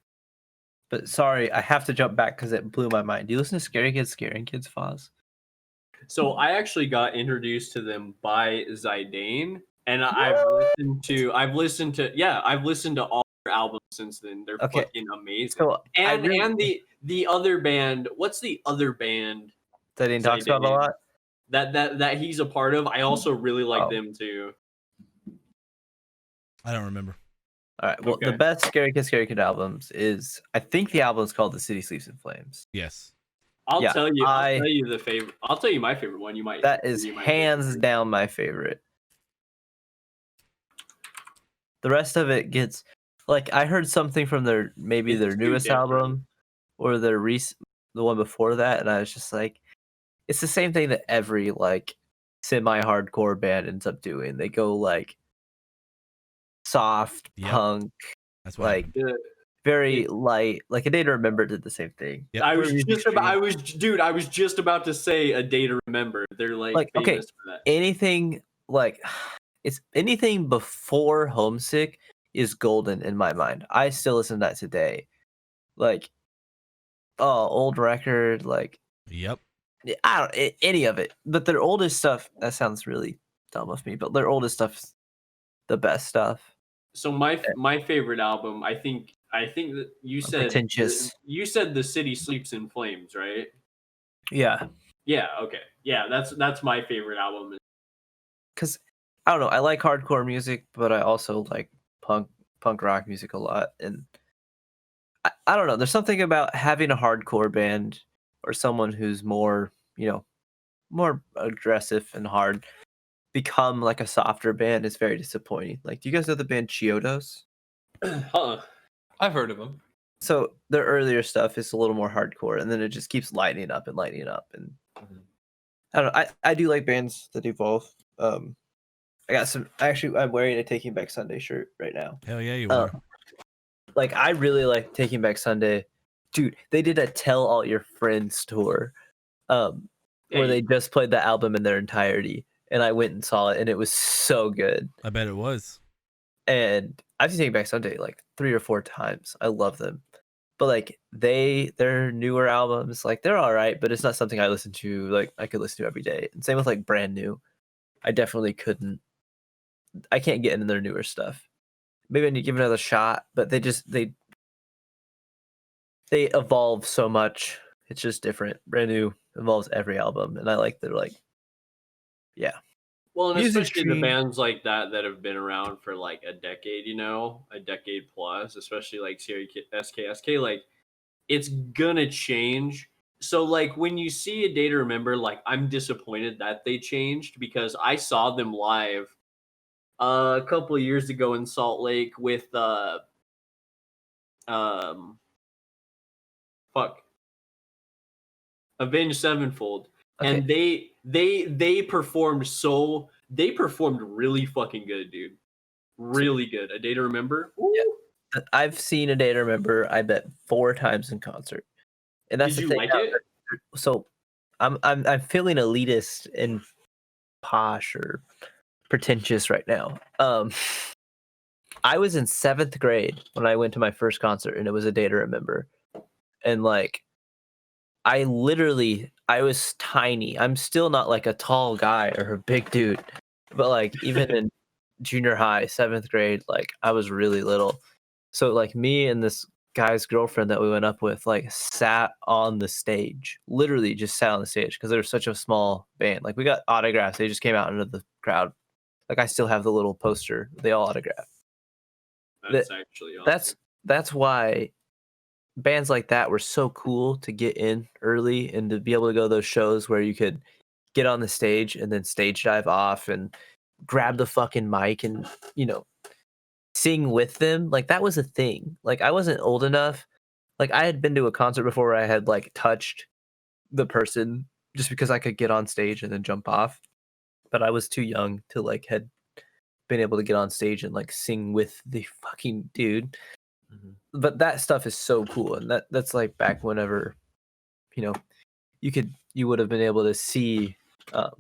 But sorry, I have to jump back because it blew my mind. Do you listen to Scary Kids, Scaring Kids, Phozz? So I actually got introduced to them by Zidane, and I've listened to all their albums since then. They're fucking amazing. So and the other band, what's the other band that he talks about a lot? That he's a part of. I also really like them too. I don't remember. All right. Well, the best Scary Kid albums is, I think the album is called "The City Sleeps in Flames." Yes. I'll tell you the favorite. I'll tell you my favorite one. That is hands down my favorite. The rest of it gets like, I heard something from their newest album or the one before that, and I was just like, it's the same thing that every like semi-hardcore band ends up doing. They go like soft punk. That's like very light. Like A Day to Remember did the same thing. Yep. I was just about to say A Day to Remember. They're like famous for that. Anything like it's anything before Homesick is golden in my mind. I still listen to that today. Like, old record, like I don't any of it. But their oldest stuff, that sounds really dumb of me, but their oldest stuff's the best stuff. So my favorite album, I think that you said pretentious. You said The City Sleeps in Flames, right? Yeah. Yeah, okay. Yeah, that's my favorite album. Cuz I don't know, I like hardcore music, but I also like punk rock music a lot, and I don't know, there's something about having a hardcore band or someone who's more, more aggressive and hard become like a softer band is very disappointing. Like, do you guys know the band Chiodos? I've heard of them. So their earlier stuff is a little more hardcore, and then it just keeps lightening up, and I don't know. I do like bands that evolve. I got some. Actually, I'm wearing a Taking Back Sunday shirt right now. Hell yeah, you are. Like, I really like Taking Back Sunday, dude. They did a Tell All Your Friends tour, where they just played the album in their entirety. And I went and saw it, and it was so good. I bet it was. And I've seen Taking Back Sunday like 3 or 4 times. I love them. But like their newer albums, like they're all right, but it's not something I listen to. Like I could listen to every day. And same with like Brand New. I definitely couldn't. I can't get into their newer stuff. Maybe I need to give it another shot, but they evolve so much. It's just different. Brand New evolves every album, and I like their like. Yeah. Well, and especially the bands like that have been around for like a decade, a decade plus, especially like SKSK, like it's gonna change. So like when you see A Day to Remember, like I'm disappointed that they changed because I saw them live a couple of years ago in Salt Lake with Avenged Sevenfold. Okay. And they performed really fucking good, dude. Really good. A Day to Remember. Yeah. I've seen A Day to Remember, I bet 4 times in concert. And that's Did the you thing. like it? So I'm feeling elitist and posh or pretentious right now. I was in 7th grade when I went to my first concert, and it was A Day to Remember. And like I was tiny. I'm still not like a tall guy or a big dude, but like even in junior high, 7th grade, like I was really little. So like me and this guy's girlfriend that we went up with like sat on the stage, literally just sat on the stage because they were such a small band. Like we got autographs. They just came out into the crowd. Like I still have the little poster. They all autographed. That's actually awesome. That's why bands like that were so cool to get in early and to be able to go to those shows where you could get on the stage and then stage dive off and grab the fucking mic and, sing with them. Like that was a thing. Like I wasn't old enough. Like I had been to a concert before where I had like touched the person just because I could get on stage and then jump off. But I was too young to like had been able to get on stage and like sing with the fucking dude. Mm-hmm. But that stuff is so cool. And that's like back whenever, you would have been able to see A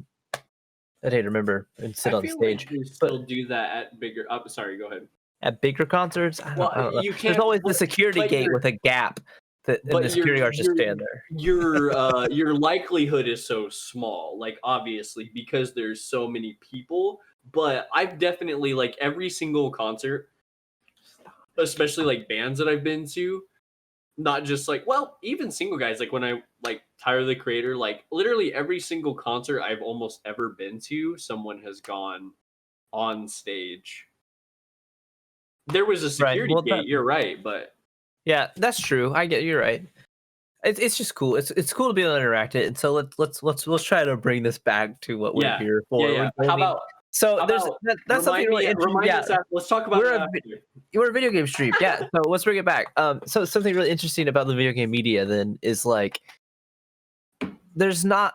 Day to Remember and sit on stage. Like you still do that at bigger. Sorry, go ahead. At bigger concerts, I don't know. There's always the security gate with a gap, and the security guards just stand there. Your likelihood is so small, like obviously because there's so many people. But I've definitely like every single concert, especially like bands that I've been to, not just like even single guys. Like when I like Tyler the Creator, like literally every single concert I've almost ever been to, someone has gone on stage. There was a security gate. You're right, but yeah, that's true. I get you're right. It's just cool. It's cool to be able to interact it. And so let's try to bring this back to what we're here for. Yeah. How about that's something really interesting. Let's talk about we're a video game stream. Yeah. So let's bring it back. So something really interesting about the video game media then is like there's not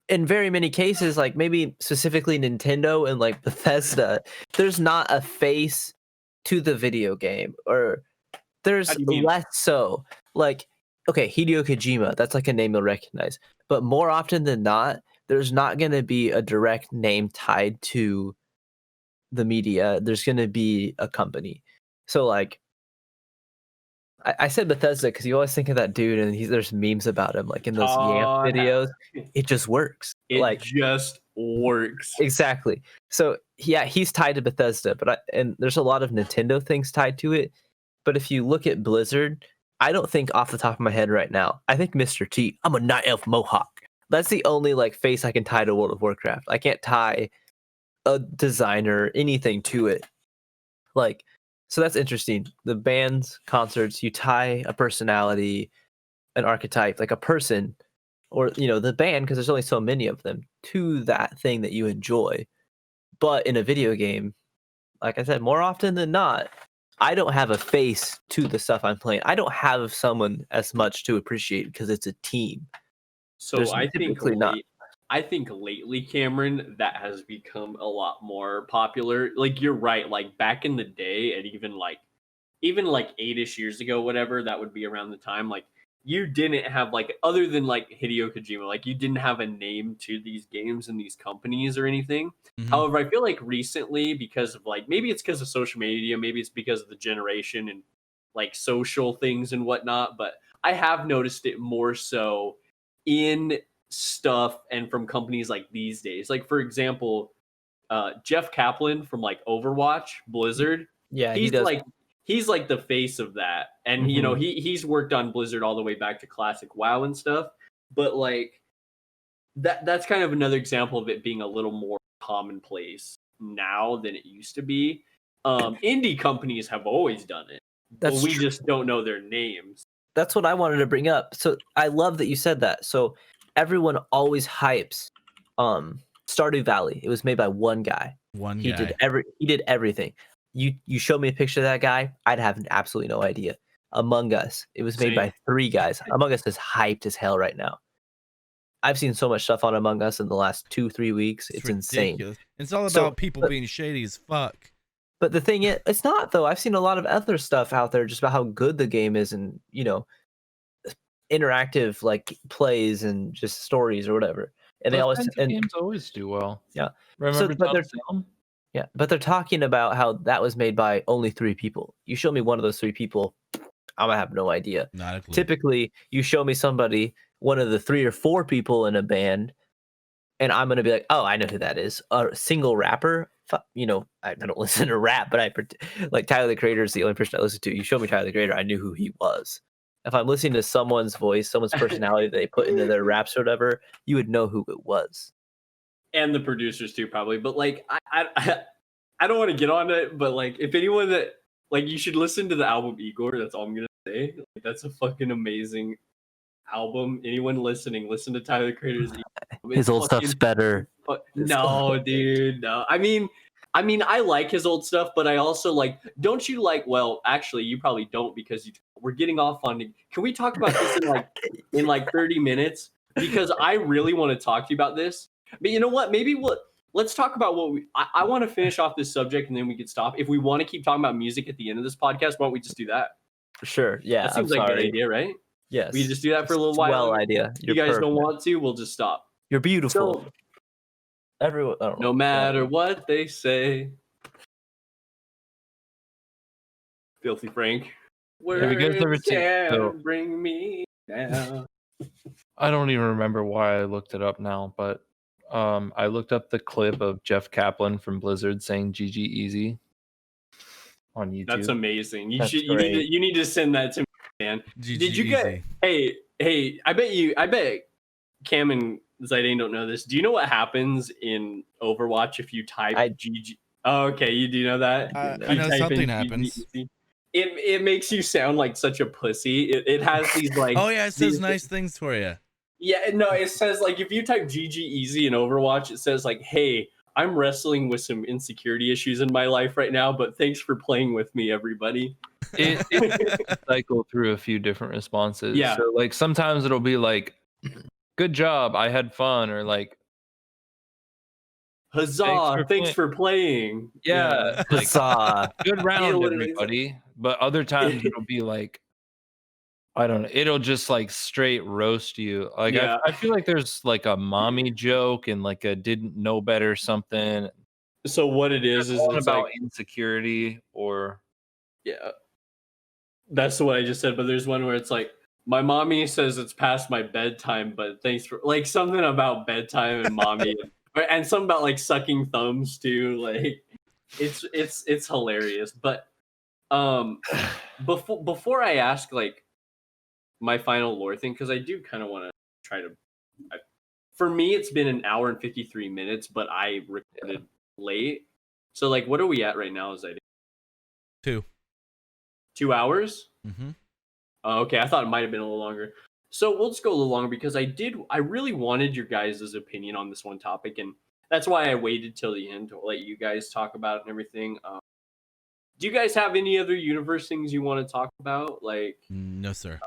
in very many cases, like maybe specifically Nintendo and like Bethesda, there's not a face to the video game, or there's less so. Like, okay, Hideo Kojima, that's like a name you'll recognize. But more often than not, there's not going to be a direct name tied to the media. There's going to be a company. So like, I said Bethesda because you always think of that dude, and there's memes about him, like in those Yamp videos. It just works. It just works. Exactly. So yeah, he's tied to Bethesda, and there's a lot of Nintendo things tied to it. But if you look at Blizzard, I don't think off the top of my head right now. I think Mr. T. I'm a Night Elf Mohawk. That's the only like face I can tie to World of Warcraft. I can't tie a designer, anything to it. Like. So that's interesting. The bands, concerts, you tie a personality, an archetype, like a person, or the band, because there's only so many of them, to that thing that you enjoy. But in a video game, like I said, more often than not, I don't have a face to the stuff I'm playing. I don't have someone as much to appreciate because it's a team. So I think lately, Cameron, that has become a lot more popular. Like you're right. Like back in the day, and even like 8-ish years ago, whatever, that would be around the time. Like you didn't have like, other than like Hideo Kojima, like you didn't have a name to these games and these companies or anything. Mm-hmm. However, I feel like recently, because of like, maybe it's because of social media, maybe it's because of the generation and like social things and whatnot, but I have noticed it more so in stuff and from companies like these days. Like for example, Jeff Kaplan from like Overwatch, Blizzard. Yeah, he's like the face of that. And Mm-hmm. He's worked on Blizzard all the way back to classic WoW and stuff. But like that's kind of another example of it being a little more commonplace now than it used to be. Indie companies have always done it, but we just don't know their names. That's what I wanted to bring up. So I love that you said that. So everyone always hypes Stardew Valley. It was made by one guy. He did everything. You show me a picture of that guy, I'd have absolutely no idea. Among Us, it was made by 3 guys. Among Us is hyped as hell right now. I've seen so much stuff on Among Us in the last 2-3 weeks. It's insane. It's all about people being shady as fuck. But the thing is, it's not though. I've seen a lot of other stuff out there just about how good the game is, and interactive like plays and just stories or whatever. And they always games always do well. Yeah. Remember but they're talking about how that was made by only 3 people. You show me one of those 3 people, I'm gonna have no idea. Not a clue. Typically, you show me somebody, one of the 3 or 4 people in a band, and I'm gonna be like, oh, I know who that is. A single rapper. I don't listen to rap, but like Tyler the Creator is the only person I listen to. You show me Tyler the Creator, I knew who he was. If I'm listening to someone's voice, someone's personality that they put into their raps or whatever, you would know who it was. And the producers too, probably. But like, I don't want to get on it, but like, if anyone that like, you should listen to the album Igor. That's all I'm gonna say. Like, that's a fucking amazing album. Anyone listening, listen to Tyler the Creator's album. His old stuff's better. No, dude, no. I mean, I like his old stuff, but I also like. Don't you like? Well, actually, you probably don't because we're getting off on. Can we talk about this in like 30 minutes? Because I really want to talk to you about this. But you know what? Let's talk about what I want to finish off this subject and then we can stop. If we want to keep talking about music at the end of this podcast, why don't we just do that? Sure. Yeah. That seems like a good idea, right? Yes. We just do that for a little while. Well idea. You guys don't want to, we'll just stop. You're beautiful. So, everyone, no matter what they say. Filthy Frank. Words can bring me down. I don't even remember why I looked it up now, but I looked up the clip of Jeff Kaplan from Blizzard saying GG Easy on YouTube. That's amazing. You need to send that to me, man. Did you get hey, I bet Cam and Zidane don't know this. Do you know what happens in Overwatch if you type GG? Oh, okay, you do know that? I know something happens. It makes you sound like such a pussy. It has these like oh yeah, it says nice things for you. Yeah, no, it says like if you type GG Easy in Overwatch, it says like, hey, I'm wrestling with some insecurity issues in my life right now, but thanks for playing with me, everybody. It cycle through a few different responses. Yeah. So like sometimes it'll be like, good job, I had fun, or like, huzzah, thanks for playing. Yeah. Like, huzzah. Good round, everybody. But other times it'll be like, I don't know. It'll just like straight roast you. Like yeah. I feel like there's like a mommy joke and like a didn't know better something. So what it is it's about like insecurity or yeah. That's what I just said. But there's one where it's like my mommy says it's past my bedtime, but thanks for like something about bedtime and mommy and something about like sucking thumbs too. Like it's hilarious. But before I ask like my final lore thing, because I do kind of want to try to for me it's been an hour and 53 minutes, but I recorded late. So like what are we at right now? Is that 2 hours? Mm-hmm. Okay, I thought it might have been a little longer. So we'll just go a little longer because I really wanted your guys' opinion on this one topic, and that's why I waited till the end to let you guys talk about it and everything. Do you guys have any other universe things you want to talk about? Like, no, sir.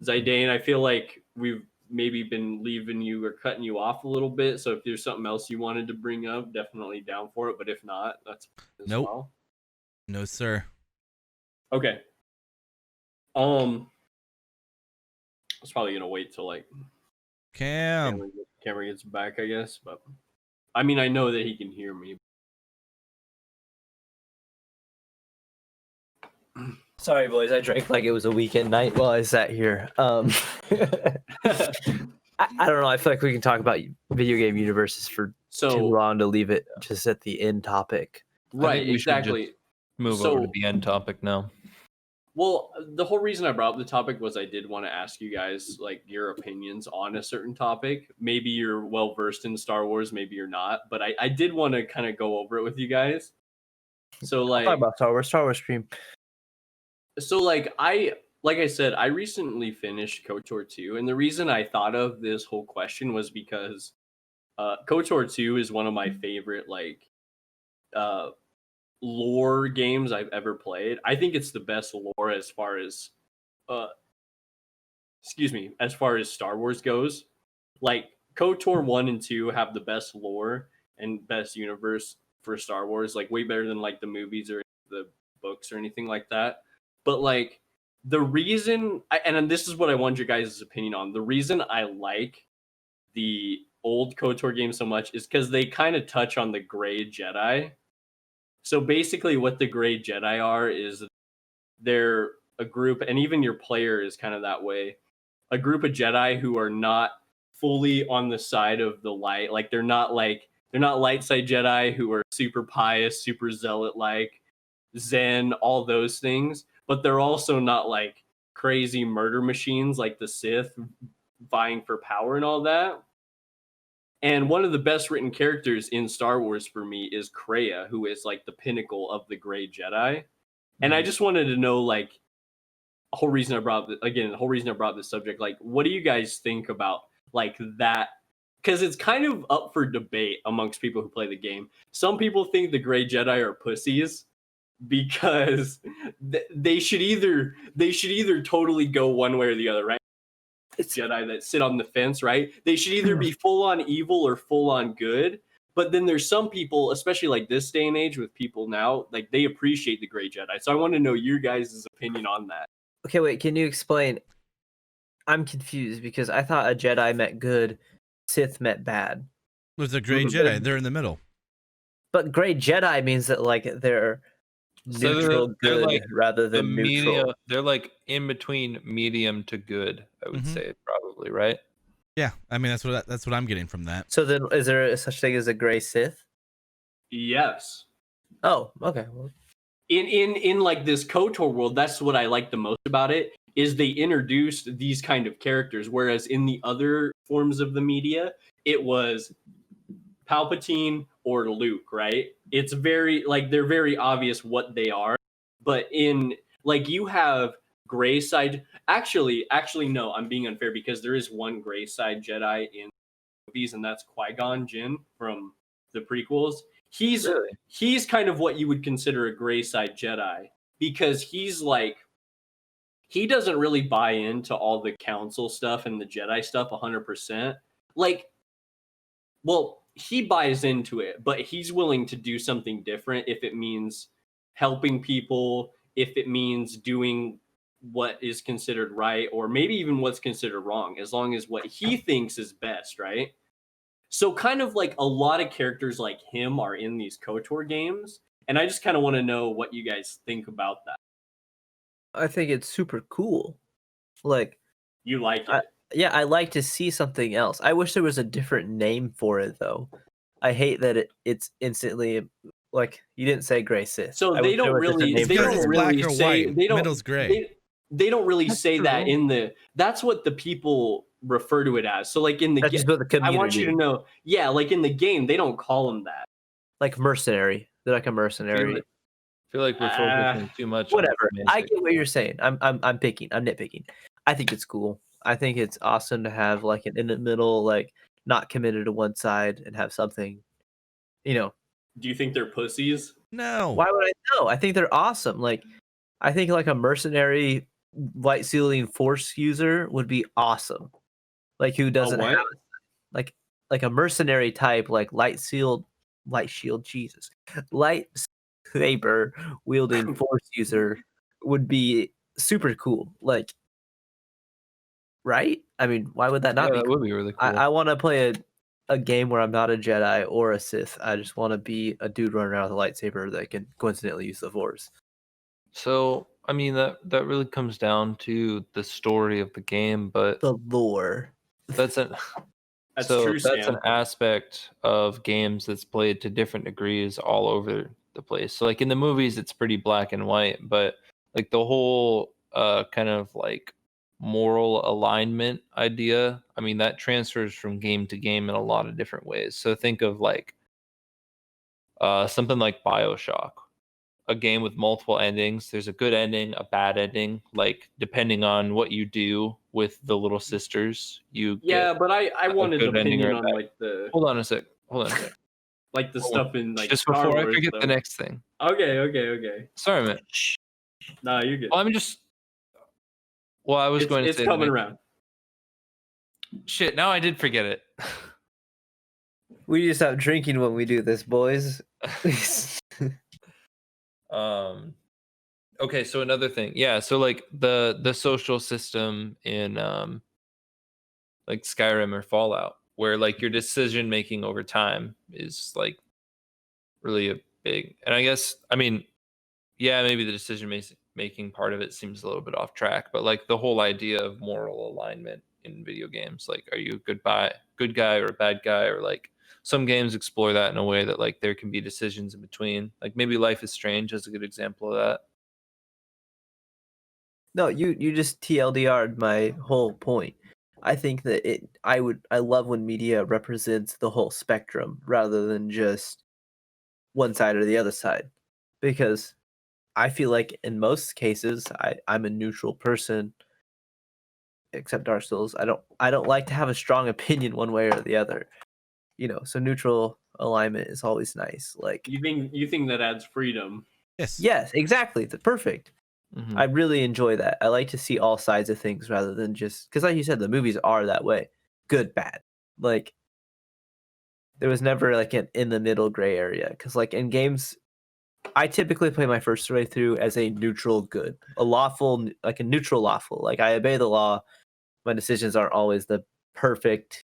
Zidane, I feel like we've maybe been leaving you or cutting you off a little bit. So if there's something else you wanted to bring up, definitely down for it. But if not, that's nope. Well. No, sir. Okay. I was probably gonna wait till like Cameron gets back, I guess. But I mean, I know that he can hear me. Sorry, boys. I drank like it was a weekend night while I sat here. I don't know. I feel like we can talk about video game universes for too long to leave it just at the end topic. Right, exactly. Move over to the end topic now. Well, the whole reason I brought up the topic was I did want to ask you guys like your opinions on a certain topic. Maybe you're well versed in Star Wars, maybe you're not, but I did want to kind of go over it with you guys. So like, talk about Star Wars stream. So like I said, I recently finished KOTOR 2, and the reason I thought of this whole question was because KOTOR 2 is one of my favorite like lore games I've ever played. I think it's the best lore as far as as far as Star Wars goes. Like KOTOR 1 and 2 have the best lore and best universe for Star Wars, like way better than like the movies or the books or anything like that. But like the reason and this is what I want your guys' opinion on. The reason I like the old KOTOR game so much is because they kind of touch on the gray Jedi. So basically what the gray Jedi are is they're a group, and even your player is kind of that way, a group of Jedi who are not fully on the side of the light. Like they're not light side Jedi who are super pious, super zealot like Zen, all those things, but they're also not like crazy murder machines like the Sith vying for power and all that. And one of the best written characters in Star Wars for me is Kreia, who is like the pinnacle of the gray Jedi. And I just wanted to know, like, the whole reason I brought this subject, like, what do you guys think about like that? Because it's kind of up for debate amongst people who play the game. Some people think the gray Jedi are pussies because they should either totally go one way or the other, right? It's Jedi that sit on the fence, right? They should either be full on evil or full on good. But then there's some people, especially like this day and age with people now, like they appreciate the gray Jedi. So I want to know your guys' opinion on that. Okay, wait, can you explain? I'm confused because I thought a Jedi meant good, Sith meant bad. There's a gray Jedi. They're in the middle. But gray Jedi means that like they're neutral good like rather than neutral. They're like in between medium to good, I would say, probably, right? Yeah, I mean that's what I'm getting from that. So then, is there such thing as a gray Sith? Yes. Oh, okay. Well, in like this KOTOR world, that's what I like the most about it, is they introduced these kind of characters, whereas in the other forms of the media, it was Palpatine or Luke, right? It's very like they're very obvious what they are, but in like you have gray side. Actually, no, I'm being unfair because there is one gray side Jedi in movies, and that's Qui-Gon Jinn from the prequels. He's kind of what you would consider a gray side Jedi because he's like he doesn't really buy into all the council stuff and the Jedi stuff 100%. Like, well, he buys into it, but he's willing to do something different if it means helping people, if it means doing what is considered right, or maybe even what's considered wrong, as long as what he thinks is best, right? So kind of like a lot of characters like him are in these KOTOR games, and I just kind of want to know what you guys think about that. I think it's super cool. Like, you like it? Yeah, I like to see something else. I wish there was a different name for it, though. I hate that it's instantly like you didn't say gray Sith. So they don't really say middle's gray. They don't really say that in the. That's what the people refer to it as. So like in the game, I want you to know, yeah, like in the game, they don't call them that. Like mercenary, they're like a mercenary. I feel like we're focusing too much. Whatever. I get what you're saying. I'm nitpicking. I think it's cool. I think it's awesome to have like an in the middle, like not committed to one side and have something, you know. Do you think they're pussies? No. Why would I know? I think they're awesome. Like, I think like a mercenary light shielding force user would be awesome. Like who doesn't have like a mercenary type, like light shield, Jesus, lightsaber wielding force user would be super cool. Like, right? I mean, why would that not be? That would be really cool. I want to play a game where I'm not a Jedi or a Sith. I just want to be a dude running around with a lightsaber that can coincidentally use the Force. So, I mean, that really comes down to the story of the game, but the lore. That's an aspect of games that's played to different degrees all over the place. So, like in the movies, it's pretty black and white, but like the whole kind of like moral alignment idea. I mean, that transfers from game to game in a lot of different ways. So think of like something like BioShock, a game with multiple endings. There's a good ending, a bad ending. Like depending on what you do with the little sisters, you yeah. But I wanted an opinion on like the. Hold on a sec. Like the stuff in like just Star before Wars, I forget though. the next thing. Okay. Sorry, man. Nah, you're good. Well, I'm just. Well, I was going to say it's coming around. Shit! Now I did forget it. We just stop drinking when we do this, boys. Okay, so another thing. Yeah, so like the social system in like Skyrim or Fallout, where like your decision making over time is like really a big, and I guess, I mean, yeah, maybe the decision making part of it seems a little bit off track, but like the whole idea of moral alignment in video games, like are you a good guy or a bad guy, or like some games explore that in a way that like there can be decisions in between. Like maybe Life is Strange is a good example of that. No, you just TLDR'd my whole point. I think that I love when media represents the whole spectrum rather than just one side or the other side, because I feel like in most cases I'm a neutral person, except Dark Souls. I don't like to have a strong opinion one way or the other. So neutral alignment is always nice. Like you think that adds freedom. Yes, exactly. That's perfect. Mm-hmm. I really enjoy that. I like to see all sides of things rather than just, because like you said, the movies are that way. Good, bad. Like there was never like an in the middle gray area, because like in games I typically play my first way through as a neutral good, a lawful, like a neutral lawful. Like I obey the law. My decisions aren't always the perfect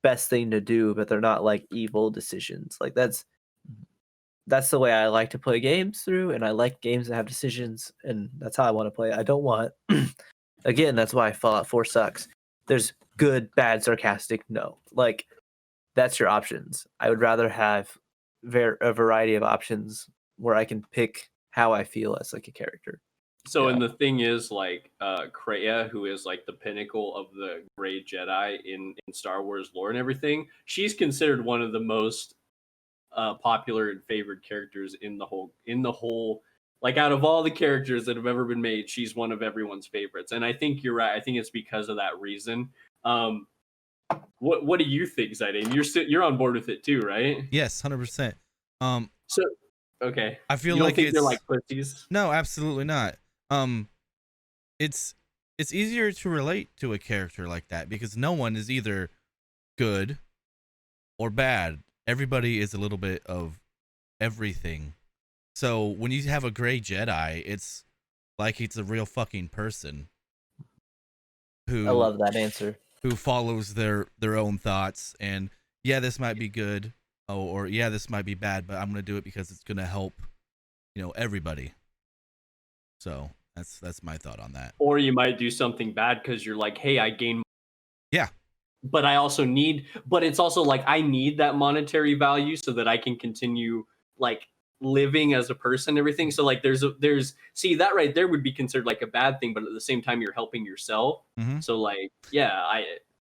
best thing to do, but they're not like evil decisions. Like that's the way I like to play games through, and I like games that have decisions, and that's how I want to play. I don't want again, that's why Fallout 4 sucks. There's good, bad, sarcastic, no. Like that's your options. I would rather have a variety of options where I can pick how I feel as like a character. So, and the thing is, like, Kreia, who is like the pinnacle of the Grey Jedi in Star Wars lore and everything, she's considered one of the most popular and favored characters in the whole. Like, out of all the characters that have ever been made, she's one of everyone's favorites. And I think you're right. I think it's because of that reason. What do you think, Zaiden? You're on board with it too, right? Yes, 100%. So, okay. I feel you don't like think they're like pussies? No, absolutely not. It's easier to relate to a character like that because no one is either good or bad. Everybody is a little bit of everything. So when you have a gray Jedi, it's like it's a real fucking person who, I love that answer, who follows their own thoughts, and yeah, this might be good, or yeah, this might be bad, but I'm gonna do it because it's gonna help, everybody. So that's my thought on that. Or you might do something bad because you're like, hey, I gain. Yeah. But it's also like I need that monetary value so that I can continue like living as a person and everything. So like there's see, that right there would be considered like a bad thing, but at the same time you're helping yourself. Mm-hmm. So like, yeah,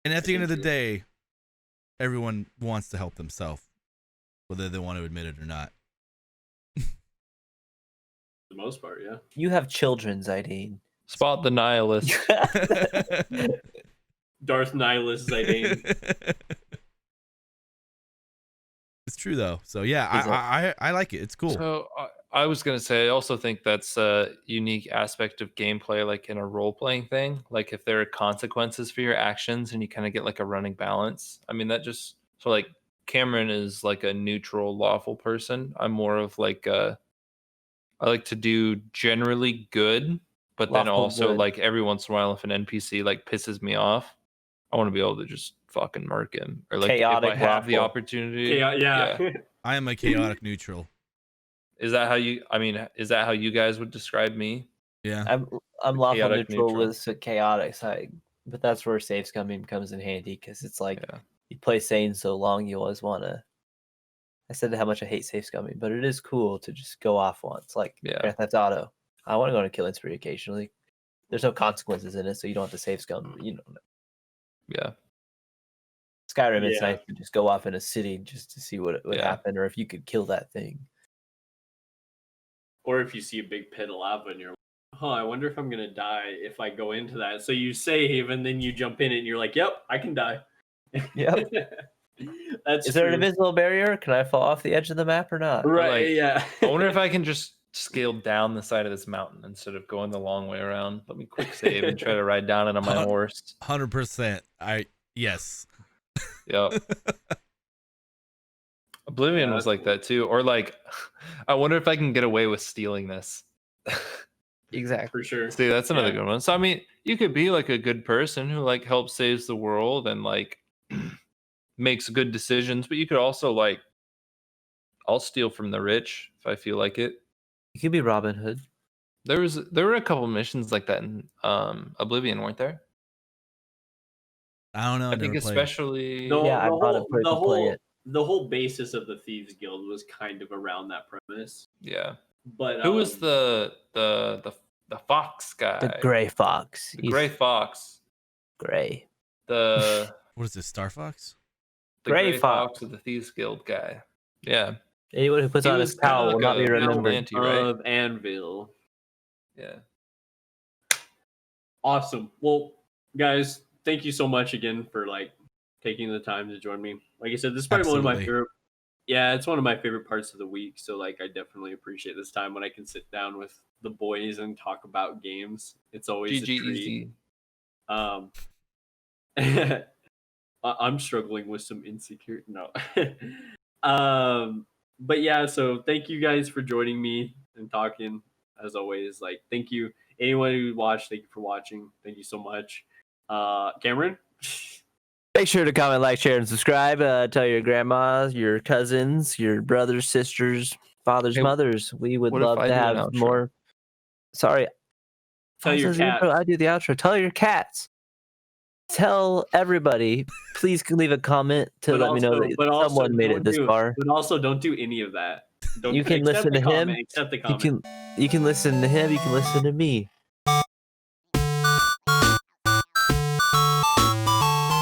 and at the end of the day, everyone wants to help themselves, whether they want to admit it or not. For the most part, yeah. You have children, Zaideen. Spot the nihilist. Darth Nihilist Zaideen. It's true though. So yeah, I like it. It's cool. So I was gonna say, I also think that's a unique aspect of gameplay, like in a role-playing thing. Like if there are consequences for your actions and you kind of get like a running balance. I mean, that just, so like Cameron is like a neutral, lawful person. I'm more of like I like to do generally good, but then also good. like every once in a while if an NPC like pisses me off, I want to be able to just fucking murk him, or like Chaotic if I have the lawful. opportunity. Yeah. I am a chaotic neutral. Is that how you guys would describe me? Yeah. I'm lawful chaotic neutral neutral. with the chaotic side, but that's where safe scumming comes in handy, because it's like you play sane so long, you always want to. I said how much I hate safe scumming, but it is cool to just go off once, like Grand Theft Auto. I want to go on a killing spree occasionally. There's no consequences in it, so you don't have to save scum. You know. Yeah. Skyrim, it's nice to just go off in a city just to see what would happen, or if you could kill that thing. Or if you see a big pit of lava and you're like, I wonder if I'm going to die if I go into that. So you save and then you jump in it and you're like, yep, I can die. Yep. Is there an invisible barrier? Can I fall off the edge of the map or not? Right, Like, yeah. I wonder if I can just scale down the side of this mountain instead of going the long way around. Let me quick save and try to ride down it on my horse. 100%. Yes. Yep. Oblivion was like that too. Or like, I wonder if I can get away with stealing this. Exactly. For sure. See, that's another good one. So I mean, you could be like a good person who like helps saves the world and like makes good decisions, but you could also like, I'll steal from the rich if I feel like it. You could be Robin Hood. There were a couple missions like that in Oblivion, weren't there? I don't know. I think especially the whole basis of the Thieves Guild was kind of around that premise. Yeah. But who was the fox guy? The gray fox. The gray fox. Gray. The what is this? Star Fox? The gray fox of the Thieves Guild guy. Yeah. Anyone who puts on his cowl will not be remembered. Of Anvil. Yeah. Awesome. Well, guys, thank you so much again for like taking the time to join me. Like I said, this is probably one of my favorite. Yeah, it's one of my favorite parts of the week. So like, I definitely appreciate this time when I can sit down with the boys and talk about games. It's always a treat. I'm struggling with some insecurity. No. But yeah, so thank you guys for joining me and talking. As always, like thank you anyone who watched. Thank you for watching. Thank you so much. Cameron, make sure to comment, like, share, and subscribe. Tell your grandmas, your cousins, your brothers, sisters, fathers, mothers. We would love to have more. Sorry. Tell your cats. I do the outro. Tell your cats. Tell everybody. Please leave a comment to let me know that someone made it this far. But also, don't do any of that. You can listen to him. Accept the comment. You can listen to him. You can listen to me.